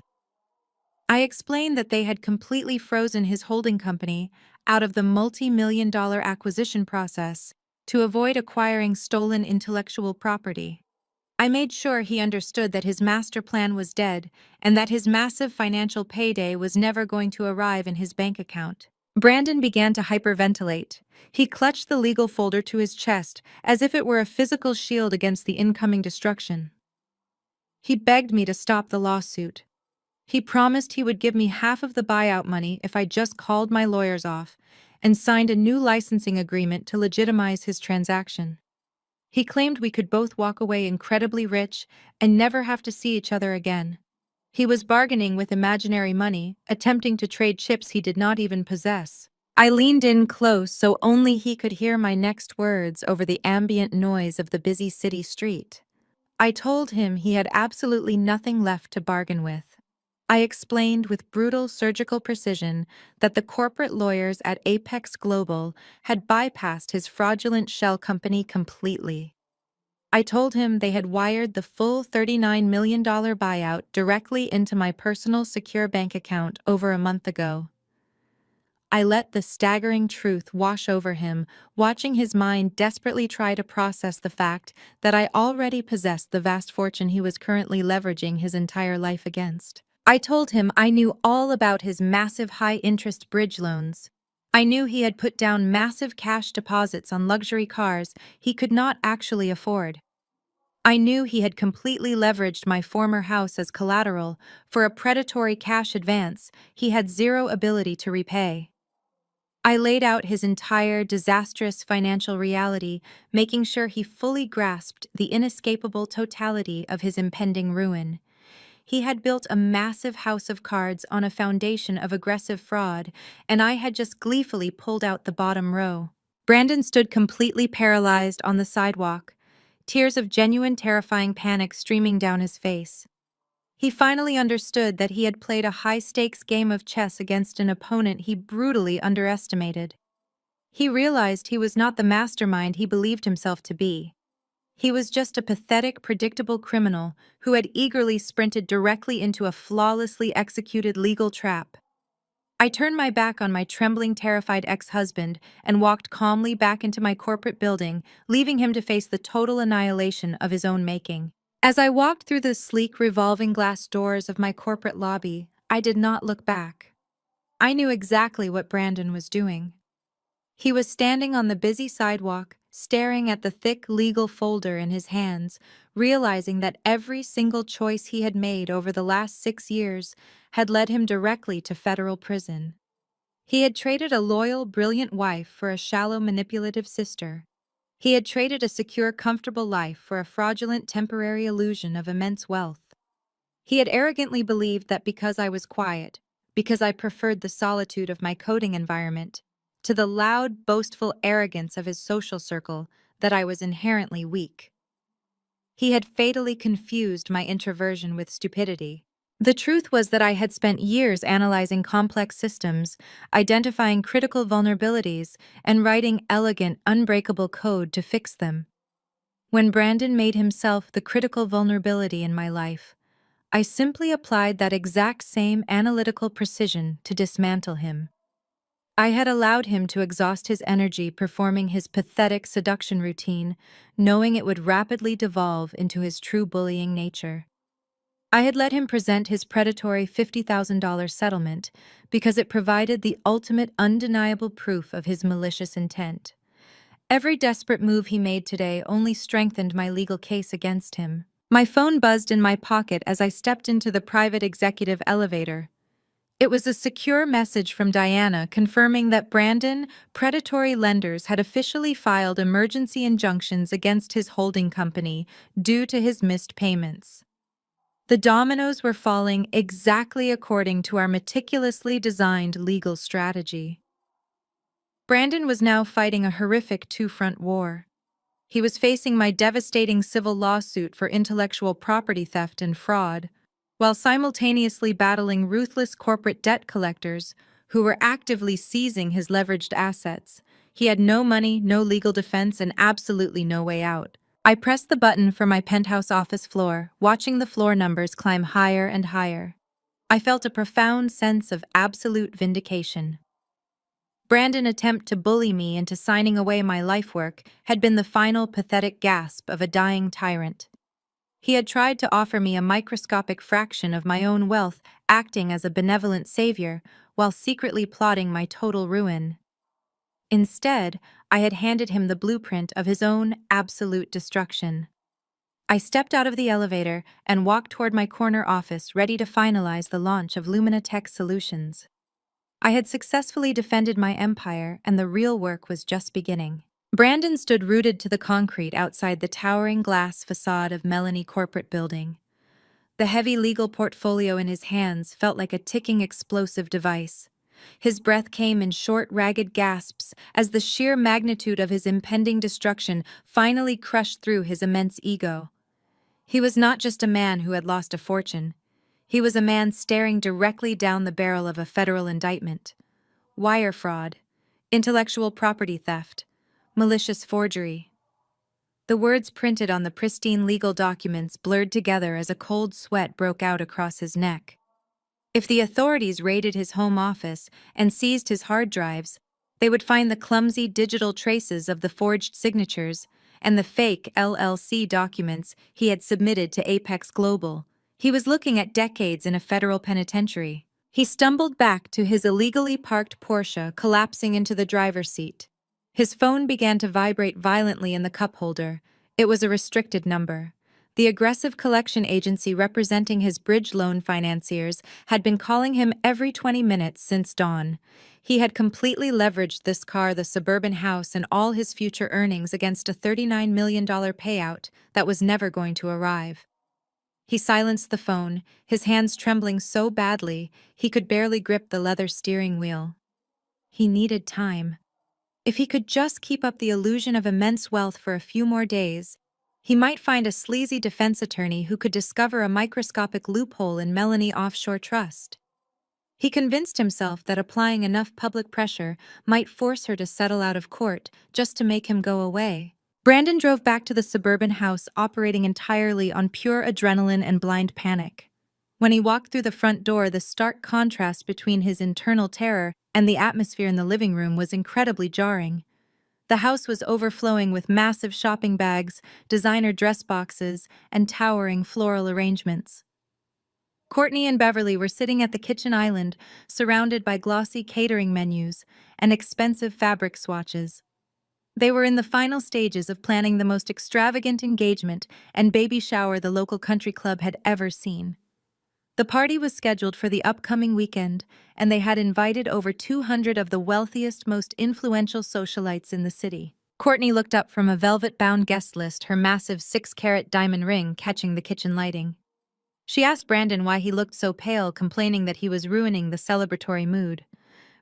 I explained that they had completely frozen his holding company out of the multi-million-dollar acquisition process to avoid acquiring stolen intellectual property. I made sure he understood that his master plan was dead and that his massive financial payday was never going to arrive in his bank account. Brandon began to hyperventilate. He clutched the legal folder to his chest as if it were a physical shield against the incoming destruction. He begged me to stop the lawsuit. He promised he would give me half of the buyout money if I just called my lawyers off and signed a new licensing agreement to legitimize his transaction. He claimed we could both walk away incredibly rich and never have to see each other again. He was bargaining with imaginary money, attempting to trade chips he did not even possess. I leaned in close so only he could hear my next words over the ambient noise of the busy city street. I told him he had absolutely nothing left to bargain with. I explained with brutal surgical precision that the corporate lawyers at Apex Global had bypassed his fraudulent shell company completely. I told him they had wired the full $39 million buyout directly into my personal secure bank account over a month ago. I let the staggering truth wash over him, watching his mind desperately try to process the fact that I already possessed the vast fortune he was currently leveraging his entire life against. I told him I knew all about his massive high-interest bridge loans. I knew he had put down massive cash deposits on luxury cars he could not actually afford. I knew he had completely leveraged my former house as collateral for a predatory cash advance he had zero ability to repay. I laid out his entire disastrous financial reality, making sure he fully grasped the inescapable totality of his impending ruin. He had built a massive house of cards on a foundation of aggressive fraud, and I had just gleefully pulled out the bottom row. Brandon stood completely paralyzed on the sidewalk, tears of genuine terrifying panic streaming down his face. He finally understood that he had played a high-stakes game of chess against an opponent he brutally underestimated. He realized he was not the mastermind he believed himself to be. He was just a pathetic, predictable criminal who had eagerly sprinted directly into a flawlessly executed legal trap. I turned my back on my trembling, terrified ex-husband and walked calmly back into my corporate building, leaving him to face the total annihilation of his own making. As I walked through the sleek, revolving glass doors of my corporate lobby, I did not look back. I knew exactly what Brandon was doing. He was standing on the busy sidewalk, staring at the thick legal folder in his hands, realizing that every single choice he had made over the last 6 years had led him directly to federal prison. He had traded a loyal, brilliant wife for a shallow, manipulative sister. He had traded a secure, comfortable life for a fraudulent, temporary illusion of immense wealth. He had arrogantly believed that because I was quiet, because I preferred the solitude of my coding environment, to the loud, boastful arrogance of his social circle, that I was inherently weak. He had fatally confused my introversion with stupidity. The truth was that I had spent years analyzing complex systems, identifying critical vulnerabilities, and writing elegant, unbreakable code to fix them. When Brandon made himself the critical vulnerability in my life, I simply applied that exact same analytical precision to dismantle him. I had allowed him to exhaust his energy performing his pathetic seduction routine, knowing it would rapidly devolve into his true bullying nature. I had let him present his predatory $50,000 settlement because it provided the ultimate undeniable proof of his malicious intent. Every desperate move he made today only strengthened my legal case against him. My phone buzzed in my pocket as I stepped into the private executive elevator. It was a secure message from Diana confirming that Brandon, predatory lenders had officially filed emergency injunctions against his holding company due to his missed payments. The dominoes were falling exactly according to our meticulously designed legal strategy. Brandon was now fighting a horrific two-front war. He was facing my devastating civil lawsuit for intellectual property theft and fraud, while simultaneously battling ruthless corporate debt collectors who were actively seizing his leveraged assets. He had no money, no legal defense, and absolutely no way out. I pressed the button for my penthouse office floor, watching the floor numbers climb higher and higher. I felt a profound sense of absolute vindication. Brandon's attempt to bully me into signing away my life work had been the final pathetic gasp of a dying tyrant. He had tried to offer me a microscopic fraction of my own wealth, acting as a benevolent savior, while secretly plotting my total ruin. Instead, I had handed him the blueprint of his own absolute destruction. I stepped out of the elevator and walked toward my corner office, ready to finalize the launch of Lumina Tech Solutions. I had successfully defended my empire, and the real work was just beginning. Brandon stood rooted to the concrete outside the towering glass facade of Melanie Corporate Building. The heavy legal portfolio in his hands felt like a ticking explosive device. His breath came in short, ragged gasps as the sheer magnitude of his impending destruction finally crushed through his immense ego. He was not just a man who had lost a fortune. He was a man staring directly down the barrel of a federal indictment. Wire fraud, intellectual property theft, malicious forgery. The words printed on the pristine legal documents blurred together as a cold sweat broke out across his neck. If the authorities raided his home office and seized his hard drives, they would find the clumsy digital traces of the forged signatures and the fake LLC documents he had submitted to Apex Global. He was looking at decades in a federal penitentiary. He stumbled back to his illegally parked Porsche, collapsing into the driver's seat. His phone began to vibrate violently in the cup holder. It was a restricted number. The aggressive collection agency representing his bridge loan financiers had been calling him every 20 minutes since dawn. He had completely leveraged this car, the suburban house, and all his future earnings against a $39 million payout that was never going to arrive. He silenced the phone, his hands trembling so badly he could barely grip the leather steering wheel. He needed time. If he could just keep up the illusion of immense wealth for a few more days, he might find a sleazy defense attorney who could discover a microscopic loophole in Melanie Offshore Trust. He convinced himself that applying enough public pressure might force her to settle out of court just to make him go away. Brandon drove back to the suburban house operating entirely on pure adrenaline and blind panic. When he walked through the front door, the stark contrast between his internal terror and the atmosphere in the living room was incredibly jarring. The house was overflowing with massive shopping bags, designer dress boxes, and towering floral arrangements. Courtney and Beverly were sitting at the kitchen island, surrounded by glossy catering menus and expensive fabric swatches. They were in the final stages of planning the most extravagant engagement and baby shower the local country club had ever seen. The party was scheduled for the upcoming weekend, and they had invited over 200 of the wealthiest, most influential socialites in the city. Courtney looked up from a velvet-bound guest list, her massive 6-carat diamond ring catching the kitchen lighting. She asked Brandon why he looked so pale, complaining that he was ruining the celebratory mood.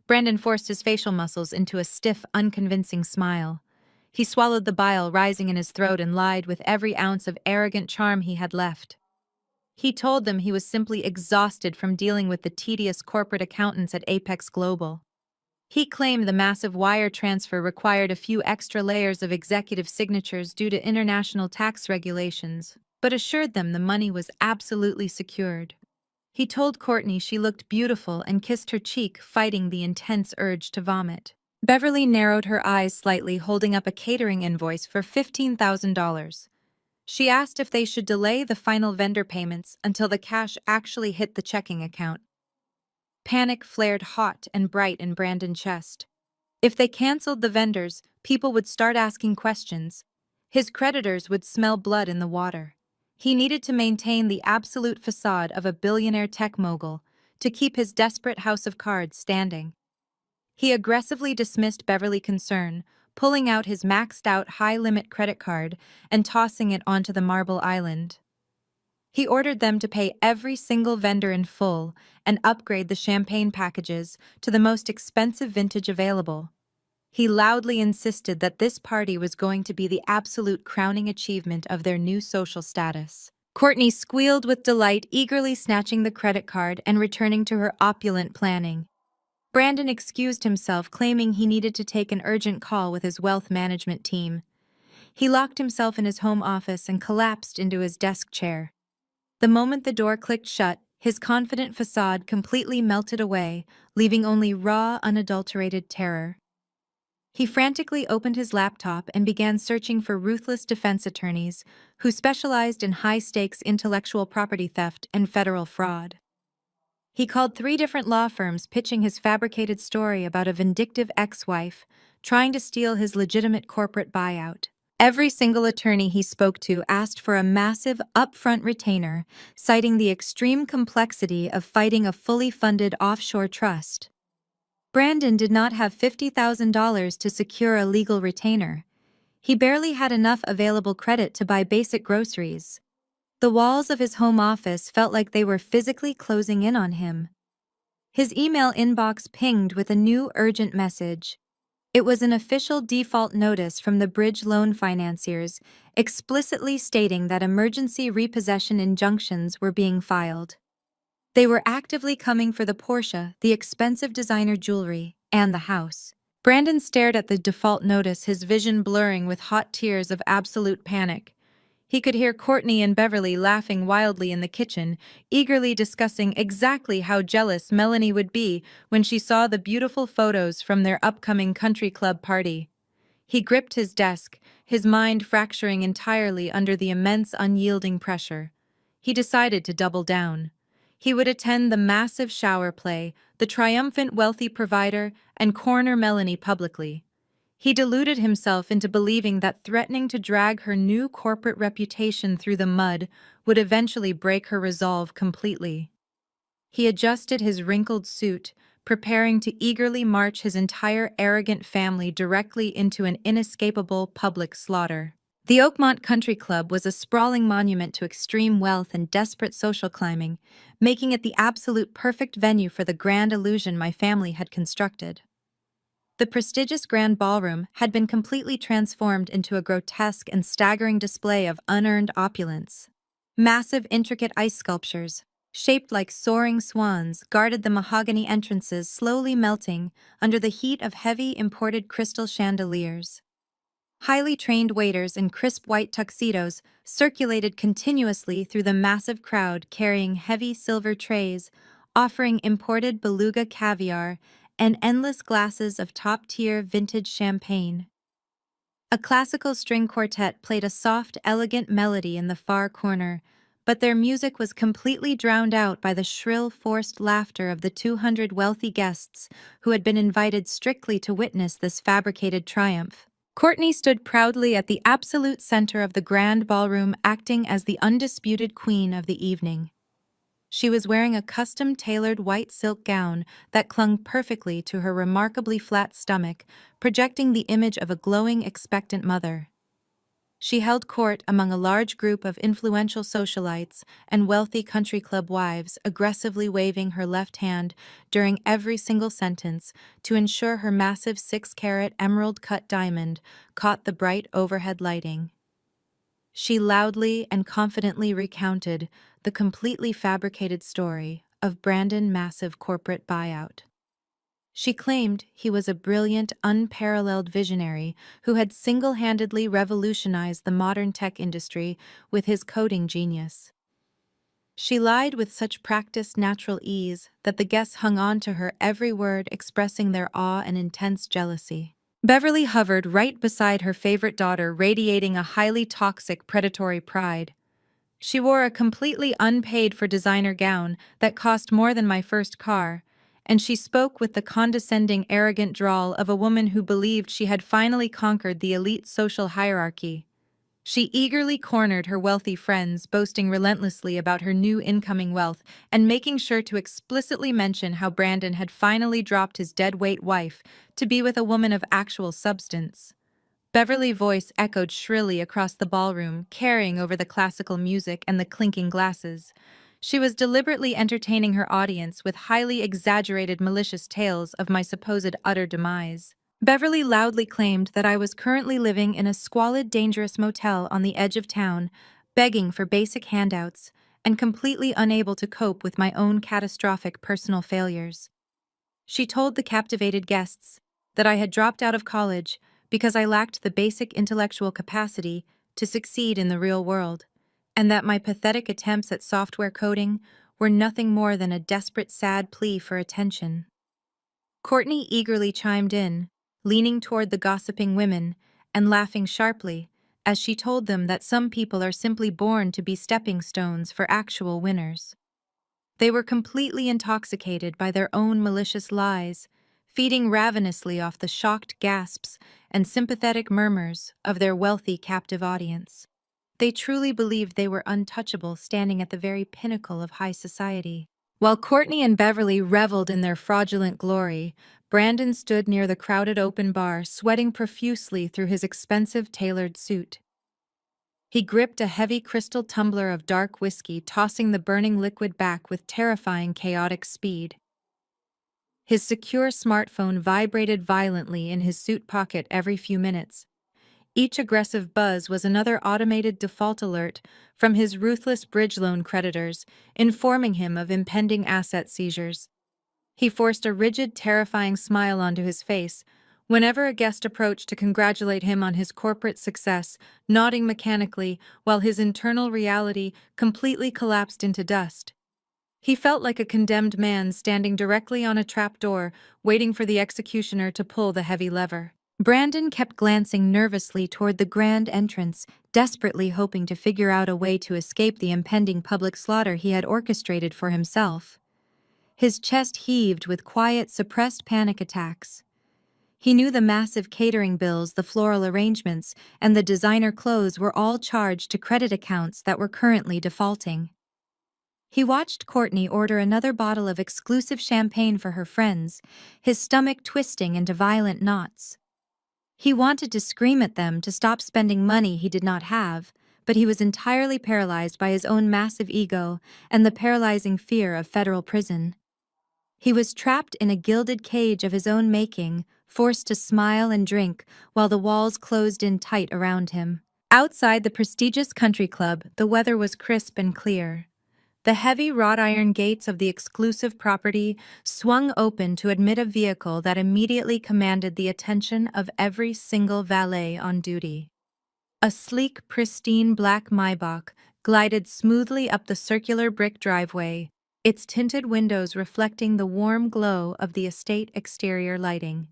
Brandon forced his facial muscles into a stiff, unconvincing smile. He swallowed the bile rising in his throat and lied with every ounce of arrogant charm he had left. He told them he was simply exhausted from dealing with the tedious corporate accountants at Apex Global. He claimed the massive wire transfer required a few extra layers of executive signatures due to international tax regulations, but assured them the money was absolutely secured. He told Courtney she looked beautiful and kissed her cheek, fighting the intense urge to vomit. Beverly narrowed her eyes slightly, holding up a catering invoice for $15,000. She asked if they should delay the final vendor payments until the cash actually hit the checking account. Panic flared hot and bright in Brandon's chest. If they canceled the vendors, people would start asking questions. His creditors would smell blood in the water. He needed to maintain the absolute facade of a billionaire tech mogul to keep his desperate house of cards standing. He aggressively dismissed Beverly concern, pulling out his maxed-out high-limit credit card and tossing it onto the marble island. He ordered them to pay every single vendor in full and upgrade the champagne packages to the most expensive vintage available. He loudly insisted that this party was going to be the absolute crowning achievement of their new social status. Courtney squealed with delight, eagerly snatching the credit card and returning to her opulent planning. Brandon excused himself, claiming he needed to take an urgent call with his wealth management team. He locked himself in his home office and collapsed into his desk chair. The moment the door clicked shut, his confident facade completely melted away, leaving only raw, unadulterated terror. He frantically opened his laptop and began searching for ruthless defense attorneys who specialized in high-stakes intellectual property theft and federal fraud. He called 3 different law firms, pitching his fabricated story about a vindictive ex-wife trying to steal his legitimate corporate buyout. Every single attorney he spoke to asked for a massive upfront retainer, citing the extreme complexity of fighting a fully funded offshore trust. Brandon did not have $50,000 to secure a legal retainer. He barely had enough available credit to buy basic groceries. The walls of his home office felt like they were physically closing in on him. His email inbox pinged with a new urgent message. It was an official default notice from the bridge loan financiers, explicitly stating that emergency repossession injunctions were being filed. They were actively coming for the Porsche, the expensive designer jewelry, and the house. Brandon stared at the default notice, his vision blurring with hot tears of absolute panic. He could hear Courtney and Beverly laughing wildly in the kitchen, eagerly discussing exactly how jealous Melanie would be when she saw the beautiful photos from their upcoming country club party. He gripped his desk, his mind fracturing entirely under the immense, unyielding pressure. He decided to double down. He would attend the massive shower play, the triumphant wealthy provider, and corner Melanie publicly. He deluded himself into believing that threatening to drag her new corporate reputation through the mud would eventually break her resolve completely. He adjusted his wrinkled suit, preparing to eagerly march his entire arrogant family directly into an inescapable public slaughter. The Oakmont Country Club was a sprawling monument to extreme wealth and desperate social climbing, making it the absolute perfect venue for the grand illusion my family had constructed. The prestigious Grand Ballroom had been completely transformed into a grotesque and staggering display of unearned opulence. Massive, intricate ice sculptures, shaped like soaring swans, guarded the mahogany entrances, slowly melting under the heat of heavy, imported crystal chandeliers. Highly trained waiters in crisp white tuxedos circulated continuously through the massive crowd, carrying heavy silver trays, offering imported beluga caviar and endless glasses of top-tier vintage champagne. A classical string quartet played a soft, elegant melody in the far corner, but their music was completely drowned out by the shrill, forced laughter of the 200 wealthy guests who had been invited strictly to witness this fabricated triumph. Courtney stood proudly at the absolute center of the grand ballroom, acting as the undisputed queen of the evening. She was wearing a custom-tailored white silk gown that clung perfectly to her remarkably flat stomach, projecting the image of a glowing, expectant mother. She held court among a large group of influential socialites and wealthy country club wives, aggressively waving her left hand during every single sentence to ensure her massive 6-carat emerald-cut diamond caught the bright overhead lighting. She loudly and confidently recounted the completely fabricated story of Brandon's massive corporate buyout. She claimed he was a brilliant, unparalleled visionary who had single-handedly revolutionized the modern tech industry with his coding genius. She lied with such practiced natural ease that the guests hung on to her every word, expressing their awe and intense jealousy. Beverly hovered right beside her favorite daughter, radiating a highly toxic, predatory pride. She wore a completely unpaid-for designer gown that cost more than my first car, and she spoke with the condescending, arrogant drawl of a woman who believed she had finally conquered the elite social hierarchy. She eagerly cornered her wealthy friends, boasting relentlessly about her new incoming wealth and making sure to explicitly mention how Brandon had finally dropped his dead-weight wife to be with a woman of actual substance. Beverly's voice echoed shrilly across the ballroom, carrying over the classical music and the clinking glasses. She was deliberately entertaining her audience with highly exaggerated malicious tales of my supposed utter demise. Beverly loudly claimed that I was currently living in a squalid, dangerous motel on the edge of town, begging for basic handouts, and completely unable to cope with my own catastrophic personal failures. She told the captivated guests that I had dropped out of college because I lacked the basic intellectual capacity to succeed in the real world, and that my pathetic attempts at software coding were nothing more than a desperate, sad plea for attention. Courtney eagerly chimed in, leaning toward the gossiping women and laughing sharply as she told them that some people are simply born to be stepping stones for actual winners. They were completely intoxicated by their own malicious lies, feeding ravenously off the shocked gasps and sympathetic murmurs of their wealthy captive audience. They truly believed they were untouchable, standing at the very pinnacle of high society. While Courtney and Beverly reveled in their fraudulent glory, Brandon stood near the crowded open bar, sweating profusely through his expensive tailored suit. He gripped a heavy crystal tumbler of dark whiskey, tossing the burning liquid back with terrifying, chaotic speed. His secure smartphone vibrated violently in his suit pocket every few minutes. Each aggressive buzz was another automated default alert from his ruthless bridge loan creditors, informing him of impending asset seizures. He forced a rigid, terrifying smile onto his face whenever a guest approached to congratulate him on his corporate success, nodding mechanically while his internal reality completely collapsed into dust. He felt like a condemned man standing directly on a trapdoor, waiting for the executioner to pull the heavy lever. Brandon kept glancing nervously toward the grand entrance, desperately hoping to figure out a way to escape the impending public slaughter he had orchestrated for himself. His chest heaved with quiet, suppressed panic attacks. He knew the massive catering bills, the floral arrangements, and the designer clothes were all charged to credit accounts that were currently defaulting. He watched Courtney order another bottle of exclusive champagne for her friends, his stomach twisting into violent knots. He wanted to scream at them to stop spending money he did not have, but he was entirely paralyzed by his own massive ego and the paralyzing fear of federal prison. He was trapped in a gilded cage of his own making, forced to smile and drink while the walls closed in tight around him. Outside the prestigious country club, the weather was crisp and clear. The heavy wrought iron gates of the exclusive property swung open to admit a vehicle that immediately commanded the attention of every single valet on duty. A sleek, pristine black Maybach glided smoothly up the circular brick driveway, its tinted windows reflecting the warm glow of the estate exterior lighting.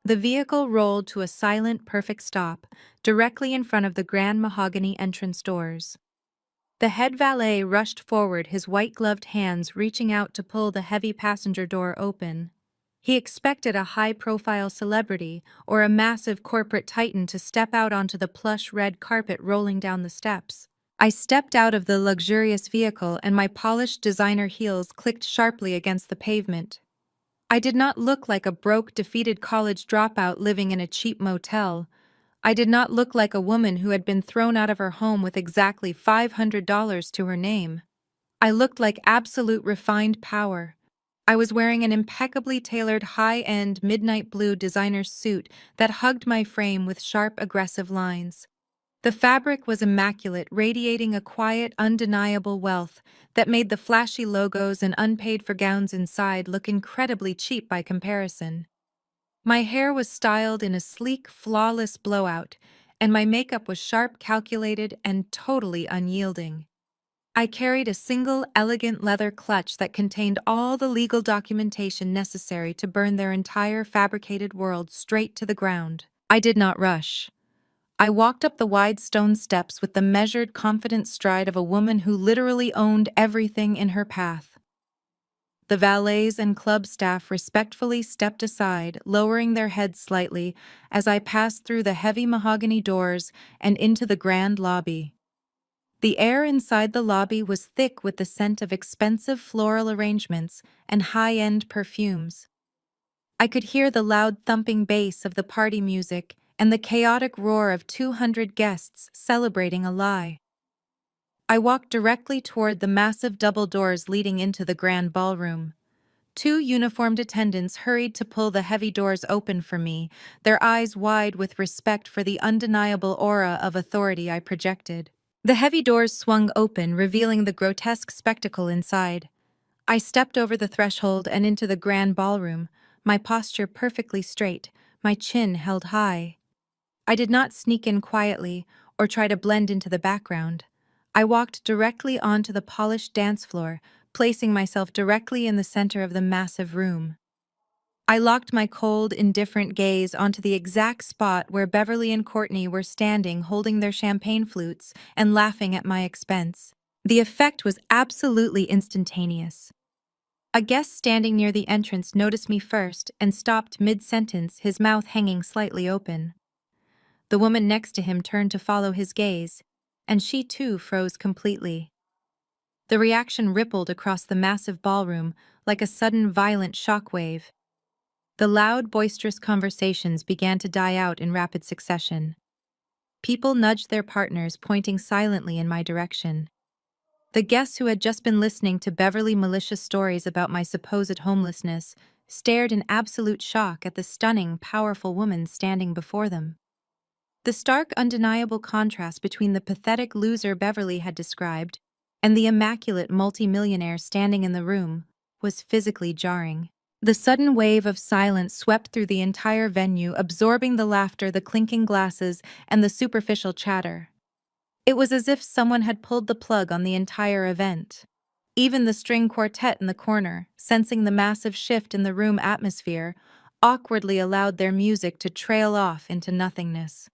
The vehicle rolled to a silent, perfect stop, directly in front of the grand mahogany entrance doors. The head valet rushed forward, his white-gloved hands reaching out to pull the heavy passenger door open. He expected a high-profile celebrity or a massive corporate titan to step out onto the plush red carpet rolling down the steps. I stepped out of the luxurious vehicle and my polished designer heels clicked sharply against the pavement. I did not look like a broke, defeated college dropout living in a cheap motel. I did not look like a woman who had been thrown out of her home with exactly $500 to her name. I looked like absolute refined power. I was wearing an impeccably tailored high-end midnight blue designer suit that hugged my frame with sharp, aggressive lines. The fabric was immaculate, radiating a quiet, undeniable wealth that made the flashy logos and unpaid-for gowns inside look incredibly cheap by comparison. My hair was styled in a sleek, flawless blowout, and my makeup was sharp, calculated, and totally unyielding. I carried a single, elegant leather clutch that contained all the legal documentation necessary to burn their entire fabricated world straight to the ground. I did not rush. I walked up the wide stone steps with the measured, confident stride of a woman who literally owned everything in her path. The valets and club staff respectfully stepped aside, lowering their heads slightly as I passed through the heavy mahogany doors and into the grand lobby. The air inside the lobby was thick with the scent of expensive floral arrangements and high-end perfumes. I could hear the loud thumping bass of the party music and the chaotic roar of 200 guests celebrating a lie. I walked directly toward the massive double doors leading into the grand ballroom. Two uniformed attendants hurried to pull the heavy doors open for me, their eyes wide with respect for the undeniable aura of authority I projected. The heavy doors swung open, revealing the grotesque spectacle inside. I stepped over the threshold and into the grand ballroom, my posture perfectly straight, my chin held high. I did not sneak in quietly or try to blend into the background. I walked directly onto the polished dance floor, placing myself directly in the center of the massive room. I locked my cold, indifferent gaze onto the exact spot where Beverly and Courtney were standing holding their champagne flutes and laughing at my expense. The effect was absolutely instantaneous. A guest standing near the entrance noticed me first and stopped mid-sentence, his mouth hanging slightly open. The woman next to him turned to follow his gaze, and she too froze completely. The reaction rippled across the massive ballroom like a sudden violent shockwave. The loud, boisterous conversations began to die out in rapid succession. People nudged their partners, pointing silently in my direction. The guests who had just been listening to Beverly malicious stories about my supposed homelessness stared in absolute shock at the stunning, powerful woman standing before them. The stark, undeniable contrast between the pathetic loser Beverly had described and the immaculate multimillionaire standing in the room was physically jarring. The sudden wave of silence swept through the entire venue, absorbing the laughter, the clinking glasses, and the superficial chatter. It was as if someone had pulled the plug on the entire event. Even the string quartet in the corner, sensing the massive shift in the room atmosphere, awkwardly allowed their music to trail off into nothingness.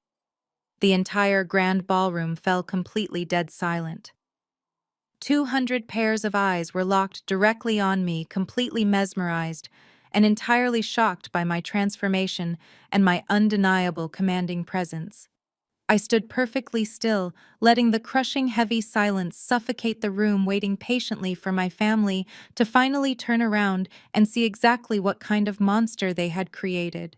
The entire grand ballroom fell completely dead silent. 200 pairs of eyes were locked directly on me, completely mesmerized and entirely shocked by my transformation and my undeniable commanding presence. I stood perfectly still, letting the crushing heavy silence suffocate the room, waiting patiently for my family to finally turn around and see exactly what kind of monster they had created.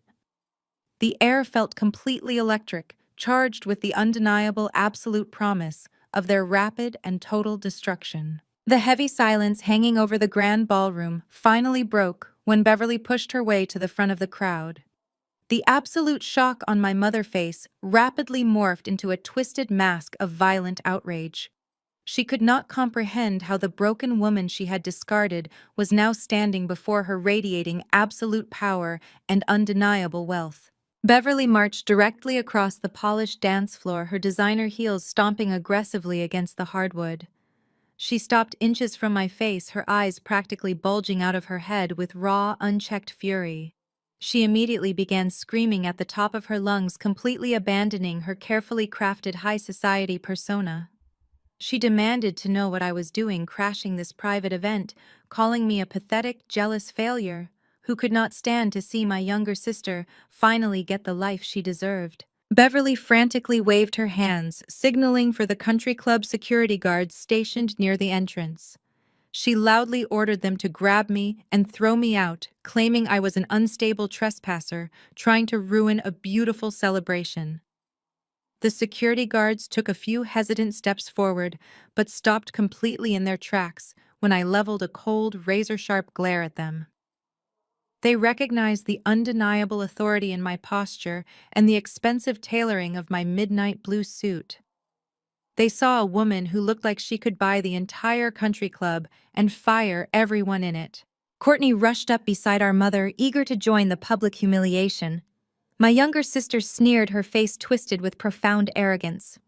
The air felt completely electric, charged with the undeniable absolute promise of their rapid and total destruction. The heavy silence hanging over the grand ballroom finally broke when Beverly pushed her way to the front of the crowd. The absolute shock on my mother face rapidly morphed into a twisted mask of violent outrage. She could not comprehend how the broken woman she had discarded was now standing before her, radiating absolute power and undeniable wealth. Beverly marched directly across the polished dance floor, her designer heels stomping aggressively against the hardwood. She stopped inches from my face, her eyes practically bulging out of her head with raw, unchecked fury. She immediately began screaming at the top of her lungs, completely abandoning her carefully crafted high society persona. She demanded to know what I was doing crashing this private event, calling me a pathetic, jealous failure who could not stand to see my younger sister finally get the life she deserved. Beverly frantically waved her hands, signaling for the country club security guards stationed near the entrance. She loudly ordered them to grab me and throw me out, claiming I was an unstable trespasser trying to ruin a beautiful celebration. The security guards took a few hesitant steps forward, but stopped completely in their tracks when I leveled a cold, razor-sharp glare at them. They recognized the undeniable authority in my posture and the expensive tailoring of my midnight blue suit. They saw a woman who looked like she could buy the entire country club and fire everyone in it. Courtney rushed up beside our mother, eager to join the public humiliation. My younger sister sneered, her face twisted with profound arrogance.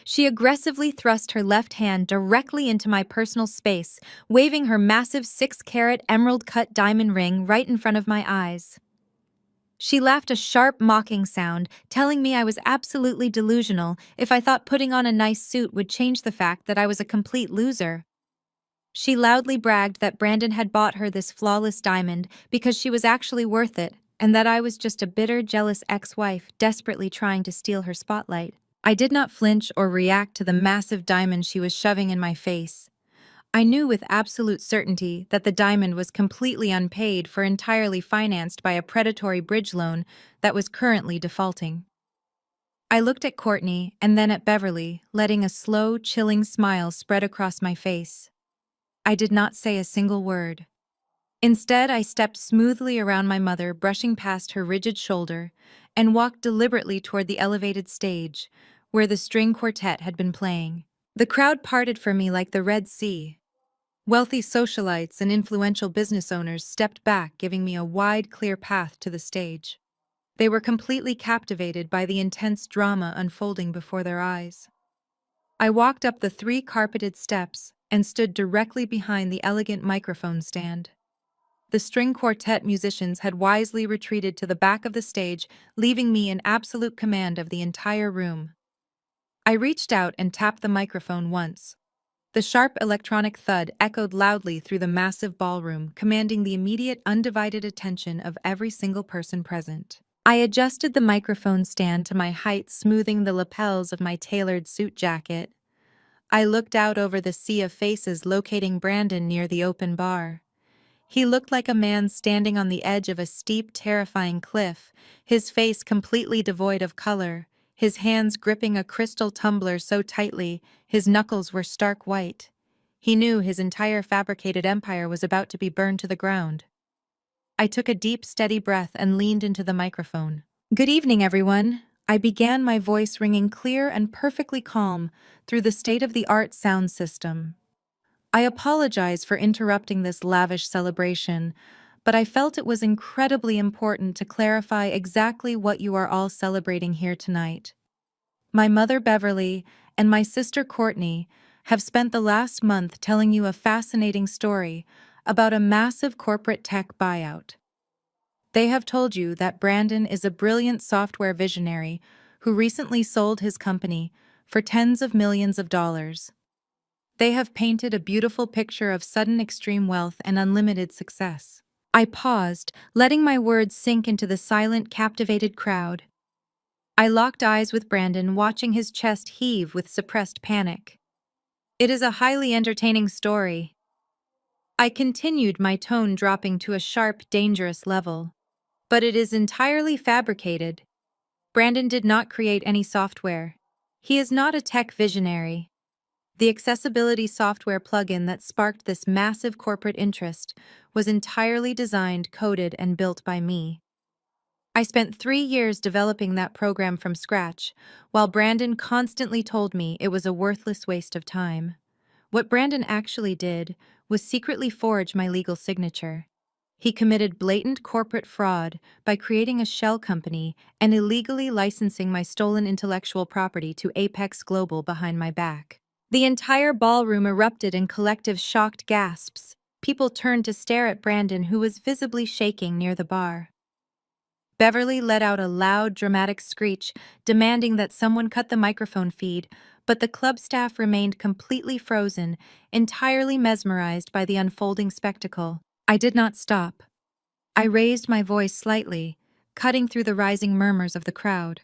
She aggressively thrust her left hand directly into my personal space, waving her massive 6-carat emerald-cut diamond ring right in front of my eyes. She laughed a sharp, mocking sound, telling me I was absolutely delusional if I thought putting on a nice suit would change the fact that I was a complete loser. She loudly bragged that Brandon had bought her this flawless diamond because she was actually worth it, and that I was just a bitter, jealous ex-wife desperately trying to steal her spotlight. I did not flinch or react to the massive diamond she was shoving in my face. I knew with absolute certainty that the diamond was completely unpaid for, entirely financed by a predatory bridge loan that was currently defaulting. I looked at Courtney and then at Beverly, letting a slow, chilling smile spread across my face. I did not say a single word. Instead, I stepped smoothly around my mother, brushing past her rigid shoulder, and walked deliberately toward the elevated stage, where the string quartet had been playing. The crowd parted for me like the Red Sea. Wealthy socialites and influential business owners stepped back, giving me a wide, clear path to the stage. They were completely captivated by the intense drama unfolding before their eyes. I walked up the 3 carpeted steps and stood directly behind the elegant microphone stand. The string quartet musicians had wisely retreated to the back of the stage, leaving me in absolute command of the entire room. I reached out and tapped the microphone once. The sharp electronic thud echoed loudly through the massive ballroom, commanding the immediate, undivided attention of every single person present. I adjusted the microphone stand to my height, smoothing the lapels of my tailored suit jacket. I looked out over the sea of faces, locating Brandon near the open bar. He looked like a man standing on the edge of a steep, terrifying cliff, his face completely devoid of color, his hands gripping a crystal tumbler so tightly his knuckles were stark white. He knew his entire fabricated empire was about to be burned to the ground. I took a deep, steady breath and leaned into the microphone. "Good evening, everyone," I began, my voice ringing clear and perfectly calm through the state-of-the-art sound system. I apologize for interrupting this lavish celebration, but I felt it was incredibly important to clarify exactly what you are all celebrating here tonight. My mother, Beverly, and my sister, Courtney, have spent the last month telling you a fascinating story about a massive corporate tech buyout. They have told you that Brandon is a brilliant software visionary who recently sold his company for tens of millions of dollars. They have painted a beautiful picture of sudden extreme wealth and unlimited success. I paused, letting my words sink into the silent, captivated crowd. I locked eyes with Brandon, watching his chest heave with suppressed panic. "It is a highly entertaining story." I continued, my tone dropping to a sharp, dangerous level. "But it is entirely fabricated. Brandon did not create any software. He is not a tech visionary. The accessibility software plugin that sparked this massive corporate interest was entirely designed, coded, and built by me. I spent 3 years developing that program from scratch, while Brandon constantly told me it was a worthless waste of time. What Brandon actually did was secretly forge my legal signature. He committed blatant corporate fraud by creating a shell company and illegally licensing my stolen intellectual property to Apex Global behind my back. The entire ballroom erupted in collective shocked gasps. People turned to stare at Brandon, who was visibly shaking near the bar. Beverly let out a loud, dramatic screech, demanding that someone cut the microphone feed, but the club staff remained completely frozen, entirely mesmerized by the unfolding spectacle. I did not stop. I raised my voice slightly, cutting through the rising murmurs of the crowd.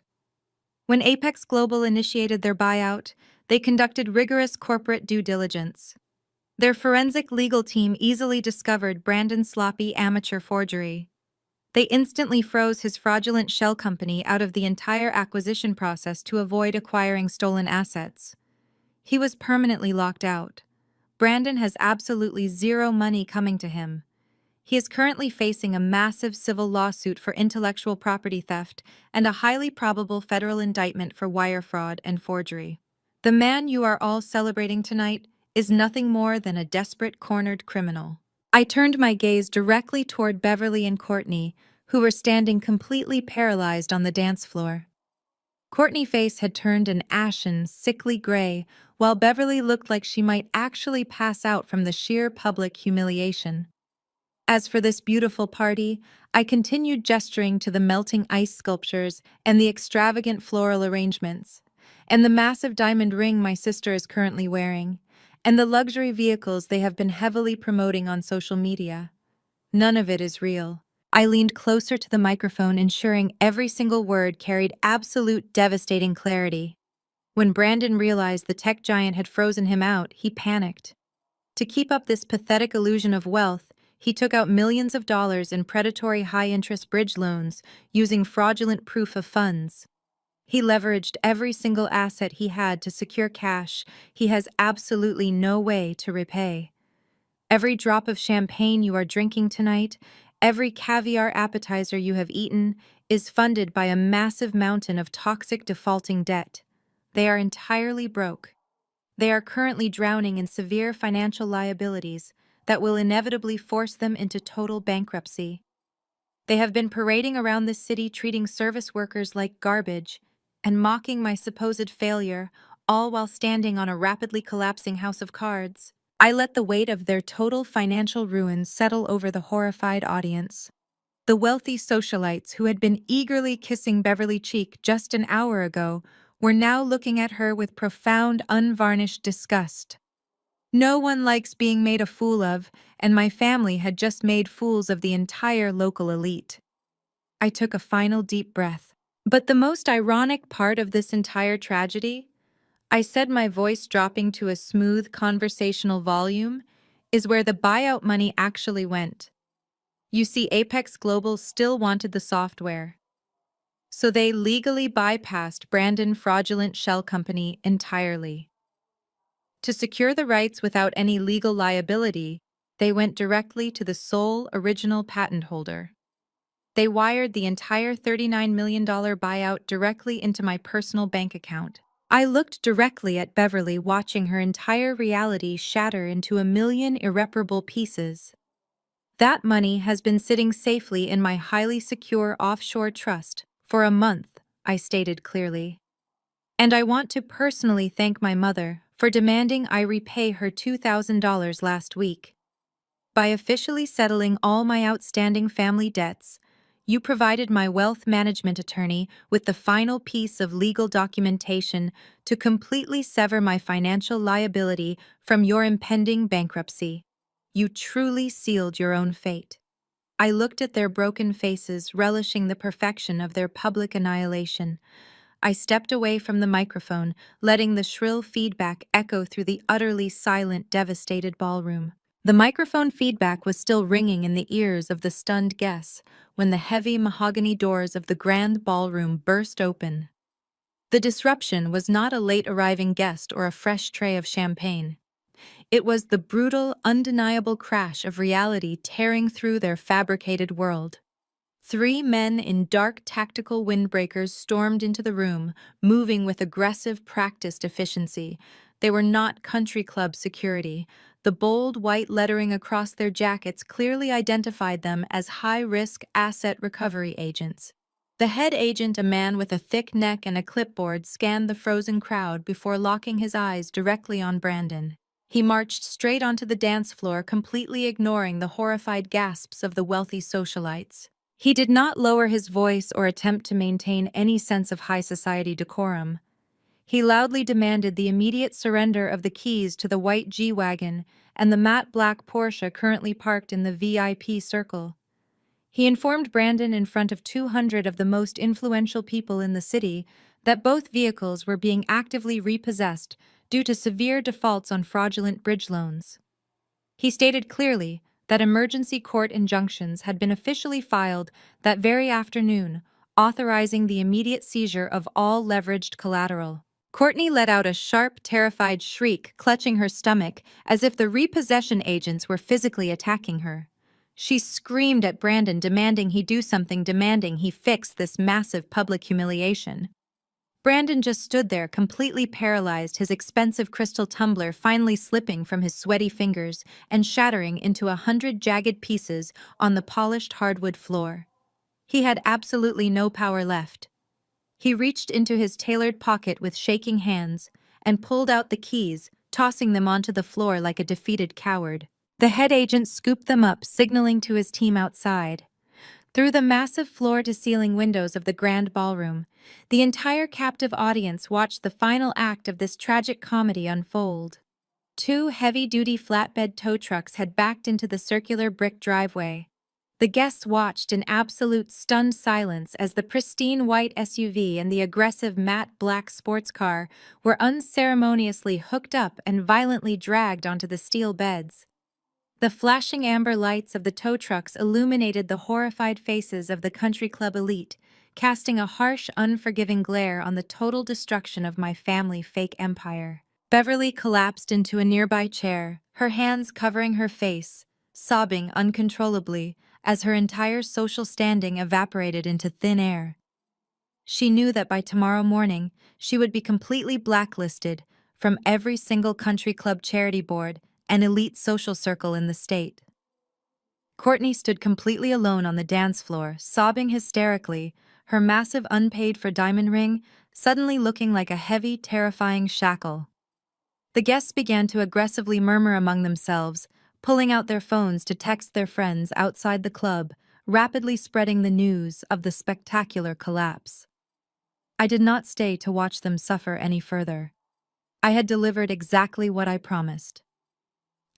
When Apex Global initiated their buyout, they conducted rigorous corporate due diligence. Their forensic legal team easily discovered Brandon's sloppy amateur forgery. They instantly froze his fraudulent shell company out of the entire acquisition process to avoid acquiring stolen assets. He was permanently locked out. Brandon has absolutely zero money coming to him. He is currently facing a massive civil lawsuit for intellectual property theft and a highly probable federal indictment for wire fraud and forgery. The man you are all celebrating tonight is nothing more than a desperate cornered criminal. I turned my gaze directly toward Beverly and Courtney, who were standing completely paralyzed on the dance floor. Courtney's face had turned an ashen, sickly gray, while Beverly looked like she might actually pass out from the sheer public humiliation. As for this beautiful party, I continued gesturing to the melting ice sculptures and the extravagant floral arrangements, and the massive diamond ring my sister is currently wearing, and the luxury vehicles they have been heavily promoting on social media. None of it is real. I leaned closer to the microphone, ensuring every single word carried absolute devastating clarity. When Brandon realized the tech giant had frozen him out, he panicked. To keep up this pathetic illusion of wealth, he took out millions of dollars in predatory high-interest bridge loans using fraudulent proof of funds. He leveraged every single asset he had to secure cash he has absolutely no way to repay. Every drop of champagne you are drinking tonight, every caviar appetizer you have eaten, is funded by a massive mountain of toxic defaulting debt. They are entirely broke. They are currently drowning in severe financial liabilities that will inevitably force them into total bankruptcy. They have been parading around the city treating service workers like garbage and mocking my supposed failure, all while standing on a rapidly collapsing house of cards. I let the weight of their total financial ruin settle over the horrified audience. The wealthy socialites who had been eagerly kissing Beverly cheek just an hour ago were now looking at her with profound, unvarnished disgust. No one likes being made a fool of, and my family had just made fools of the entire local elite. I took a final deep breath. But the most ironic part of this entire tragedy, I said, my voice dropping to a smooth conversational volume, is where the buyout money actually went. You see, Apex Global still wanted the software. So they legally bypassed Brandon's fraudulent shell company entirely. To secure the rights without any legal liability, they went directly to the sole original patent holder. They wired the entire $39 million buyout directly into my personal bank account. I looked directly at Beverly, watching her entire reality shatter into a million irreparable pieces. That money has been sitting safely in my highly secure offshore trust for a month, I stated clearly. And I want to personally thank my mother for demanding I repay her $2,000 last week. By officially settling all my outstanding family debts, you provided my wealth management attorney with the final piece of legal documentation to completely sever my financial liability from your impending bankruptcy. You truly sealed your own fate. I looked at their broken faces, relishing the perfection of their public annihilation. I stepped away from the microphone, letting the shrill feedback echo through the utterly silent, devastated ballroom. The microphone feedback was still ringing in the ears of the stunned guests when the heavy mahogany doors of the grand ballroom burst open. The disruption was not a late-arriving guest or a fresh tray of champagne. It was the brutal, undeniable crash of reality tearing through their fabricated world. 3 men in dark tactical windbreakers stormed into the room, moving with aggressive, practiced efficiency. They were not country club security. The bold white lettering across their jackets clearly identified them as high-risk asset recovery agents. The head agent, a man with a thick neck and a clipboard, scanned the frozen crowd before locking his eyes directly on Brandon. He marched straight onto the dance floor, completely ignoring the horrified gasps of the wealthy socialites. He did not lower his voice or attempt to maintain any sense of high society decorum. He loudly demanded the immediate surrender of the keys to the white G-Wagon and the matte black Porsche currently parked in the VIP circle. He informed Brandon in front of 200 of the most influential people in the city that both vehicles were being actively repossessed due to severe defaults on fraudulent bridge loans. He stated clearly, that emergency court injunctions had been officially filed that very afternoon, authorizing the immediate seizure of all leveraged collateral. Courtney let out a sharp, terrified shriek, clutching her stomach as if the repossession agents were physically attacking her. She screamed at Brandon, demanding he do something, demanding he fix this massive public humiliation. Brandon just stood there, completely paralyzed, his expensive crystal tumbler finally slipping from his sweaty fingers and shattering into 100 jagged pieces on the polished hardwood floor. He had absolutely no power left. He reached into his tailored pocket with shaking hands and pulled out the keys, tossing them onto the floor like a defeated coward. The head agent scooped them up, signaling to his team outside. Through the massive floor-to-ceiling windows of the grand ballroom, the entire captive audience watched the final act of this tragic comedy unfold. Two heavy-duty flatbed tow trucks had backed into the circular brick driveway. The guests watched in absolute stunned silence as the pristine white SUV and the aggressive matte black sports car were unceremoniously hooked up and violently dragged onto the steel beds. The flashing amber lights of the tow trucks illuminated the horrified faces of the country club elite, casting a harsh, unforgiving glare on the total destruction of my family fake empire. Beverly collapsed into a nearby chair, her hands covering her face, sobbing uncontrollably as her entire social standing evaporated into thin air. She knew that by tomorrow morning, she would be completely blacklisted from every single country club charity board and elite social circle in the state. Courtney stood completely alone on the dance floor, sobbing hysterically, her massive unpaid-for diamond ring suddenly looking like a heavy, terrifying shackle. The guests began to aggressively murmur among themselves, pulling out their phones to text their friends outside the club, rapidly spreading the news of the spectacular collapse. I did not stay to watch them suffer any further. I had delivered exactly what I promised.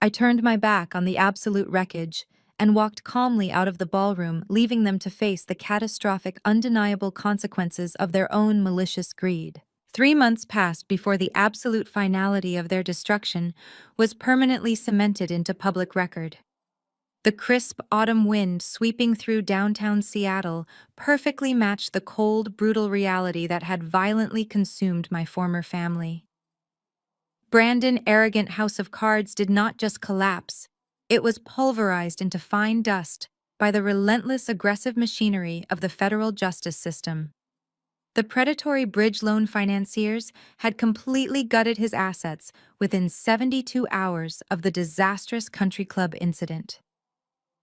I turned my back on the absolute wreckage and walked calmly out of the ballroom, leaving them to face the catastrophic, undeniable consequences of their own malicious greed. 3 months passed before the absolute finality of their destruction was permanently cemented into public record. The crisp autumn wind sweeping through downtown Seattle perfectly matched the cold, brutal reality that had violently consumed my former family. Brandon arrogant house of cards did not just collapse, it was pulverized into fine dust by the relentless aggressive machinery of the federal justice system. The predatory bridge loan financiers had completely gutted his assets within 72 hours of the disastrous country club incident.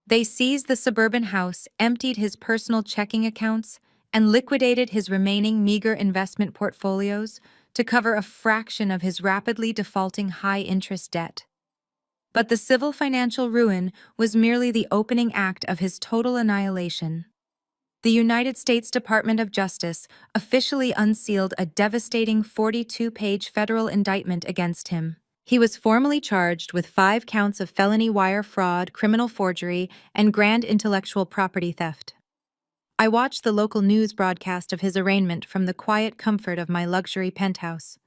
They seized the suburban house, emptied his personal checking accounts, and liquidated his remaining meager investment portfolios to cover a fraction of his rapidly defaulting high-interest debt. But the civil financial ruin was merely the opening act of his total annihilation. The United States Department of Justice officially unsealed a devastating 42-page federal indictment against him. He was formally charged with 5 counts of felony wire fraud, criminal forgery, and grand intellectual property theft. I watched the local news broadcast of his arraignment from the quiet comfort of my luxury penthouse.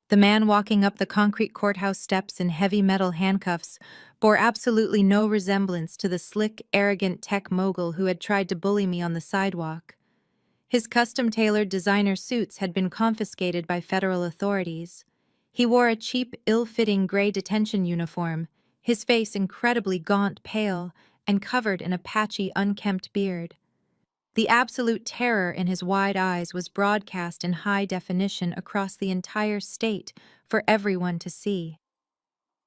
The man walking up the concrete courthouse steps in heavy metal handcuffs bore absolutely no resemblance to the slick, arrogant tech mogul who had tried to bully me on the sidewalk. His custom-tailored designer suits had been confiscated by federal authorities. He wore a cheap, ill-fitting gray detention uniform, his face incredibly gaunt, pale, and covered in a patchy, unkempt beard. The absolute terror in his wide eyes was broadcast in high definition across the entire state for everyone to see.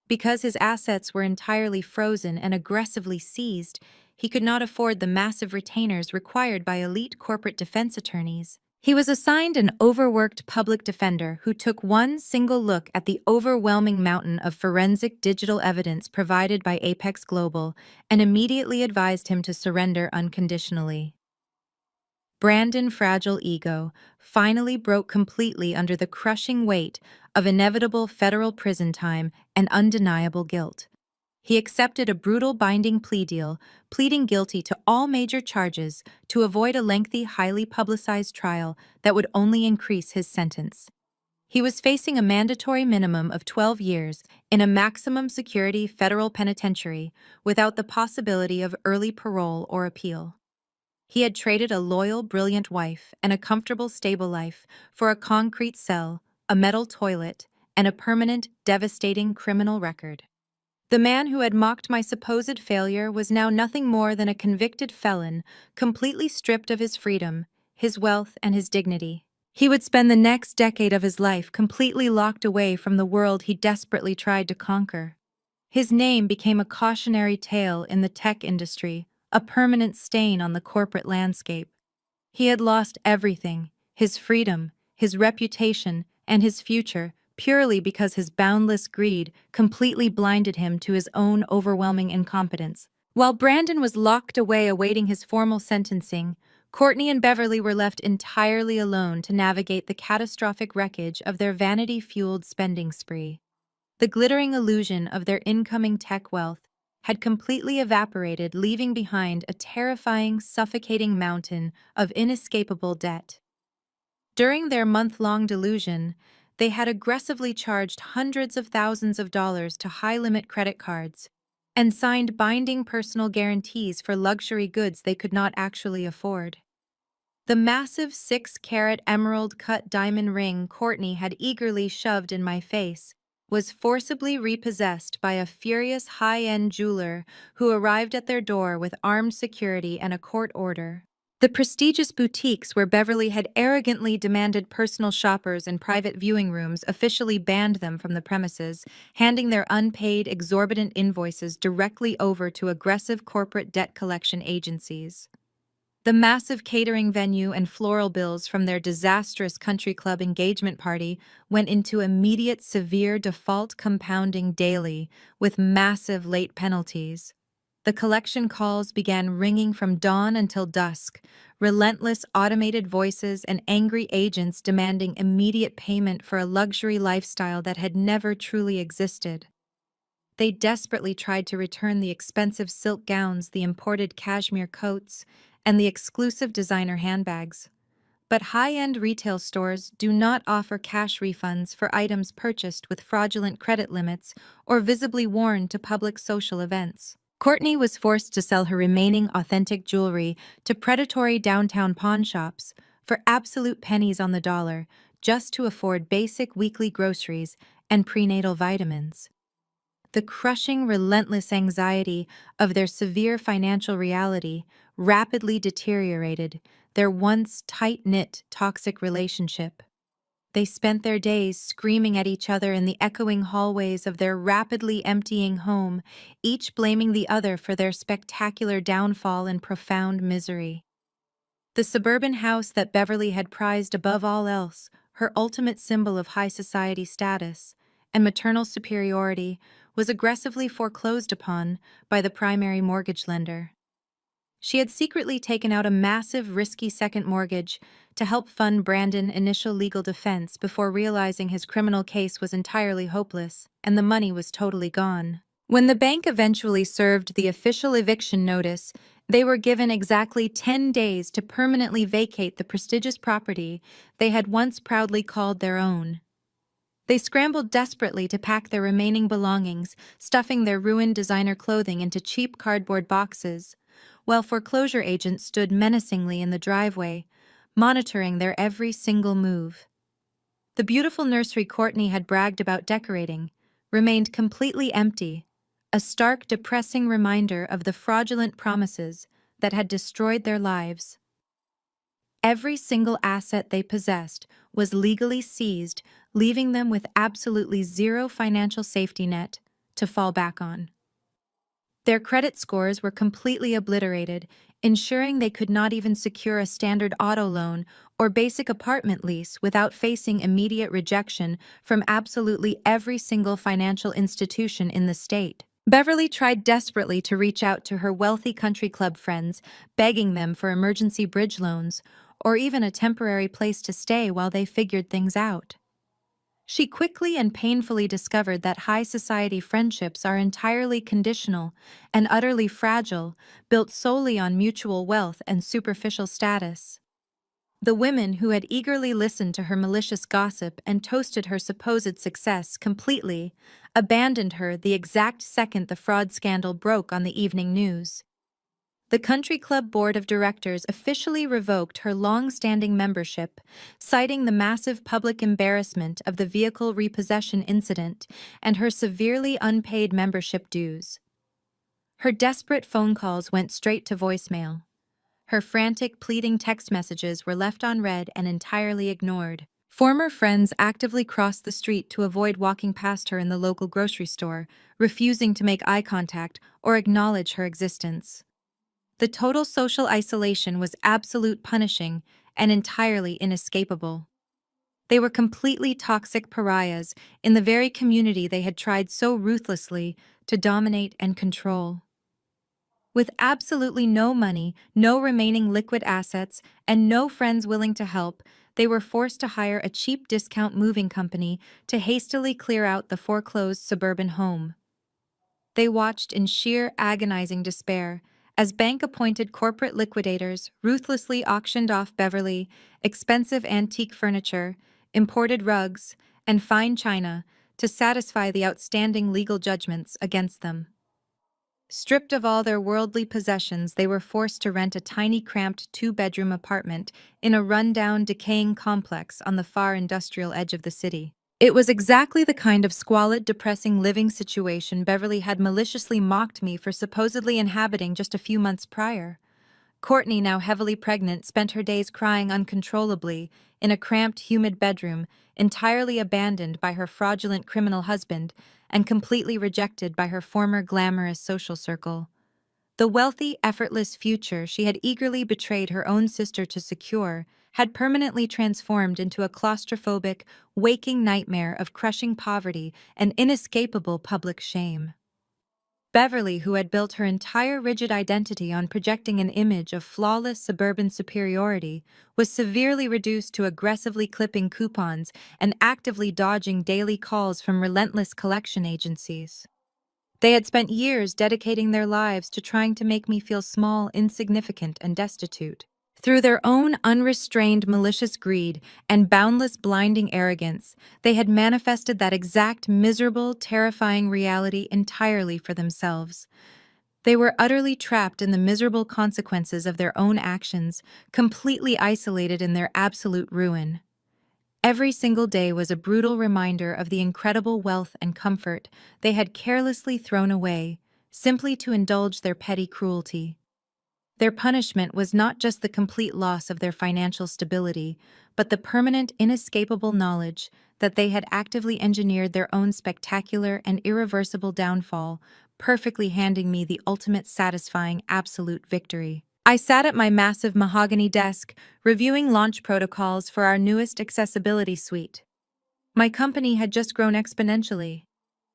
Because his assets were entirely frozen and aggressively seized, he could not afford the massive retainers required by elite corporate defense attorneys. He was assigned an overworked public defender who took one single look at the overwhelming mountain of forensic digital evidence provided by Apex Global and immediately advised him to surrender unconditionally. Brandon's fragile ego finally broke completely under the crushing weight of inevitable federal prison time and undeniable guilt. He accepted a brutal binding plea deal, pleading guilty to all major charges to avoid a lengthy, highly publicized trial that would only increase his sentence. He was facing a mandatory minimum of 12 years in a maximum security federal penitentiary without the possibility of early parole or appeal. He had traded a loyal, brilliant wife and a comfortable, stable life for a concrete cell, a metal toilet, and a permanent, devastating criminal record. The man who had mocked my supposed failure was now nothing more than a convicted felon, completely stripped of his freedom, his wealth, and his dignity. He would spend the next decade of his life completely locked away from the world he desperately tried to conquer. His name became a cautionary tale in the tech industry, a permanent stain on the corporate landscape. He had lost everything, his freedom, his reputation, and his future, purely because his boundless greed completely blinded him to his own overwhelming incompetence. While Brandon was locked away awaiting his formal sentencing, Courtney and Beverly were left entirely alone to navigate the catastrophic wreckage of their vanity-fueled spending spree. The glittering illusion of their incoming tech wealth had completely evaporated, leaving behind a terrifying, suffocating mountain of inescapable debt. During their month-long delusion, they had aggressively charged hundreds of thousands of dollars to high-limit credit cards and signed binding personal guarantees for luxury goods they could not actually afford. The massive 6-carat emerald-cut diamond ring Courtney had eagerly shoved in my face was forcibly repossessed by a furious high-end jeweler who arrived at their door with armed security and a court order. The prestigious boutiques where Beverly had arrogantly demanded personal shoppers and private viewing rooms officially banned them from the premises, handing their unpaid, exorbitant invoices directly over to aggressive corporate debt collection agencies. The massive catering venue and floral bills from their disastrous country club engagement party went into immediate severe default, compounding daily with massive late penalties. The collection calls began ringing from dawn until dusk, relentless automated voices and angry agents demanding immediate payment for a luxury lifestyle that had never truly existed. They desperately tried to return the expensive silk gowns, the imported cashmere coats, and the exclusive designer handbags. But high-end retail stores do not offer cash refunds for items purchased with fraudulent credit limits or visibly worn to public social events. Courtney was forced to sell her remaining authentic jewelry to predatory downtown pawn shops for absolute pennies on the dollar just to afford basic weekly groceries and prenatal vitamins. The crushing, relentless anxiety of their severe financial reality rapidly deteriorated their once tight-knit, toxic relationship. They spent their days screaming at each other in the echoing hallways of their rapidly emptying home, each blaming the other for their spectacular downfall and profound misery. The suburban house that Beverly had prized above all else, her ultimate symbol of high society status and maternal superiority, was aggressively foreclosed upon by the primary mortgage lender. She had secretly taken out a massive, risky second mortgage to help fund Brandon's initial legal defense before realizing his criminal case was entirely hopeless and the money was totally gone. When the bank eventually served the official eviction notice, they were given exactly 10 days to permanently vacate the prestigious property they had once proudly called their own. They scrambled desperately to pack their remaining belongings, stuffing their ruined designer clothing into cheap cardboard boxes, while foreclosure agents stood menacingly in the driveway, monitoring their every single move. The beautiful nursery Courtney had bragged about decorating remained completely empty, a stark, depressing reminder of the fraudulent promises that had destroyed their lives. Every single asset they possessed was legally seized, leaving them with absolutely zero financial safety net to fall back on. Their credit scores were completely obliterated, ensuring they could not even secure a standard auto loan or basic apartment lease without facing immediate rejection from absolutely every single financial institution in the state. Beverly tried desperately to reach out to her wealthy country club friends, begging them for emergency bridge loans or even a temporary place to stay while they figured things out. She quickly and painfully discovered that high society friendships are entirely conditional and utterly fragile, built solely on mutual wealth and superficial status. The women who had eagerly listened to her malicious gossip and toasted her supposed success completely abandoned her the exact second the fraud scandal broke on the evening news. The country club board of directors officially revoked her long-standing membership, citing the massive public embarrassment of the vehicle repossession incident and her severely unpaid membership dues. Her desperate phone calls went straight to voicemail. Her frantic, pleading text messages were left unread and entirely ignored. Former friends actively crossed the street to avoid walking past her in the local grocery store, refusing to make eye contact or acknowledge her existence. The total social isolation was absolute punishing and entirely inescapable. They were completely toxic pariahs in the very community they had tried so ruthlessly to dominate and control. With absolutely no money, no remaining liquid assets, and no friends willing to help, they were forced to hire a cheap discount moving company to hastily clear out the foreclosed suburban home. They watched in sheer agonizing despair as bank-appointed corporate liquidators ruthlessly auctioned off Beverly expensive antique furniture, imported rugs, and fine china to satisfy the outstanding legal judgments against them. Stripped of all their worldly possessions, they were forced to rent a tiny, cramped two-bedroom apartment in a run-down, decaying complex on the far industrial edge of the city. It was exactly the kind of squalid, depressing living situation Beverly had maliciously mocked me for supposedly inhabiting just a few months prior. Courtney, now heavily pregnant, spent her days crying uncontrollably in a cramped, humid bedroom, entirely abandoned by her fraudulent criminal husband and completely rejected by her former glamorous social circle. The wealthy, effortless future she had eagerly betrayed her own sister to secure had permanently transformed into a claustrophobic, waking nightmare of crushing poverty and inescapable public shame. Beverly, who had built her entire rigid identity on projecting an image of flawless suburban superiority, was severely reduced to aggressively clipping coupons and actively dodging daily calls from relentless collection agencies. They had spent years dedicating their lives to trying to make me feel small, insignificant, and destitute. Through their own unrestrained malicious greed and boundless blinding arrogance, they had manifested that exact miserable, terrifying reality entirely for themselves. They were utterly trapped in the miserable consequences of their own actions, completely isolated in their absolute ruin. Every single day was a brutal reminder of the incredible wealth and comfort they had carelessly thrown away, simply to indulge their petty cruelty. Their punishment was not just the complete loss of their financial stability, but the permanent, inescapable knowledge that they had actively engineered their own spectacular and irreversible downfall, perfectly handing me the ultimate satisfying absolute victory. I sat at my massive mahogany desk, reviewing launch protocols for our newest accessibility suite. My company had just grown exponentially.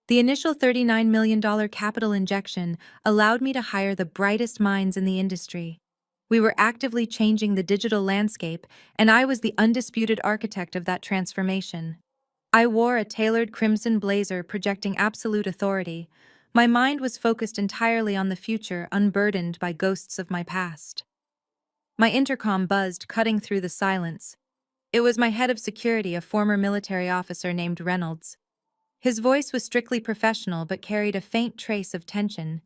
The initial $39 million capital injection allowed me to hire the brightest minds in the industry. We were actively changing the digital landscape, and I was the undisputed architect of that transformation. I wore a tailored crimson blazer projecting absolute authority. My mind was focused entirely on the future, unburdened by ghosts of my past. My intercom buzzed, cutting through the silence. It was my head of security, a former military officer named Reynolds. His voice was strictly professional but carried a faint trace of tension.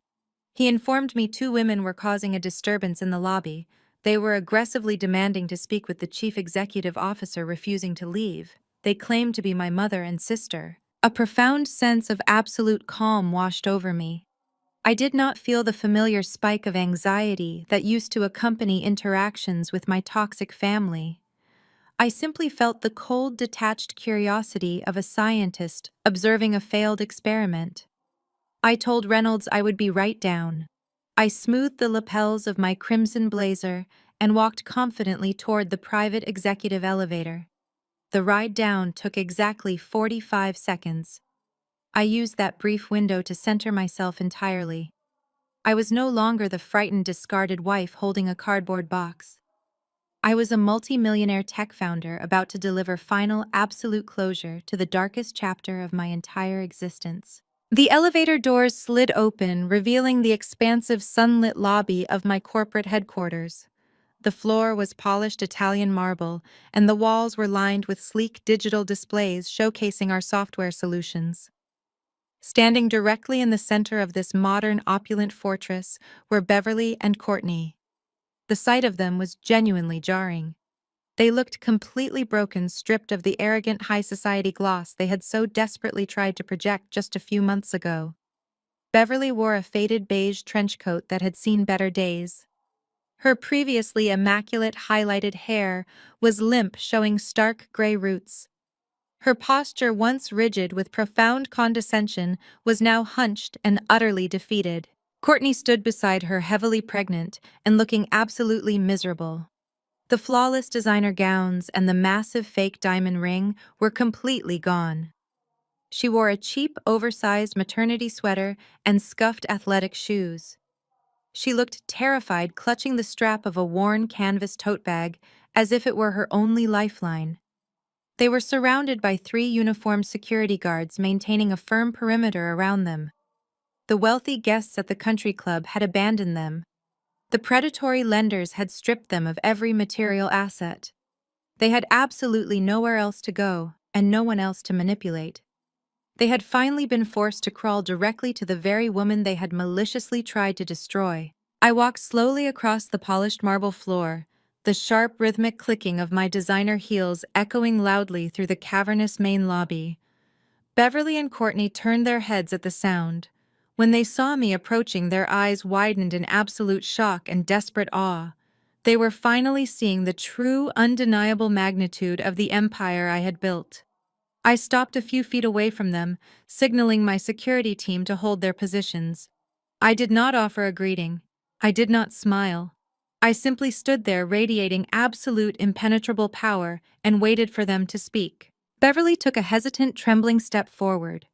He informed me 2 women were causing a disturbance in the lobby. They were aggressively demanding to speak with the chief executive officer, refusing to leave. They claimed to be my mother and sister. A profound sense of absolute calm washed over me. I did not feel the familiar spike of anxiety that used to accompany interactions with my toxic family. I simply felt the cold, detached curiosity of a scientist observing a failed experiment. I told Reynolds I would be right down. I smoothed the lapels of my crimson blazer and walked confidently toward the private executive elevator. The ride down took exactly 45 seconds. I used that brief window to center myself entirely. I was no longer the frightened, discarded wife holding a cardboard box. I was a multi-millionaire tech founder about to deliver final, absolute closure to the darkest chapter of my entire existence. The elevator doors slid open, revealing the expansive sunlit lobby of my corporate headquarters. The floor was polished Italian marble, and the walls were lined with sleek digital displays showcasing our software solutions. Standing directly in the center of this modern, opulent fortress were Beverly and Courtney. The sight of them was genuinely jarring. They looked completely broken, stripped of the arrogant high society gloss they had so desperately tried to project just a few months ago. Beverly wore a faded beige trench coat that had seen better days. Her previously immaculate highlighted hair was limp, showing stark gray roots. Her posture, once rigid with profound condescension, was now hunched and utterly defeated. Courtney stood beside her, heavily pregnant and looking absolutely miserable. The flawless designer gowns and the massive fake diamond ring were completely gone. She wore a cheap, oversized maternity sweater and scuffed athletic shoes. She looked terrified, clutching the strap of a worn canvas tote bag as if it were her only lifeline. They were surrounded by 3 uniformed security guards maintaining a firm perimeter around them. The wealthy guests at the country club had abandoned them. The predatory lenders had stripped them of every material asset. They had absolutely nowhere else to go and no one else to manipulate. They had finally been forced to crawl directly to the very woman they had maliciously tried to destroy. I walked slowly across the polished marble floor, the sharp rhythmic clicking of my designer heels echoing loudly through the cavernous main lobby. Beverly and Courtney turned their heads at the sound. When they saw me approaching, their eyes widened in absolute shock and desperate awe. They were finally seeing the true, undeniable magnitude of the empire I had built. I stopped a few feet away from them, signaling my security team to hold their positions. I did not offer a greeting. I did not smile. I simply stood there radiating absolute impenetrable power and waited for them to speak. Beverly took a hesitant, trembling step forward.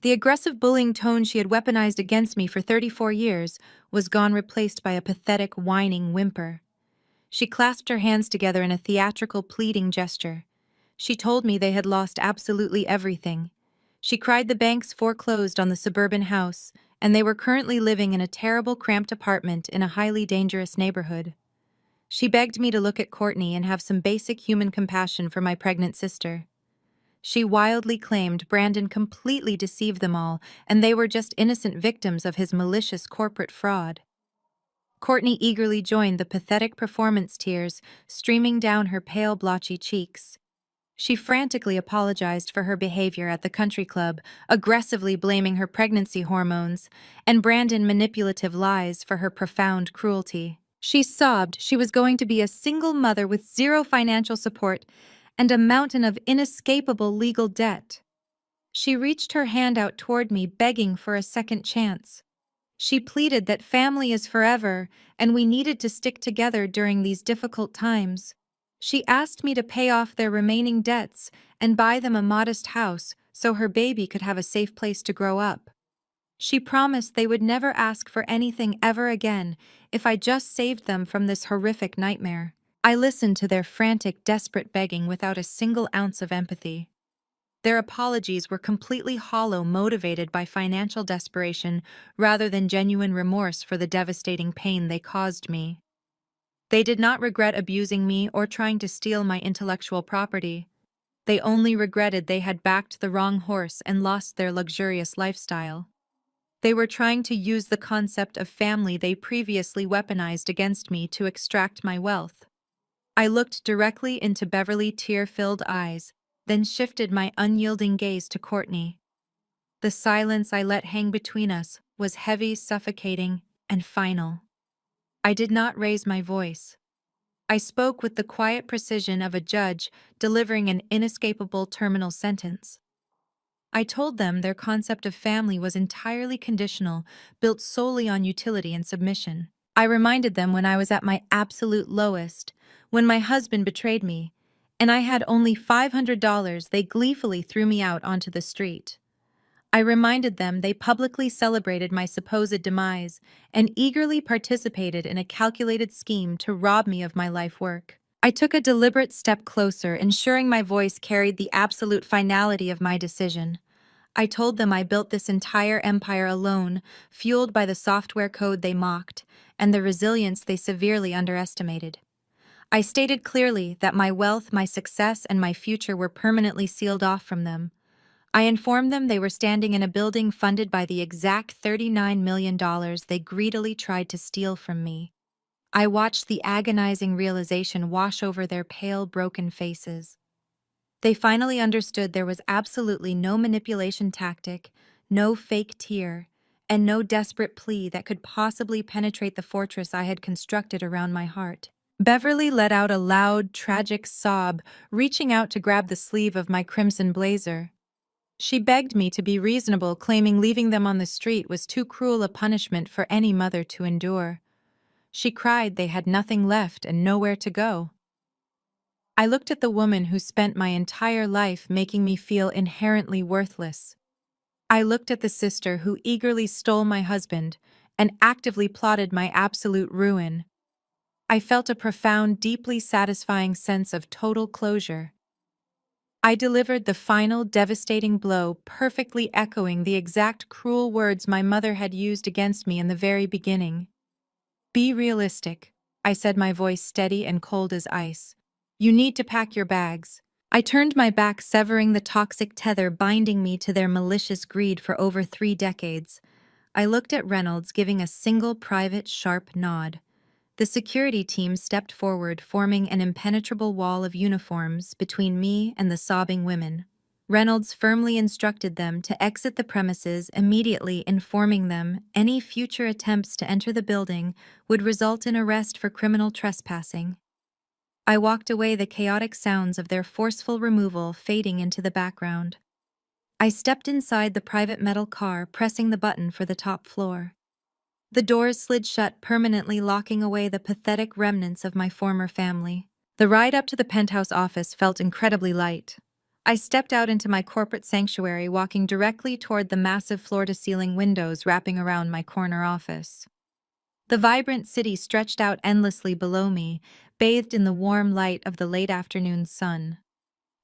The aggressive bullying tone she had weaponized against me for 34 years was gone, replaced by a pathetic, whining whimper. She clasped her hands together in a theatrical, pleading gesture. She told me they had lost absolutely everything. She cried the banks foreclosed on the suburban house, and they were currently living in a terrible, cramped apartment in a highly dangerous neighborhood. She begged me to look at Courtney and have some basic human compassion for my pregnant sister. She wildly claimed Brandon completely deceived them all, and they were just innocent victims of his malicious corporate fraud. Courtney eagerly joined the pathetic performance, tears streaming down her pale, blotchy cheeks. She frantically apologized for her behavior at the country club, aggressively blaming her pregnancy hormones, and Brandon manipulative lies for her profound cruelty. She sobbed she was going to be a single mother with zero financial support and a mountain of inescapable legal debt. She reached her hand out toward me, begging for a second chance. She pleaded that family is forever and we needed to stick together during these difficult times. She asked me to pay off their remaining debts and buy them a modest house so her baby could have a safe place to grow up. She promised they would never ask for anything ever again if I just saved them from this horrific nightmare. I listened to their frantic, desperate begging without a single ounce of empathy. Their apologies were completely hollow, motivated by financial desperation rather than genuine remorse for the devastating pain they caused me. They did not regret abusing me or trying to steal my intellectual property. They only regretted they had backed the wrong horse and lost their luxurious lifestyle. They were trying to use the concept of family they previously weaponized against me to extract my wealth. I looked directly into Beverly's tear-filled eyes, then shifted my unyielding gaze to Courtney. The silence I let hang between us was heavy, suffocating, and final. I did not raise my voice. I spoke with the quiet precision of a judge delivering an inescapable terminal sentence. I told them their concept of family was entirely conditional, built solely on utility and submission. I reminded them when I was at my absolute lowest, when my husband betrayed me, and I had only $500, they gleefully threw me out onto the street. I reminded them they publicly celebrated my supposed demise and eagerly participated in a calculated scheme to rob me of my life work. I took a deliberate step closer, ensuring my voice carried the absolute finality of my decision. I told them I built this entire empire alone, fueled by the software code they mocked and the resilience they severely underestimated. I stated clearly that my wealth, my success, and my future were permanently sealed off from them. I informed them they were standing in a building funded by the exact $39 million they greedily tried to steal from me. I watched the agonizing realization wash over their pale, broken faces. They finally understood there was absolutely no manipulation tactic, no fake tear, and no desperate plea that could possibly penetrate the fortress I had constructed around my heart. Beverly let out a loud, tragic sob, reaching out to grab the sleeve of my crimson blazer. She begged me to be reasonable, claiming leaving them on the street was too cruel a punishment for any mother to endure. She cried they had nothing left and nowhere to go. I looked at the woman who spent my entire life making me feel inherently worthless. I looked at the sister who eagerly stole my husband and actively plotted my absolute ruin. I felt a profound, deeply satisfying sense of total closure. I delivered the final devastating blow, perfectly echoing the exact cruel words my mother had used against me in the very beginning. Be realistic, I said, my voice steady and cold as ice. You need to pack your bags. I turned my back, severing the toxic tether binding me to their malicious greed for over 3 decades. I looked at Reynolds, giving a single private, sharp nod. The security team stepped forward, forming an impenetrable wall of uniforms between me and the sobbing women. Reynolds firmly instructed them to exit the premises immediately, informing them any future attempts to enter the building would result in arrest for criminal trespassing. I walked away, the chaotic sounds of their forceful removal fading into the background. I stepped inside the private metal car, pressing the button for the top floor. The doors slid shut, permanently locking away the pathetic remnants of my former family. The ride up to the penthouse office felt incredibly light. I stepped out into my corporate sanctuary, walking directly toward the massive floor-to-ceiling windows wrapping around my corner office. The vibrant city stretched out endlessly below me, bathed in the warm light of the late afternoon sun.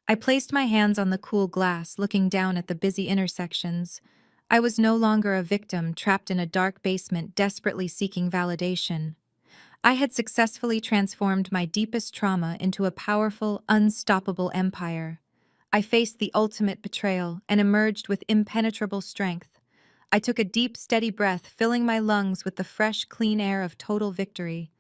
I placed my hands on the cool glass, looking down at the busy intersections. I was no longer a victim trapped in a dark basement desperately seeking validation. I had successfully transformed my deepest trauma into a powerful, unstoppable empire. I faced the ultimate betrayal and emerged with impenetrable strength. I took a deep, steady breath, filling my lungs with the fresh, clean air of total victory.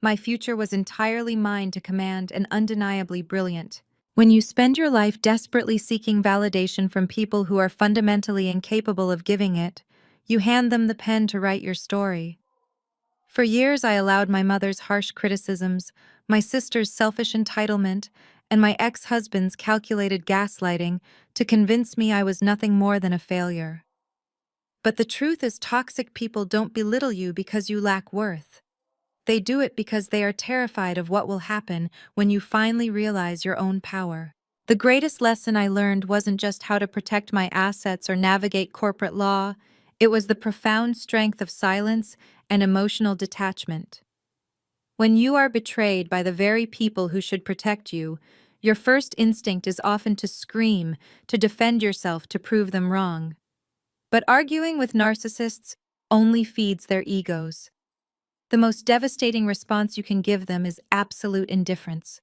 My future was entirely mine to command and undeniably brilliant. When you spend your life desperately seeking validation from people who are fundamentally incapable of giving it, you hand them the pen to write your story. For years, I allowed my mother's harsh criticisms, my sister's selfish entitlement, and my ex-husband's calculated gaslighting to convince me I was nothing more than a failure. But the truth is, toxic people don't belittle you because you lack worth. They do it because they are terrified of what will happen when you finally realize your own power. The greatest lesson I learned wasn't just how to protect my assets or navigate corporate law, it was the profound strength of silence and emotional detachment. When you are betrayed by the very people who should protect you, your first instinct is often to scream, to defend yourself, to prove them wrong. But arguing with narcissists only feeds their egos. The most devastating response you can give them is absolute indifference.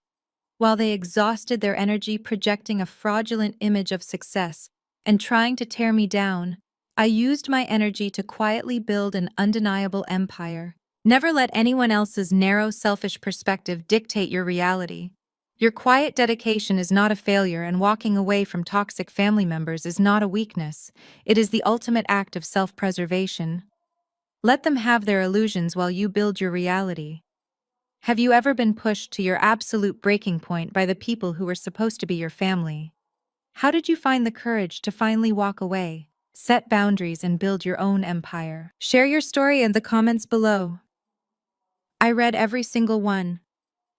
While they exhausted their energy projecting a fraudulent image of success and trying to tear me down, I used my energy to quietly build an undeniable empire. Never let anyone else's narrow, selfish perspective dictate your reality. Your quiet dedication is not a failure, and walking away from toxic family members is not a weakness. It is the ultimate act of self-preservation. Let them have their illusions while you build your reality. Have you ever been pushed to your absolute breaking point by the people who were supposed to be your family? How did you find the courage to finally walk away, set boundaries, and build your own empire? Share your story in the comments below. I read every single one.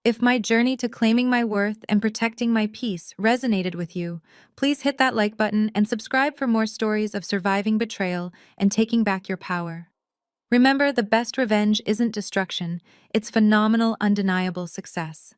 If my journey to claiming my worth and protecting my peace resonated with you, please hit that like button and subscribe for more stories of surviving betrayal and taking back your power. Remember, the best revenge isn't destruction, it's phenomenal, undeniable success.